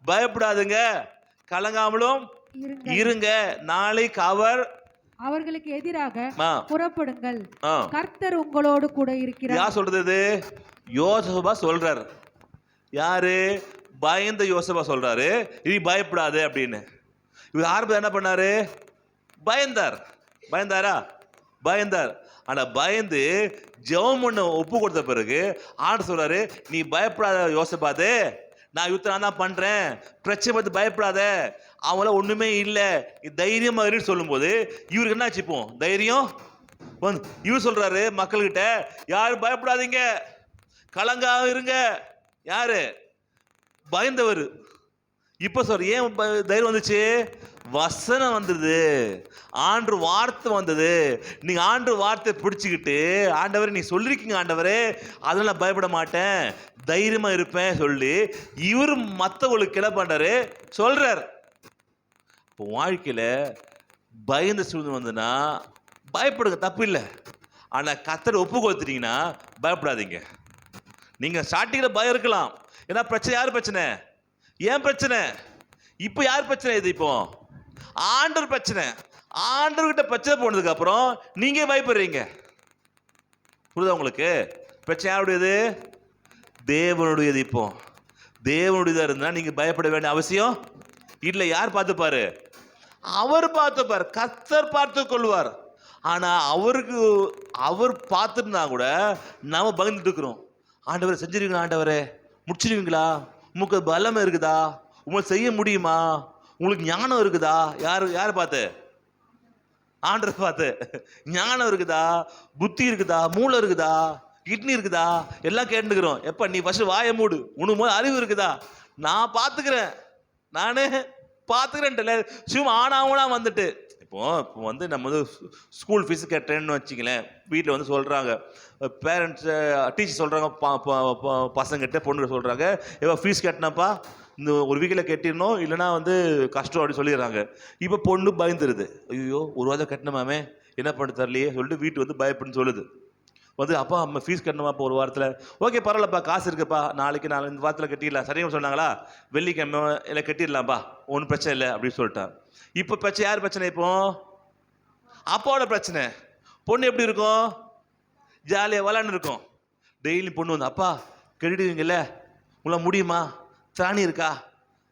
பயப்படாதுங்க, கலங்காமலும் இருங்க, நாளைக்கு அவர்களுக்கு எதிராக புறப்படுங்கள், கர்த்தர் உங்களோடு கூட இருக்கிறார். யார் சொல்றது? யோசேப்பு சொல்றாரு. யாரு? பயந்த யோசேப்பு சொல்றாரு நீ பயப்படாது அப்படின்னு. இவர் ஆரம்பத்தில் என்ன பண்ணாரு? பயந்தார். ஆனா பயந்து ஜெபம் பண்ண ஒப்பு கொடுத்த பிறகு ஆண்டு சொல்றாரு, நீ பயப்படாத யோசேப்பு, நான் யுத்தம் தான் பண்றேன், பிரச்சனை பார்த்து பயப்படாத, அவங்கள ஒண்ணுமே இல்லை, தைரியமா இருன்னு சொல்லும்போது இவருக்கு என்ன ஆச்சுப்போம்? தைரியம் வந்து இவர் சொல்றாரு மக்கள்கிட்ட, யாரும் பயப்படாதீங்க, கலங்கா இருங்க. யாரு? பயந்தவர். இப்ப சொல்ற, ஏன் தைரியம் வந்துச்சு? வசனம் வந்தது, ஆண்டு வார்த்தை வந்தது. நீங்க ஆண்டு வார்த்தை பிடிச்சிக்கிட்டு, ஆண்டவரே நீ சொல்லிருக்கீங்க ஆண்டவரே, அதனால நான் பயப்பட மாட்டேன், தைரியமா இருப்பேன் சொல்லி இவர் மற்றவங்களுக்கு என்ன பண்றாரு சொல்றார். இப்போ வாழ்க்கையில பயந்த சூழ்நிலை வந்ததுன்னா பயப்படுங்க, தப்பு இல்லை. ஆனா கர்த்தரை ஒப்பு கொடுத்துட்டீங்கன்னா பயப்படாதீங்க. நீங்க ஸ்டார்டிங்ல பயம் இருக்கலாம், ஏன்னா பிரச்சனை யார் பிரச்சனை? ஏன் பிரச்சனை? இப்போ யார் பிரச்சனை? இது இப்போ ஆண்டவர் பிரச்சனை. ஆண்டவர்கிட்ட பிரச்சனை போனதுக்கு அப்புறம் நீங்க பயப்படுறீங்க. புரியுதா உங்களுக்கு? பிரச்சனை யாருடையது? தேவனுடையது. இப்போ தேவனுடையதா இருந்தா நீங்க பயப்பட வேண்டிய அவசியம் இல்லை. யார் பார்த்துப்பாரு? அவர் பார்த்துப்பார், கர்த்தர் பார்த்து கொள்வார். ஆனா அவர் பார்த்துருந்தா கூட நாம பயந்துட்டு இருக்கிறோம். ஆண்டவரை செஞ்சிருவீங்களா? ஆண்டவரே முடிச்சிருவீங்களா? உங்களுக்கு பலம் இருக்குதா? உங்களுக்கு செய்ய முடியுமா? உங்களுக்கு ஞானம் இருக்குதா? யார் பார்த்து? ஆண்டவர் பார்த்து. ஞானம் இருக்குதா? புத்தி இருக்குதா? மூளை இருக்குதா? கிட்னி இருக்குதா? எல்லாம் கேட்டுக்கிறோம். எப்ப நீ ஃபர்ஸ்ட் வாயை மூடு, உனக்கு போது அறிவு இருக்குதா? நான் பார்த்துக்கிறேன், நானே பார்த்துக்கிறேன். சும்மா ஆனாவனா வந்துட்டு இப்போ வந்து நம்ம வந்து ஸ்கூல் ஃபீஸ் கட்டுறேன்னு வச்சுங்களேன். வீட்டில் வந்து சொல்கிறாங்க, பேரண்ட்ஸ் டீச்சர் சொல்கிறாங்க, பசங்கிட்ட பொண்ணு சொல்கிறாங்க, ஏவா ஃபீஸ் கட்டினாப்பா இந்த ஒரு வீக்கில் கட்டிடணும், இல்லைனா வந்து கஷ்டம் அப்படி சொல்லிடுறாங்க. இப்போ பொண்ணு பயந்துருது, ஐயோ ஒரு வாரம் கட்டினமாமே என்ன பண்ண தரலையே சொல்லிட்டு வீட்டு வந்து பயப்படுன்னு சொல்லுது. வந்து அப்பா அம்மா ஃபீஸ் கட்டணுமாப்பா ஒரு வாரத்தில். ஓகே பரவாயில்லப்பா, காசு இருக்குப்பா, நாளைக்கு இந்த வாரத்தில் கட்டிடலாம். சரியாக சொன்னாங்களா? வெள்ளிக்கிழமை இல்லை கட்டிடலாம்ப்பா, ஒன்றும் பிரச்சனை இல்லை அப்படின்னு சொல்லிட்டான். இப்போ பிரச்சனை யார் பிரச்சனை? இப்போ அப்பாவோட பிரச்சனை. பொண்ணு எப்படி இருக்கும்? ஜாலியாக விளாண்டு இருக்கும். டெய்லி பொண்ணு வந்து, அப்பா கட்டிடுவீங்கல்ல, உங்களால் முடியுமா? திராணி இருக்கா?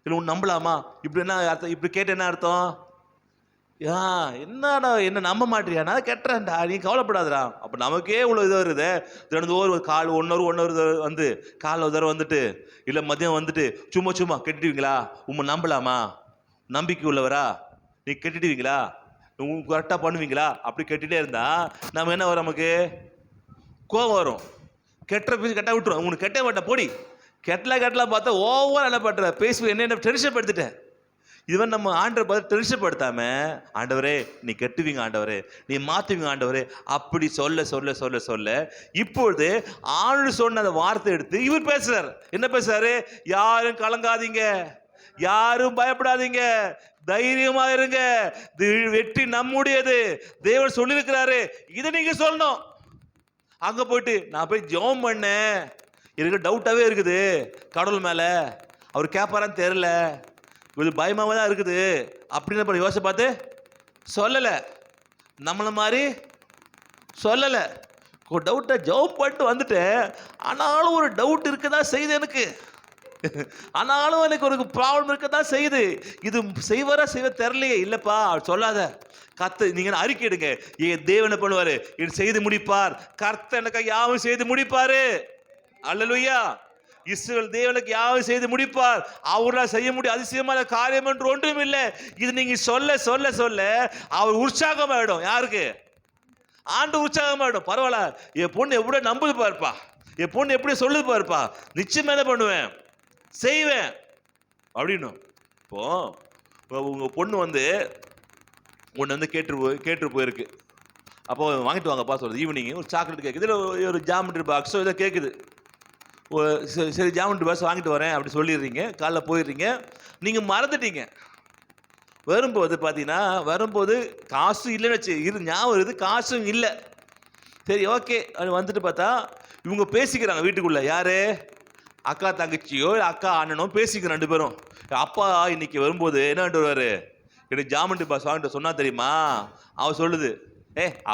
இல்லை ஒன்று நம்பலாமா? இப்படி என்ன அர்த்தம்? இப்படி கேட்டு என்ன அர்த்தம்? என்னடா என்ன நம்ப மாட்டியா? நான் கெட்டுறேன்டா, நீ கவலைப்படாதடா. அப்போ நமக்கே இவ்வளோ இதாக இருக்குது. தினந்தோறும் ஒரு கால் 1 hour வந்து காலைல ஒரு தடவை வந்துட்டு, இல்லை மதியம் வந்துட்டு சும்மா கட்டிடுவீங்களா? நம்பலாமா? நம்பிக்கை உள்ளவரா? நீ கட்டிடுவீங்களா? கரெக்டாக பண்ணுவீங்களா? அப்படி கட்டிகிட்டே இருந்தா நம்ம என்ன வரும்? நமக்கு கோபம் வரும். கெட்டுற பீஸ் கெட்டா விட்டுரும். உனக்கு கெட்ட மாட்டேன் போடி. கெட்டலாம் பார்த்தா ஓவர் என்ன பண்ணுற பேசி என்ன டென்ஷன் படுத்திட்டேன். இதுவரை நம்ம ஆண்டவர் பார்த்து டென்ஷன் படுத்தாம, ஆண்டவரே நீ கட்டுவீங்க, ஆண்டவரே நீ மாற்றுவீங்க, ஆண்டவரே அப்படி சொல்ல இப்பொழுது ஆண்டவர் சொன்ன அந்த வார்த்தை எடுத்து இவர் பேசுறார். என்ன பேசுறாரு? யாரும் கலங்காதீங்க, யாரும் பயப்படாதீங்க, தைரியமா இருங்க, வெற்றி நம்முடையது. தேவன் சொல்லியிருக்கிறாரு, இதை நீங்க சொல்லணும். அங்க போயிட்டு நான் போய் ஜெபம் பண்ணேன், எனக்கு டவுட்டாவே இருக்குது கடவுள் மேல, அவர் கேட்பாரான்னு தெரியல, கொஞ்சம் பயமாக தான் இருக்குது அப்படின்னு யோசிச்சு பார்த்து சொல்லலை. நம்மளை மாதிரி சொல்லலை. ஒரு டவுட்டை ஜெபம் பண்ணிட்டு வந்துட்டேன். ஆனாலும் ஒரு டவுட் இருக்கதான் செய்யுது எனக்கு. ஆனாலும் எனக்கு ஒரு ப்ராப்ளம் இருக்கதான் செய்யுது. இது செய்வ தெரியலையே. இல்லைப்பா சொல்லாத, கர்த்தர் நீங்க அறிக்கை எடுங்க. ஏன் தேவனை பண்ணுவாரு, இது செய்து முடிப்பார். கர்த்தர் எனக்கு யாவும் செய்து முடிப்பாரு. அல்லேலூயா. இஸ்ரவேல் தேவனுக்கு யாவும் செய்து முடிப்பார். அவரால் செய்ய முடியும் அதிசயமான காரியம் என்று ஒன்றும் இல்லை. இது நீங்க சொல்ல அவர் உற்சாகமாயிடும். யாருக்கு? ஆண்டு உற்சாகமாயிடும். பரவாயில்ல, என் பொண்ணு எப்படி நம்புது பாருப்பா, என் பொண்ணு எப்படி சொல்லுது பாருப்பா, நிச்சயம் என்ன பண்ணுவேன், செய்வேன் அப்படின்னு. இப்போ உங்க பொண்ணு வந்து ஒன்று வந்து கேட்டு போயிருக்கு. அப்போ வாங்கிட்டு வாங்கப்பா சொல்லுது. ஈவினிங் ஒரு சாக்லேட் கேட்குது, இல்லை ஒரு ஜாமெட்ரி பாக்ஸோ இதை கேட்குது. சரி ஜாமெட்ரி பாக்ஸ் வாங்கிட்டு வரேன் அப்படி சொல்லிடுறீங்க. காலைல போயிடுறீங்க, நீங்கள் மறந்துட்டீங்க. வரும்போது பார்த்தீங்கன்னா, வரும்போது காசும் இல்லைன்னு ஞாபகம் இருக்குது, காசும் இல்லை. சரி ஓகே அது வந்துட்டு பார்த்தா இவங்க பேசிக்கிறாங்க வீட்டுக்குள்ளே. யார்? அக்கா தங்கச்சியோ அக்கா அண்ணனோ பேசிக்கிறோம் 2 பேரும். அப்பா இன்னைக்கு வரும்போது என்ன பண்ணிட்டு வருவார், எனக்கு ஜாமெட்ரி பாக்ஸ் வாங்கிட்டு சொன்னா தெரியுமா? அவ சொல்லுது,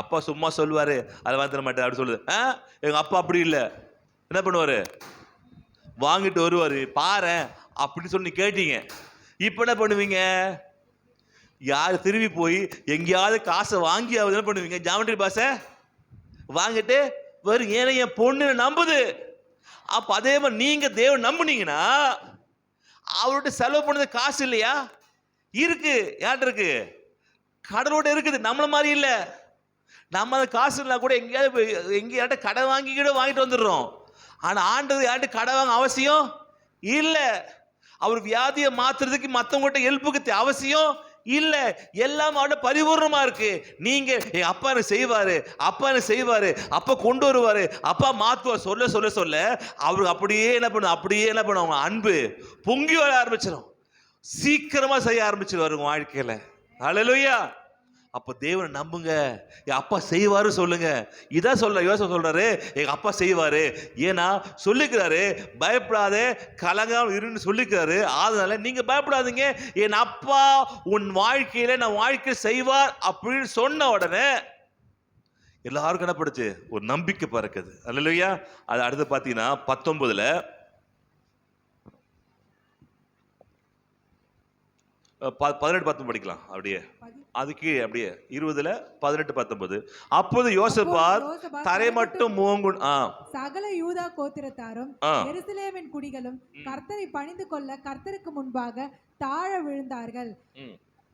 அப்பா சும்மா சொல்லுவார், அதை வாங்க தர மாட்டேன் அப்படி சொல்லுது. எங்கள் அப்பா அப்படி இல்லை, என்ன பண்ணுவார், வாங்கிட்டு வருவார் பாரு அப்படின்னு சொல்லி கேட்டீங்க. இப்போ என்ன பண்ணுவீங்க? யார் திரும்பி போய் எங்கேயாவது காசை வாங்கி என்ன பண்ணுவீங்க, ஜாமெட்ரி பாக்ஸை வாங்கிட்டு வரும். ஏன்னா என் பொண்ணு நம்புது. அப்போ அதே மாதிரி நீங்கள் தேவன் நம்புனீங்கன்னா அவர்கிட்ட செலவு பண்ணது காசு இல்லையா? இருக்கு. யார்கிட்ட இருக்கு? கடலோட இருக்குது. நம்மள மாதிரி இல்லை. நம்ம அந்த காசு இல்லை கூட எங்கேயாட்ட கடை வாங்கிட்டு வந்துடுறோம். ஆனால் ஆண்டவர் யார்கிட்ட கடை வாங்க அவசியம் இல்லை. அவர் வியாதியை மாத்துறதுக்கு மற்றவங்ககிட்ட ஹெல்ப்புக்கு அவசியம் இல்ல, எல்லாம் அவட பரிபூர்ணமா இருக்கு. நீங்க எங்க அப்பா எனக்கு செய்வாரு, அப்பா எனக்கு செய்வாரு, அப்பா கொண்டு வருவாரு, அப்பா மாத்துவார் சொல்ல சொல்ல சொல்ல அவருக்கு அப்படியே என்ன பண்ணுவாங்க, அன்பு பொங்கி வர ஆரம்பிச்சிடும். சீக்கிரமா செய்ய ஆரம்பிச்சிருவாரு உங்க வாழ்க்கையில. ஹல்லேலூயா. அப்ப தேவனை நம்புங்க. என் அப்பா செய்வாரு சொல்லுங்க. இதான் யோசனை சொல்றாரு, எங்க அப்பா செய்வாரு. ஏன்னா சொல்லிக்கிறாரு, பயப்படாதே கலங்காம இருன்னு சொல்லிக்கிறாரு. அதனால நீங்க பயப்படாதீங்க, என் அப்பா உன் வாழ்க்கையில நான் வாழ்க்கை செய்வார் அப்படின்னு சொன்ன உடனே எல்லாருக்கும் என்ன படுச்சு, ஒரு நம்பிக்கை பறக்குது. அல்லேலூயா. அது அடுத்து பாத்தீங்கன்னா 19 18-19 படிக்கலாம். அப்படியே அது கீழே அப்படியே 20 18-19. அப்போது யோசபாத் தரை மட்டும் சகல யூதா கோத்திரத்தாரும் எருசலேமின் குடிகளும் கர்த்தரை பணிந்து கொள்ள கர்த்தருக்கு முன்பாக தாழ விழுந்தார்கள்.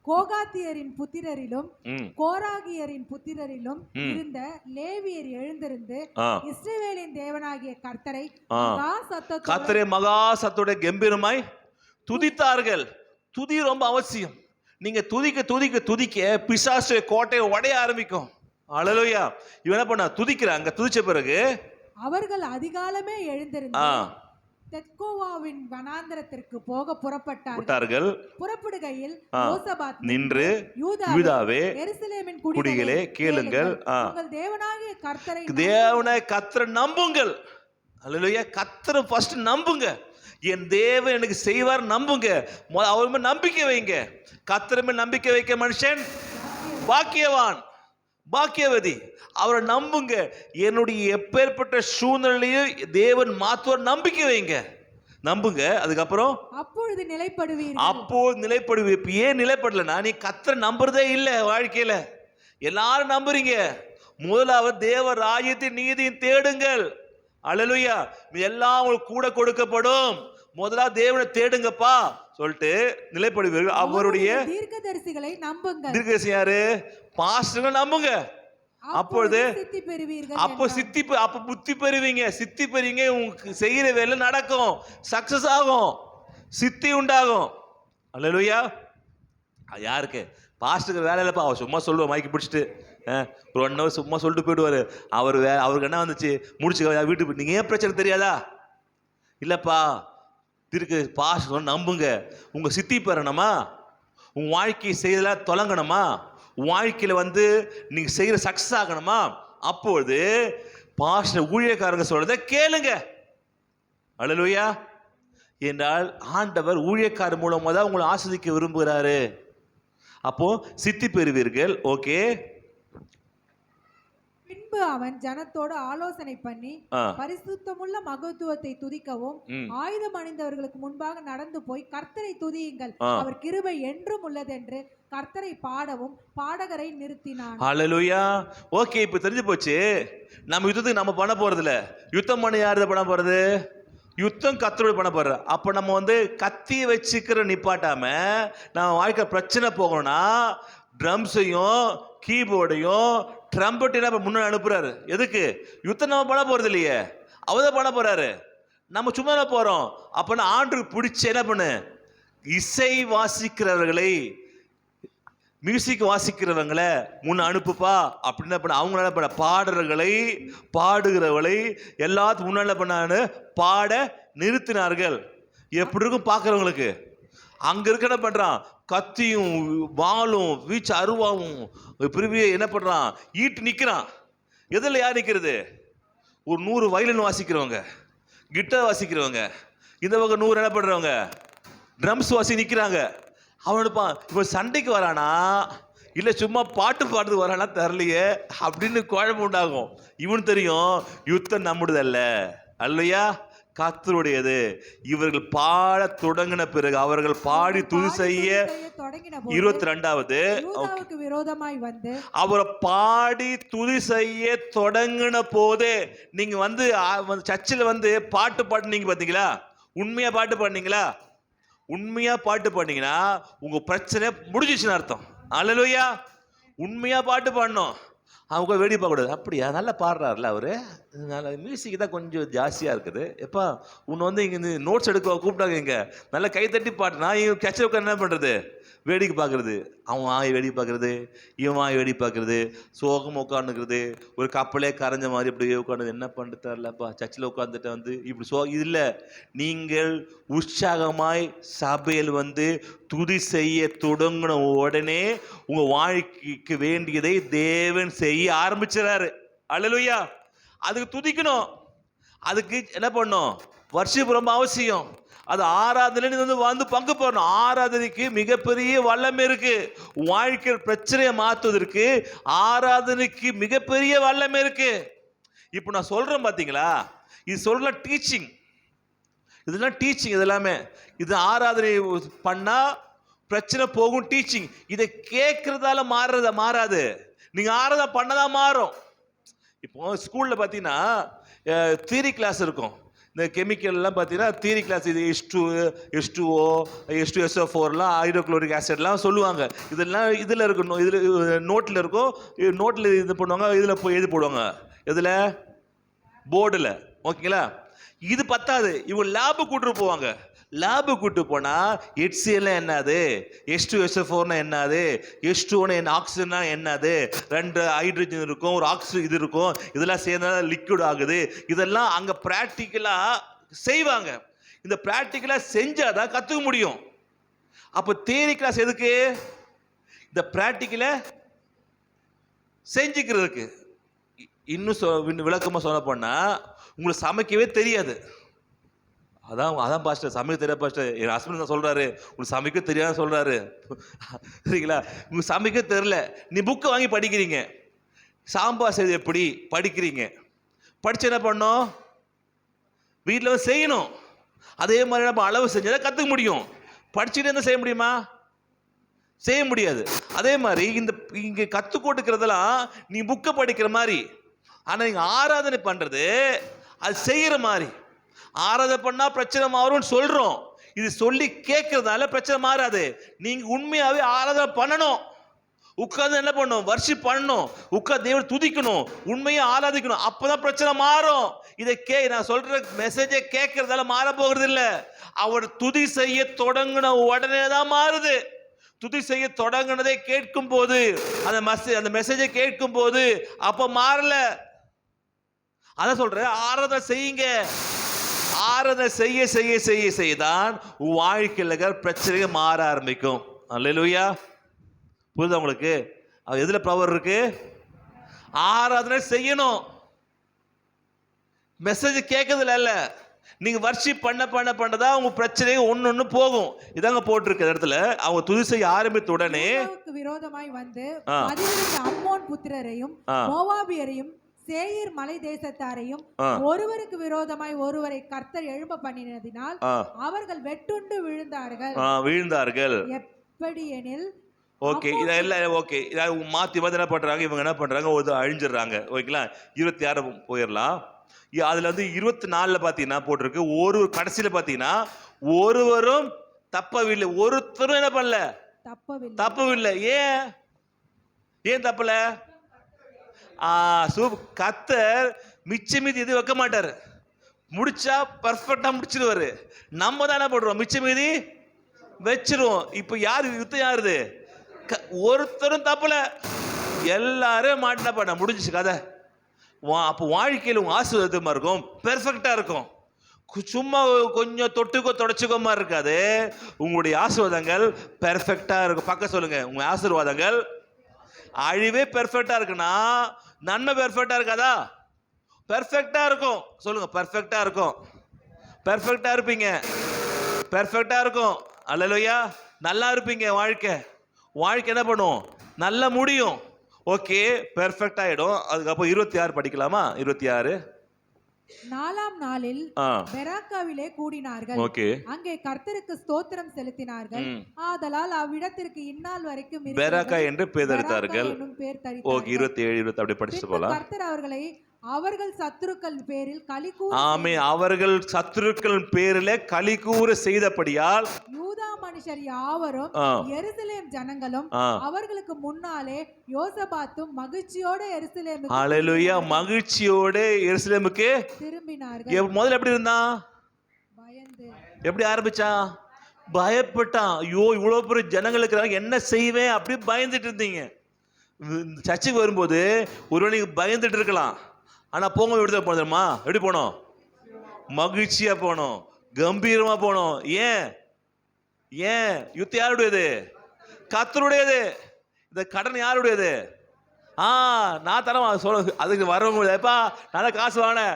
கோகாத்தியரின் புத்திரரிலும் கோராகியரின் புத்திரரிலும் இருந்த லேவியர் எழுந்திருந்து இஸ்ரவேலின் தேவனாகிய கர்த்தரை மகா சத்தோட கம்பீரமாய் துதித்தார்கள். துதி ரொம்ப அவசியம். நீங்க துதிக்க துதிக்க துதிக்க பிசாசு கோட்டையை உடைய ஆரம்பிக்கும். அல்லேலூயா. இவன் என்ன பண்ணா, துதிக்கிறாங்க. துதிச்ச பிறகு அவர்கள் அதிகாலமே எழுந்திருந்து தெக்கோவாவின் வனாந்தரத்திற்கு போக புறப்பட்டார்கள். புறப்படுகையில் யோசபாத் நின்று, யூதாவே எருசலேமின் குடிகளே கேளுங்கள், உங்கள் தேவனாகிய கர்த்தரை நம்புங்கள். அல்லேலூயா. கர்த்தரை ஃபர்ஸ்ட் நம்புங்க. என் தேவன் எனக்கு செய்வார் நம்புங்க. அவர் மேல் நம்பிக்கை வைங்க. கர்த்தர் மேல் நம்பிக்கை வைக்க மனுஷன் பாக்கியவான், பாக்கியவதி. அவரை நம்புங்க. என்னுடைய எப்பேற்பட்ட சூழ்நிலையும் தேவன் மாத்துவார் நம்பிக்கை வைங்க, நம்புங்க. அதுக்கப்புறம் அப்பொழுது நிலைப்படுவீர்கள். அப்போது நிலைப்படுவீர். ஏன் நிலைப்படலனா, நீ கர்த்தரை நம்புறதே இல்லை வாழ்க்கையில. எல்லாரும் நம்புறீங்க. முதலாவது தேவ ராஜ்யத்தின் நீதியின் தேடுங்கள். அல்லேலூயா. எல்லாம் உங்களுக்கு கூட கொடுக்கப்படும். முதல்ல தேவனை தேடுங்கப்பா சொல்லிட்டு நிலைப்படுவீர்கள். அவருடைய தீர்க்கதரிசிகளை நம்புங்கள். தீர்க்கதரிசி யாரு? பாஸ்டர்களை நம்புங்க. அப்பொழுது அப்ப புத்தி பெறுவீங்க, சித்தி பெறுவீங்க. உங்களுக்கு செய்யற வேலை நடக்கும், சக்சஸ் ஆகும், சித்தி உண்டாகும். அல்லேலூயா. யாருக்கு? பாஸ்டருக்கு வேலை இல்லப்பா. அவர் சும்மா சொல்லுவார், மைக்கு பிடிச்சிட்டு ஒரு 1 hour சும்மா சொல்லிட்டு போயிடுவாரு. அவருக்கு என்ன வந்துச்சு, முடிச்சு வீட்டுக்கு. நீங்க ஏன் பிரச்சனை தெரியாதா? இல்லப்பா, பாஸ்டர் நம்புங்க. உங்க சித்தி பெறணுமா, உங்க வாழ்க்கை செய்யல தொலங்கணுமா, வாழ்க்கையில நீங்க செய்யற சக்சஸ் ஆகணுமா, அப்பொழுது பாஸ்டர் ஊழியக்காரங்க சொல்றத கேளுங்க. அல்லேலூயா. என்றால் ஆண்டவர் ஊழியக்காரர் மூலமா தான் உங்களை ஆஸ்வதிக்க விரும்புகிறாரு. அப்போ சித்தி பெறுவீர்கள். ஓகே. பின்பு அவன் ஜனத்தோடு ஆலோசனை பண்ணி பரிசுத்தமுள்ள மகத்துவத்தை துதிக்கவும் ஆயுதம் அணிந்தவர்களுக்கு முன்பாக நடந்து போய் கர்த்தரை துதியுங்கள், அவர் கிருபை என்றும் உள்ளதென்று கர்த்தரை பாடவும் பாடகரை நிறுத்தினான். ஹல்லேலூயா. ஓகே, இப்ப தெரிஞ்சு போச்சு. நம்ம யுத்தத்துக்கு நம்ம பண்ண போறது இல்ல. யுத்தம் பண்ண யாரு பண்ண போறது? யுத்தம் கர்த்தரோட பண்ண போற. அப்ப நம்ம கத்தி வச்சுக்கிற நிப்பாட்டாம நம்ம வாழ்க்கை பிரச்சனை போகணும்னா ட்ரம்ஸையும் கீபோர்டையும் ட்ரம்பெட்டையும் முன்னாடி அனுப்புறாரு. எதுக்கு? யுத்தம் நம்ம பண்ண போறது இல்லையே, அவதான் பண்ண போறாரு. நம்ம சும்மா போறோம். அப்ப ஆண்டுக்கு பிடிச்ச என்ன பண்ணு, இசை வாசிக்கிறவர்களை, மியூசிக் வாசிக்கிறவங்களை முன்ன அனுப்புப்பா அப்படின்னு அவங்க என்ன பண்ண, பாடல்களை பாடுகிறவர்களை எல்லாத்துக்கும் முன்னாடி பண்ணான்னு பாட நிறுத்தினார்கள். எப்படி இருக்கும் பார்க்குறவங்களுக்கு? அங்க இருக்க என்ன பண்றான், கத்தியும் வாளும் வீச்சு அருவாவும் பிரிவிய என்ன பண்றான், ஈட்டு நிக்கிறான். எதில் யார் நிக்கிறது? ஒரு 100 வயலின் வாசிக்கிறவங்க, கிட்டார் வாசிக்கிறவங்க, இந்த பக்கம் 100 என்ன பண்றவங்க ட்ரம்ஸ் வாசி நிக்கிறாங்க. அவனுப்பான் இப்போ சண்டைக்கு வரானா இல்லை சும்மா பாட்டு பாடுறதுக்கு வரானா தெரியலையே அப்படின்னு குழம்பு உண்டாகும். இவனு தெரியும் யுத்தம் நம்முடையதல்ல, அல்லையா, கர்த்தருடையது. இவர்கள் பாட தொடங்கின பிறகு அவர்கள் பாடி துதி செய்ய 22வது விரோதமாய் வந்து அவரை பாடி துதி செய்ய தொடங்கின போதே நீங்க சர்ச்சில் பாட்டு பாடுனீங்க பாத்தீங்களா? உண்மையா பாட்டு பாடுனீங்களா? உண்மையா பாட்டு பாடினீங்கன்னா உங்க பிரச்சனை முடிஞ்சிச்சுன்னு அர்த்தம். அல்லேலூயா. உண்மையா பாட்டு பாடணும். அவங்க வேடி பார்க்கக்கூடாது. அப்படியா, நல்லா பாடுறாருல அவரு, நல்ல மியூசிக் தான் கொஞ்சம் ஜாஸ்தியா இருக்குது. எப்பா உன்னை இங்க நோட்ஸ் எடுக்க கூப்பிட்டாங்க, இங்க நல்லா கை தட்டி பாட்டுனா இவங்க கச்சை உட்காந்து என்ன பண்றது, வேடிக்கை பார்க்கறது, அவன் வாய் வேடிக்கை பார்க்கறது, இவன் வாய் வேடிக்கை பார்க்கறது, சோகம் உட்காந்துக்கிறது, ஒரு கப்பலே கரைஞ்ச மாதிரி இப்படியே உட்காந்து என்ன பண்ணிட்டு தரலப்பா சர்ச்சில் உட்காந்துட்டு வந்து இப்படி இது இல்லை. நீங்கள் உற்சாகமாய் சபையில் வந்து துதி செய்ய தொடங்கின உடனே உங்க வாழ்க்கைக்கு வேண்டியதை தேவன் செய்ய ஆரம்பிச்சிடறாரு. அல்லேலூயா. அதுக்கு துதிக்கணும், அதுக்கு என்ன பண்ணும், வர்ஷிப் ரொம்ப அவசியம். அது ஆராதனை வந்து பங்கு போடணும். ஆராதனைக்கு மிகப்பெரிய வல்லமை இருக்கு. வாழ்க்கை பிரச்சனையை மாற்றுவதற்கு ஆராதனைக்கு மிகப்பெரிய வல்லமை இருக்கு. இப்போ நான் சொல்றேன் பாத்தீங்களா, இது சொல்ற டீச்சிங், இதெல்லாம் டீச்சிங். இதெல்லாமே இது ஆராதனை பண்ணா பிரச்சனை போகும் டீச்சிங். இதை கேட்கறதால மாறாது, நீங்க ஆராதனை பண்ணதான் மாறும். இப்போ ஸ்கூல்ல பாத்தீங்கன்னா தியரி கிளாஸ் இருக்கும். இந்த கெமிக்கல்லாம் பார்த்தீங்கன்னா தியரி கிளாஸ், இது H2O H2SO4லாம் ஹைட்ரோக்ளோரிக் ஆசிட்லாம் சொல்லுவாங்க. இதெல்லாம் இதில் இருக்கணும், இதில் நோட்டில் இருக்கும், நோட்டில் இது பண்ணுவாங்க, இதில் போய் எழுதி போடுவாங்க, இதில் போர்டில். ஓகேங்களா? இது பத்தாது, இவங்க லேபு கூப்பிட்டு போவாங்க. லேபு கூப்பிட்டு போனால் HCl என்னது, H2SO4 என்னது, H2O என்ன, ஆக்சிஜன்னா என்னது, 2 ஹைட்ரஜன் இருக்கும், ஒரு ஆக்சிஜன் இது இருக்கும், இதெல்லாம் சேர்ந்தா லிக்விட் ஆகுது. இதெல்லாம் அங்கே ப்ராக்டிக்கலாக செய்வாங்க. இந்த ப்ராக்டிக்கலாக செஞ்சாதான் கற்றுக்க முடியும். அப்போ தியரி கிளாஸ் எதுக்கு? இந்த ப்ராக்டிக்கலை செஞ்சுக்கிறதுக்கு. இன்னும் விளக்கமாக சொல்ல போனால் உங்களுக்கு சமைக்கவே தெரியாது. அதான் பாஸ்டர் சமைக்க தெரியாது பாஸ்டர், என் ஹஸ்பண்ட் தான் சொல்கிறாரு உங்களுக்கு சமைக்க தெரியாத சொல்கிறாரு. சரிங்களா? உங்களுக்கு சமைக்க தெரில, நீ புக்கை வாங்கி படிக்கிறீங்க, சாம்பார் செய்து எப்படி படிக்கிறீங்க, படித்து என்ன பண்ணோம், வீட்டில் வந்து செய்யணும். அதே மாதிரி நம்ம அளவு செஞ்சால் கற்றுக்க முடியும். படிச்சுட்டு என்ன செய்ய முடியுமா? செய்ய முடியாது. அதே மாதிரி இங்கே கற்றுக் கொடுக்கறதெல்லாம் நீ புக்கை படிக்கிற மாதிரி, ஆனால் நீங்கள் ஆராதனை பண்ணுறது அது செய்கிற மாதிரி. ஆராதனை பண்ணால் பிரச்சனை மாறும்னு சொல்கிறோம், இது சொல்லி கேட்கறதுனால பிரச்சனை மாறாது. நீங்கள் உண்மையாகவே ஆராதனை பண்ணணும், உட்காந்து என்ன பண்ணணும், வர்ஷிப் பண்ணணும், உட்காந்து தேவனை துதிக்கணும், உண்மையாக ஆராதிக்கணும், அப்போதான் பிரச்சனை மாறும். இதை நான் சொல்கிற மெசேஜை கேட்கறதால மாற போகிறது இல்லை. அவர் துதி செய்ய தொடங்கின உடனே தான் மாறுது. துதி செய்ய தொடங்கினதை கேட்கும் போது, அந்த மெசேஜை கேட்கும் போது அப்போ மாறல. அதான் சொல்கிறேன், ஆராதனை செய்யுங்க. ஆராதனை செய்ய செய்ய செய்ய செய்தான் வாழ்க்கையில் பிரச்சனைகள் மாற ஆரம்பிக்கும். அல்லேலூயா. புரியுதா உங்களுக்கு? எதுல பவர் இருக்கு? ஆராதனை செய்யணும், மெசேஜ் கேட்கறதுல இல்ல. நீங்க வர்ஷிப் பண்ணதான் உங்க பிரச்சனைகள் ஒன்னு போகும். இதாங்க போட்டிருக்க இடத்துல, அவங்க துதி செய்ய ஆரம்பித்த உடனே விரோதமாய் வந்து 12 அம்மோன் புத்திரரையும் மோவாபியரையும் சேயீர் மலை தேசத்தாரையும் ஒருவருக்கு விரோதமாய் ஒருவரை கர்த்தர் எழும்ப பண்ணினதினால் அவர்கள் வெட்டுண்டு விழுந்தார்கள். எப்படி எனில், ஓகே, இதெல்லாம் ஓகே, மாத்தி என்ன பண்றாங்க, இவங்க என்ன பண்றாங்க, அழிஞ்சிடறாங்க. ஓகேங்களா? 26 போயிடலாம். அதுல வந்து 24 பாத்தீங்கன்னா போட்டிருக்கு, ஒரு கடைசியில பாத்தீங்கன்னா ஒருவரும் தப்பவில்லை. ஒருத்தரும் என்ன பண்ணல, தப்பவில்லை. ஏன் தப்பல? கர்த்தர் மிச்ச மீதி எதுவும் வைக்க மாட்டாரு, முடிச்சா பர்ஃபெக்டா முடிச்சிருவாரு. நம்ம தான் என்ன பண்றோம், மிச்ச மீதி வச்சிருவோம். இப்ப யுத்தம் யாருது? ஒருத்தரும் தப்பல, எல்லாரும் மாட்டினா பண்ண முடிஞ்சிச்சு கதை. அப்போ வாழ்க்கையில் உங்க ஆசீர்வாதமா இருக்கும், பெர்ஃபெக்டா இருக்கும். சும்மா கொஞ்சம் தொட்டுக்கோ தொடச்சுக்கோமா இருக்காது. உங்களுடைய ஆசீர்வாதங்கள் பெர்ஃபெக்டா இருக்கும். பக்கம் சொல்லுங்க, உங்க ஆசீர்வாதங்கள் அழிவே பெர்ஃபெக்டா இருக்குன்னா நன்மை பெர்ஃபெக்டா இருக்காதா? பெர்ஃபெக்டா இருக்கும். சொல்லுங்க, பெர்ஃபெக்டா இருக்கும். பெர்ஃபெக்டா இருப்பீங்க, பெர்ஃபெக்டா இருக்கும். அல்லேலூயா. நல்லா இருப்பீங்க. வாழ்க்கை என்ன பண்ணும், நல்லா முடியும். ஓகே, பெர்ஃபெக்ட் ஆயிடும். அதுக்கப்புறம் 26 படிக்கலாமா? 26 4ஆம் நாளில் பெராக்காவிலே கூடினார்கள். அங்கே கர்த்தருக்கு ஸ்தோத்திரம் செலுத்தினார்கள். ஆதலால் அவ்விடத்திற்கு இந்நாள் வரைக்கும் பெராக்கா என்று பெயர் தரித்தார்கள். ஓகே, 27 20 அப்படி படிச்சுட்டு போலாம். கர்த்தர் அவர்களை அவர்கள் சத்துருக்கள் பேரில் களிகூற, அவர்கள் சத்துருக்கள் பேரிலே களிகூற செய்தபடியால் யூதா மனுஷர் யாவரும் எருசலேம் ஜனங்களும் அவர்களுக்கு முன்னாலே யோசபாத்தும் மகிழ்ச்சியோட எருசலேமுக்கு, ஹல்லேலூயா, மகிழ்ச்சியோட எருசலேமுக்கு திரும்பினார்கள். முதல்ல எப்படி இருந்தான்? பயந்து. எப்படி ஆரம்பிச்சான்? பயப்பட்டான். ஐயோ இவ்வளோ பெரிய ஜனங்கள் இருக்கிறாங்க, என்ன செய்வேன் அப்படி பயந்துட்டு இருந்தீங்க. சர்ச்சுக்கு வரும்போது ஒருவேளை நீங்க பயந்துட்டு இருக்கலாம். ஆனா போங்க எப்படி போனோமா, எப்படி போனோம்? மகிழ்ச்சியா போனோம், கம்பீரமா போனோம். ஏன் ஏன் யுத்தம் யாருடையது? கர்த்தருடையது. இந்த கடன் யாருடையது? நான் தரேன் சொல்ல. அதுக்கு வரவங்க எப்பா நல்லா காசு வாங்கினேன்,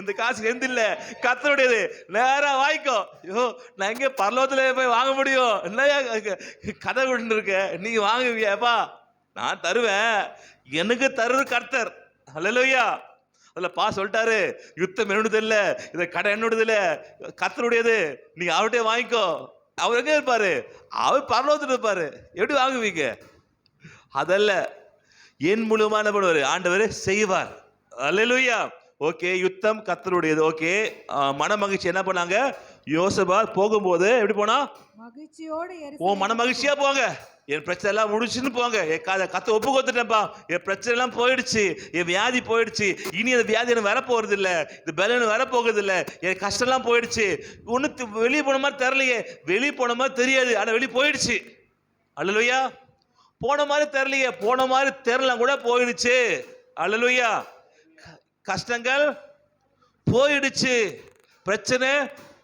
இந்த காசு எந்த இல்லை, கர்த்தருடையது, நேரா வாங்கிக்கோ. ஐயோ நான் எங்க பரலோகத்துல போய் வாங்க முடியும்? இல்லையா கதை விட்டு இருக்க, நீங்க வாங்குவீங்க. எப்பா நான் தருவேன், எனக்கு தருது கர்த்தர். அல்லேலூயா. அதுல சொல்லிட்டாரு, யுத்தம் என்னோடது இல்ல, இந்த கடை என்னோடது இல்ல, கர்த்தருடையது, நீங்க அவர்கிட்ட வாங்கிக்கோ. அவர் எங்க இருப்பாரு? அவர் பரலோகத்துல இருப்பாரு. எப்படி வாங்குவீங்க? அதல்ல, என் மூலமா என்ன பண்ணுவாரு? ஆண்டவர் செய்வார். அல்லேலூயா. ஓகே, யுத்தம் கர்த்தருடையது. ஓகே, மன மகிழ்ச்சி என்ன பண்ணாங்க? யோசபாத் போகும்போது எப்படி போனா? மகிழ்ச்சியோடு மன மகிழ்ச்சியா போங்க, என் பிரச்சனை எல்லாம் முடிச்சுன்னு போங்க, என் கத்தை ஒப்பு கொடுத்துட்டேன்ப்பா, என் பிரச்சனை எல்லாம் போயிடுச்சு, என் வியாதி போயிடுச்சு, இனி அந்த வியாதி எனக்கு வர போறது இல்ல, இந்த பலன் வர போகிறது இல்ல, என் கஷ்டம் எல்லாம் போயிடுச்சு. ஒண்ணு வெளியே போன மாதிரி தெரியலையே, வெளியே போன மாதிரி தெரியாது, ஆனா வெளியே போயிடுச்சு. அல்லேலூயா. போன மாதிரி தெரியலையே, போன மாதிரி தெரியலாம் கூட போயிடுச்சு. அல்லேலூயா. கஷ்டங்கள் போயிடுச்சு, பிரச்சனை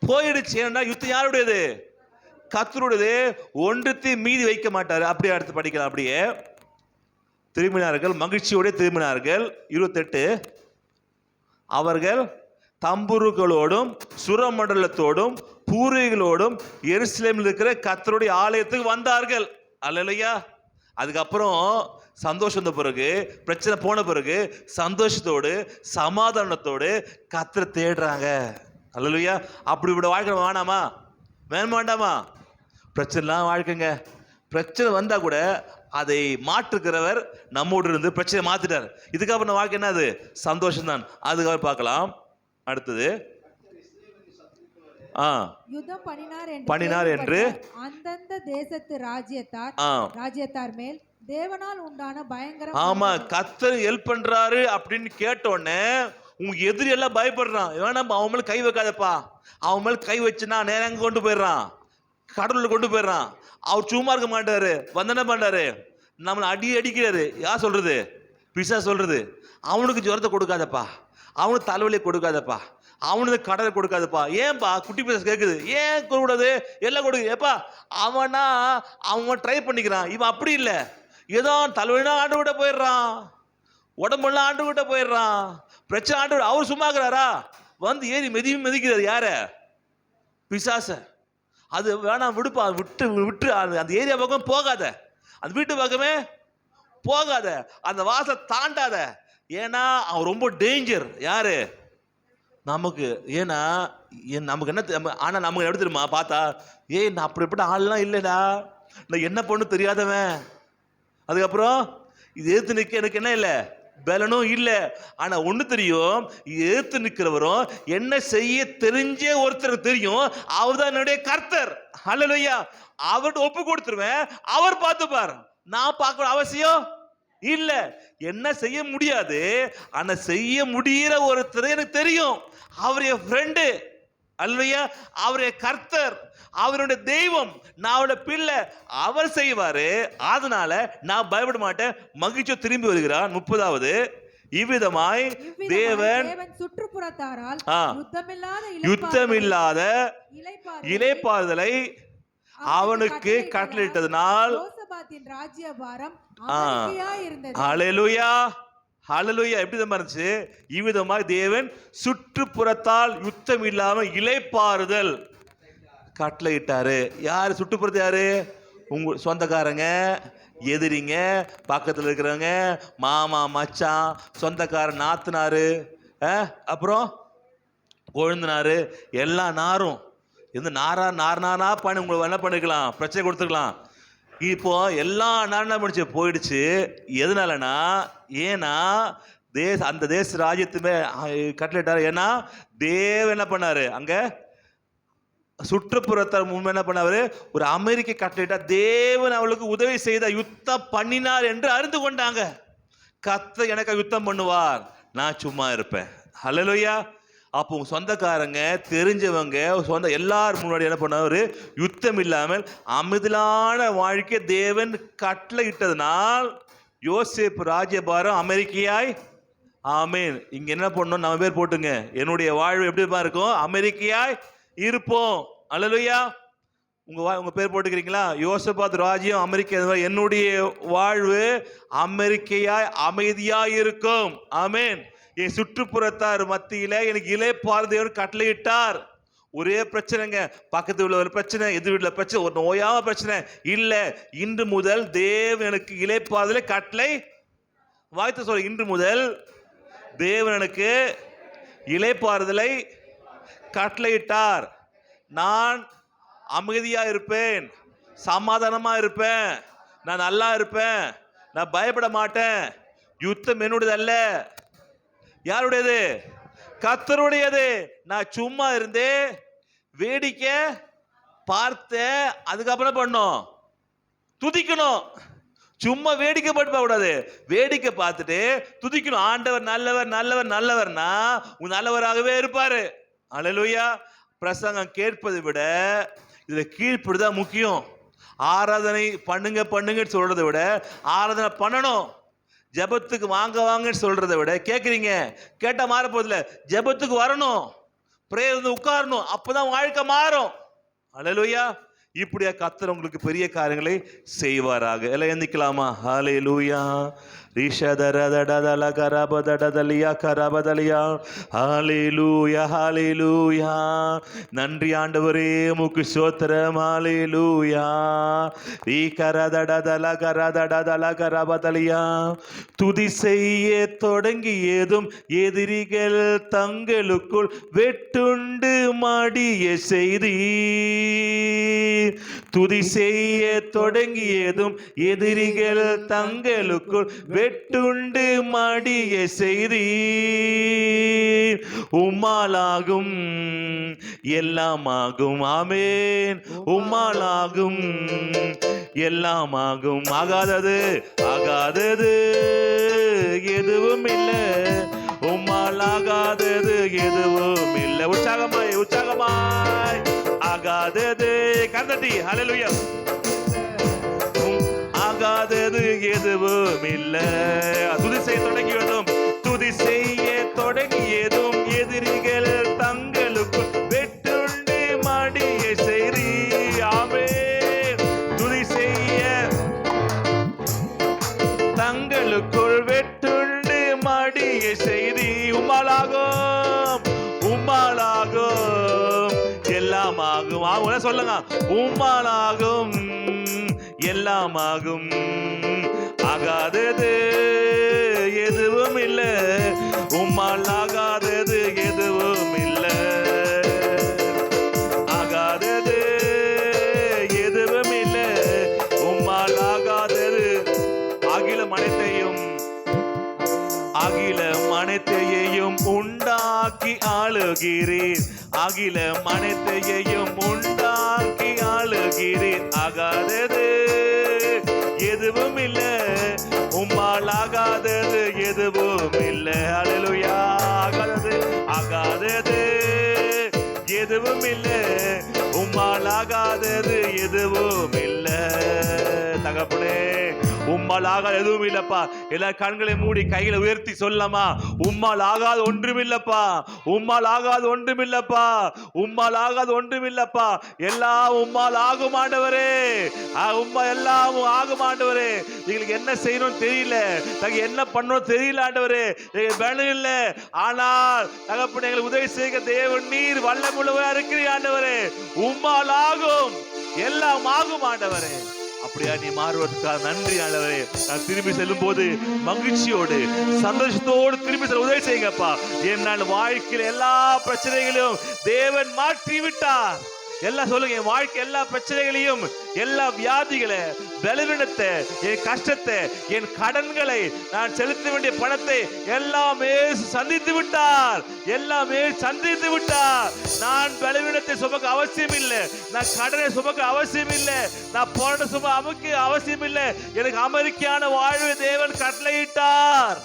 போயிடுச்சு. ஏன்னா யுத்தம் யாருடையது? கர்த்தருடையது. ஒன்றுத்தி மீதி வைக்க மாட்டாரு. அப்படியே அடுத்து படிக்கலாம். அப்படியே திரும்பினார்கள், மகிழ்ச்சியோட திரும்பினார்கள். 28, அவர்கள் தம்புருகளோடும் சுரமண்டலத்தோடும் பூரிகளோடும் எருசலேமில் இருக்கிற கர்த்தருடைய ஆலயத்துக்கு வந்தார்கள். அல்லேலூயா. அதுக்கப்புறம் சந்தோஷம் வந்த பிறகு, பிரச்சனை போன பிறகு சந்தோஷத்தோடு சமாதானத்தோடு கர்த்தரை தேடுறாங்க. அல்லேலூயா. அப்படி இப்படி வாழ்க்கை வேணாமா? வேண்டாமா? பிரச்சனைலாம் வாழ்க்கைங்க. பிரச்சனை வந்தா கூட அதை மாற்றுகிறவர் நம்மோடு இருந்து பிரச்சனை மாத்திட்டார். இதுக்கப்புறம் வாழ்க்கை என்னது? சந்தோஷம் தான். அதுக்காக பார்க்கலாம். அடுத்தது யுத்தம் பண்ணினார் என்று அந்தந்த தேசத்து ராஜ்யத்தார் மேல் தேவனால் உண்டான பயங்கர. ஆமா, கர்த்தர் ஹெல்ப் பண்றாரு அப்படின்னு கேட்டோடனே உங்க எதிரி எல்லாம் பயப்படுறான். வேணாம், அவன் மேல கை வைக்காதப்பா, அவன் மேல கை வச்சுன்னா நேரம் கொண்டு போயிடுறான், கடவுள கொண்டு போயிடுறான். அவர் சும்மா இருக்க மாட்டாரு, வந்தன பண்றாரு, நம்மளை அடிக்கிறாரு. யார் சொல்றது? பிசாசு சொல்றது. அவனுக்கு ஜுரத்தை கொடுக்காதப்பா, அவனுக்கு தலைவலியை கொடுக்காதப்பா, அவனுக்கு கடலை கொடுக்காதப்பா. ஏன்பா? குட்டி பிசாசு கேட்குது, ஏன் கூடாது? எல்லாம் கொடுக்குது. ஏப்பா அவனா அவன் ட்ரை பண்ணிக்கிறான், இவன் அப்படி இல்லை. ஏதோ தலைவலினா ஆண்டு விட்ட போயிடுறான், உடம்பெல்லாம் ஆண்டு விட்ட போயிடுறான், பிரச்சனை ஆண்டு. அவர் சும்மா இருக்கிறாரா? வந்து ஏறி மிதிக்கிறார். யார? பிசாச. அது வேணாம், விடுப்பா, விட்டு அந்த ஏரியா பக்கம் போகாத, அந்த வீட்டு பக்கமே போகாத, அந்த வாசலை தாண்டாத. ஏன்னா அவன் ரொம்ப டேஞ்சர். யாரு? நமக்கு. ஏன்னா நமக்கு என்ன, ஆனா நமக்கு எப்படி தெரியுமா? பார்த்தா நான் அப்படிப்பட்ட ஆள்லாம் இல்லைடா, நான் என்ன பண்ணு தெரியாதவன். அதுக்கப்புறம் இது எதிர்த்து நிற்க எனக்கு என்ன இல்லை, பலனும் இல்லை. ஆனா ஒண்ணு தெரியும், எதிர்த்து நிற்கிறவரும் என்ன செய்ய தெரிஞ்சே ஒருத்தர் தெரியும், அவர் தான் என்னுடைய கர்த்தர். அல்லேலூயா. அவர்கிட்ட ஒப்பு கொடுத்துருவேன், அவர் பார்த்துப்பார், நான் பார்க்க அவசியம் இல்ல. என்ன செய்ய முடியாது, ஆனா செய்ய முடிகிற ஒருத்தர் எனக்கு தெரியும், அவர் என் ஃப்ரெண்டு. அல்லேலூயா. அவர் என் கர்த்தர், அவருடைய தெய்வம், நான் அவருடைய பிள்ளை, அவர் செய்வாரு. அதனால நான் பயப்பட மாட்டேன், மகிழ்ச்சியை திரும்பி வருகிறான். 30வது, இவ்விதமாய் தேவன் சுற்றுப்புறத்தாரால் யுத்தமில்லாத இளைப்பாறுதலை அவனுக்கு கட்டளையிட்டதனால் ராஜ்யபாரம் ஹல்லேலூயா ஹல்லேலூயா. எப்படி தான் இருந்துச்சு? இவ்விதமாய் தேவன் சுற்றுப்புறத்தால் யுத்தம் இல்லாம இளைப்பாறுதல் கட்டளையிட்டாரு. யாரு சுற்றுப்புறத்து? யாரு? உங்க சொந்தக்காரங்க, எதிரிங்க, பக்கத்தில் இருக்கிறவங்க, மாமா, மச்சான், சொந்தக்காரன், நாத்தனாரு, அப்புறம் கொழுந்தனாரு, எல்லா நாரும் இந்த நாரா பண்ணி உங்களுக்கு என்ன பண்ணிக்கலாம், பிரச்சனை கொடுத்துக்கலாம். இப்போ எல்லா நாரா போயிடுச்சு. எதனாலனா, ஏன்னா அந்த தேச ராஜ்யத்துமே கட்டளையிட்டாரு. ஏன்னா தேவன் என்ன பண்ணாரு, அங்க சுற்றுப்புறத்தார் முன்பு என்ன பண்ணாரு, ஒரு அமெரிக்க கட்டளையிட்டா தேவன் அவளுக்கு உதவி செய்த யுத்தம் பண்ணினார் என்று அறிந்து கொண்டாங்க. கர்த்தர் எனக்கு யுத்தம் பண்ணுவார், நான் சும்மா இருப்பேன். ஹல்லேலூயா. அப்போ உங்க சொந்தக்காரங்க, தெரிஞ்சவங்க, சொந்த எல்லாரும் முன்னாடி என்ன பண்ணாரு? யுத்தம் இல்லாமல் அமைதியான வாழ்க்கை தேவன் கட்டளை இட்டதனால் யோசேப்பு ராஜ்யபாரம் அமெரிக்கையாய். ஆமென். இங்க என்ன பண்ணணும்? நம்ம பேர் போட்டுங்க. என்னுடைய வாழ்வு எப்படி இருக்கும்? அமெரிக்கையாய் இருப்போம். அல்லேலூயா. உங்க பேர் போட்டுக்கிறீங்களா? யோசபாத் ராஜ்யம் அமெரிக்கா. என்னுடைய வாழ்வு அமெரிக்கையாய் அமைதியாய் இருக்கும். ஆமென். என் சுற்றுப்புறத்தார் மத்தியில எனக்கு இளைப்பாறுதல் கட்டளையிட்டார். ஒரே பிரச்சனைங்க, பக்கத்து உள்ள ஒரு பிரச்சனை, எதிர் வீட்டுல பிரச்சனை, ஒரு நோயாம பிரச்சனை இல்ல. இன்று முதல் தேவன் எனக்கு இளைப்பாறுதலை கட்டளை வாய்த்து சொல்ல. இன்று முதல் தேவன் எனக்கு இளைப்பாறுதலை கட்டளையிட்டார். நான் அமைதியா இருப்பேன், சமாதானமா இருப்பேன், நான் நல்லா இருப்பேன், நான் பயப்பட மாட்டேன். யுத்தம் என்னுடையது அல்ல. யாருடையது? கர்த்தருடையது. நான் சும்மா இருந்தே வேடிக்கை பார்த்த, அதுக்கப்புறம் பண்ணோம் துதிக்கணும். சும்மா வேடிக்கை பார்த்து கூடாது, வேடிக்கை பார்த்துட்டு துதிக்கணும். ஆண்டவர் நல்லவர் நல்லவர் நல்லவர்னா உன் நல்லவராகவே இருப்பாரு. அல்லேலூயா. பிரசங்கம் கேட்பதை விட இதுல கீழ்ப்படுதான் முக்கியம். ஆராதனை பண்ணுங்க பண்ணுங்கன்னு சொல்றதை விட ஆராதனை பண்ணணும். ஜெபத்துக்கு வாங்க வாங்கன்னு சொல்றதை விட கேட்குறீங்க, கேட்டா மாற போதில்ல, ஜெபத்துக்கு வரணும், பிரேயர் உட்காரணும், அப்பதான் வாழ்க்கை மாறும். அல்லேலூயா. இப்படியா கர்த்தர் உங்களுக்கு பெரிய காரியங்களை செய்வாராக. எல்லாம் எந்திக்கலாமா? ஹல்லேலூயா. ரிஷதரதடதல கரபதடதலியா கரபதலியா. ஹல்லேலூயா ஹல்லேலூயா. நன்றி ஆண்டவரே, உமக்கு ஸ்தோத்திரம். ஹல்லேலூயா. ரிகரதடதல கரதடதல கரபதலியா. துதி செய்ய தொடங்கியதும் எதிரிகள் தங்களுக்குள் வெட்டுண்டு மடிய செய்தி. துதி செய்ய தொடங்கியதும் எதிரிகள் தங்களுக்குள் வெட்டுண்டு மடிய செய்தி. உம்மாலாகும் எல்லாமாகும். ஆமென். உம்மாலாகும் எல்லாமாகும். ஆகாதது ஆகாதது எதுவும் இல்லை. உம்மால் ஆகாதது எதுவும் இல்லை. உற்சாகமாய் உற்சாகமாய். ஆகாதது கந்தட்டி. ஹல்லேலூயா. ஆகாதது எதுவும் இல்லை. துதி செய்ய தொடங்கியதும் துதி செய்ய தொடங்கியதும் எதிரிகள் தங்களுக்கு வெட்டுண்டு மடிய செய்தி. ஆமென். துதி செய்ய தங்களுக்குள் வெட்டுண்டு மடிய செய்தி. உம்மாலாகும் உம்மாலாகும் எல்லாமாகும். அவங்க சொல்லுங்க, உம்மாலாகும் எல்லாமாகும். ஆகாதது எதுவும் இல்லை. உம்மால் ஆகாதது எதுவும் இல்லை. ஆகாதது எதுவும் இல்லை. உம்மால் ஆகாதது அகிலம் அனைத்தையும் உண்டாக்கி ஆளுகிறீர். அகிலம் அனைத்தையும் உண்டாக்கி ஆளுகிறீர். ஆகாதது எதுவும் இல்லை. உம்மால் ஆகாதது எதுவும் இல்லை. அல்லேலூயா. ஆகாதது ஆகாதது எதுவும் இல்லை. உம்மால் ஆகாதது எதுவும் இல்லை. தகப்பனே, உம்மால் ஆகாத எதுவும் இல்லப்பா. எல்லா கண்களை மூடி கைகளை உயர்த்தி சொல்லலாமா? உம்மால் ஆகாத ஒன்றுமில்லப்பா. உம்மால் ஆகாத ஒன்றுமில்லப்பா. உம்மால் ஆகாத ஒன்றுமில்லப்பா. எல்லாம் உம்மால் ஆகும் ஆண்டவரே. உம்மா எல்லாம் ஆகும் ஆண்டவரே. எங்களுக்கு என்ன செய்யணும் தெரியல, என்ன பண்ணணும் தெரியல ஆண்டவரே. வேணும் இல்லை, ஆனால் தகப்பனே எங்களுக்கு உதவி செய்ய தேவன் நீர் வல்லமுள்ளவரா இருக்கிறீர் ஆண்டவரே. உம்மால் ஆகும், எல்லாம் ஆகும் ஆண்டவரே. அப்படியா நீ மாறுவதற்காக நன்றி ஆண்டவரே. நான் திரும்பி செல்லும் போது மகிழ்ச்சியோடு சந்தோஷத்தோடு திரும்பி செல்ல உதவி செய்யுங்கப்பா. என் வாழ்க்கையில் எல்லா பிரச்சனைகளையும் தேவன் மாற்றி விட்டார். எல்லாம் சொல்லுங்க, என் வாழ்க்கை எல்லா பிரச்சனைகளையும், எல்லா வியாதிகளை, பலவீனத்தை, என் கஷ்டத்தை, என் கடன்களை, நான் செலுத்த வேண்டிய பணத்தை எல்லாமே சந்தித்து விட்டார். எல்லாமே சந்தித்து விட்டார். நான் பலவீனத்தை சுமக்க அவசியம் இல்லை. நான் கடனை சுமக்க அவசியம் இல்லை. நான் போராட்ட சுமக்க அமைக்க அவசியம் இல்லை. எனக்கு அமெரிக்கான வாழ்வை தேவன் கட்டளையிட்டார்.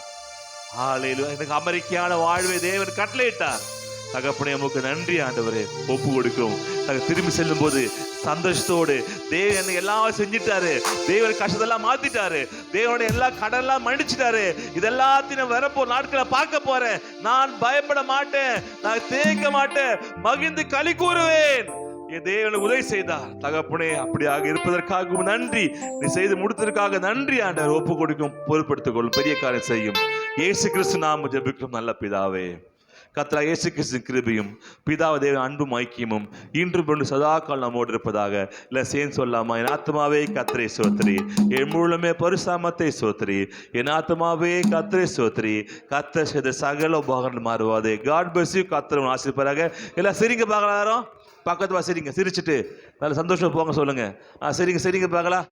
ஹல்லேலூயா. எனக்கு அமெரிக்கான வாழ்வை தேவன் கட்டளையிட்டார். தகப்பனே உமக்கு நன்றி ஆண்டவரே. ஒப்பு கொடுக்கிறோம். நாங்கள் திரும்பி செல்லும் போது சந்தோஷத்தோடு தேவன் என்ன எல்லாம் செஞ்சிட்டாரு, தேவன் கஷ்டத்தெல்லாம் மாத்திட்டாரு, தேவனோட எல்லா கடன்லாம் மன்னிச்சிட்டாரு, இதெல்லாத்தையும் நான் வரப்போ நாட்களை பார்க்க போறேன், நான் பயப்பட மாட்டேன், நான் தேய்க்க மாட்டேன், மகிழ்ந்து களி கூறுவேன். என் தேவனை உதவி செய்தார் தகப்பனே. அப்படியாக இருப்பதற்காக நன்றி, நீ செய்து முடித்ததற்காக நன்றி ஆண்டவர். ஒப்பு கொடுக்கும், பொறுப்படுத்திக் கொள்ளும், பெரிய காரியம் செய்யும். இயேசு கிறிஸ்து நாம ஜெபிக்கிறோம் நல்ல பிதாவே. கர்த்தர் இயேசு கிறிஸ்து கிருபையும் பிதாவை தேவன் அன்பும் ஐக்கியமும் இன்றும் கொண்டு சதாக்கால் நம்மோடு இருப்பதாக. இல்லை சேர்ந்து சொல்லாமா? என் ஆத்மாவே கர்த்தரை ஸ்தோத்திரி, என் முழுமே பரிசுத்தத்தை ஸ்தோத்திரி, என் ஆத்மாவே கர்த்தரை ஸ்தோத்திரி, கர்த்தர் செய்த சகல உபகாரங்கள் மாறுவாதே. God bless you. கர்த்தர் ஆசீர்வதிப்பாராக. எல்லாம் சிரிங்க பார்க்கலாம், பக்கத்து சிரிங்க, சிரிச்சுட்டு நல்ல சந்தோஷம் போங்க சொல்லுங்க. சரிங்க பார்க்கலாம்.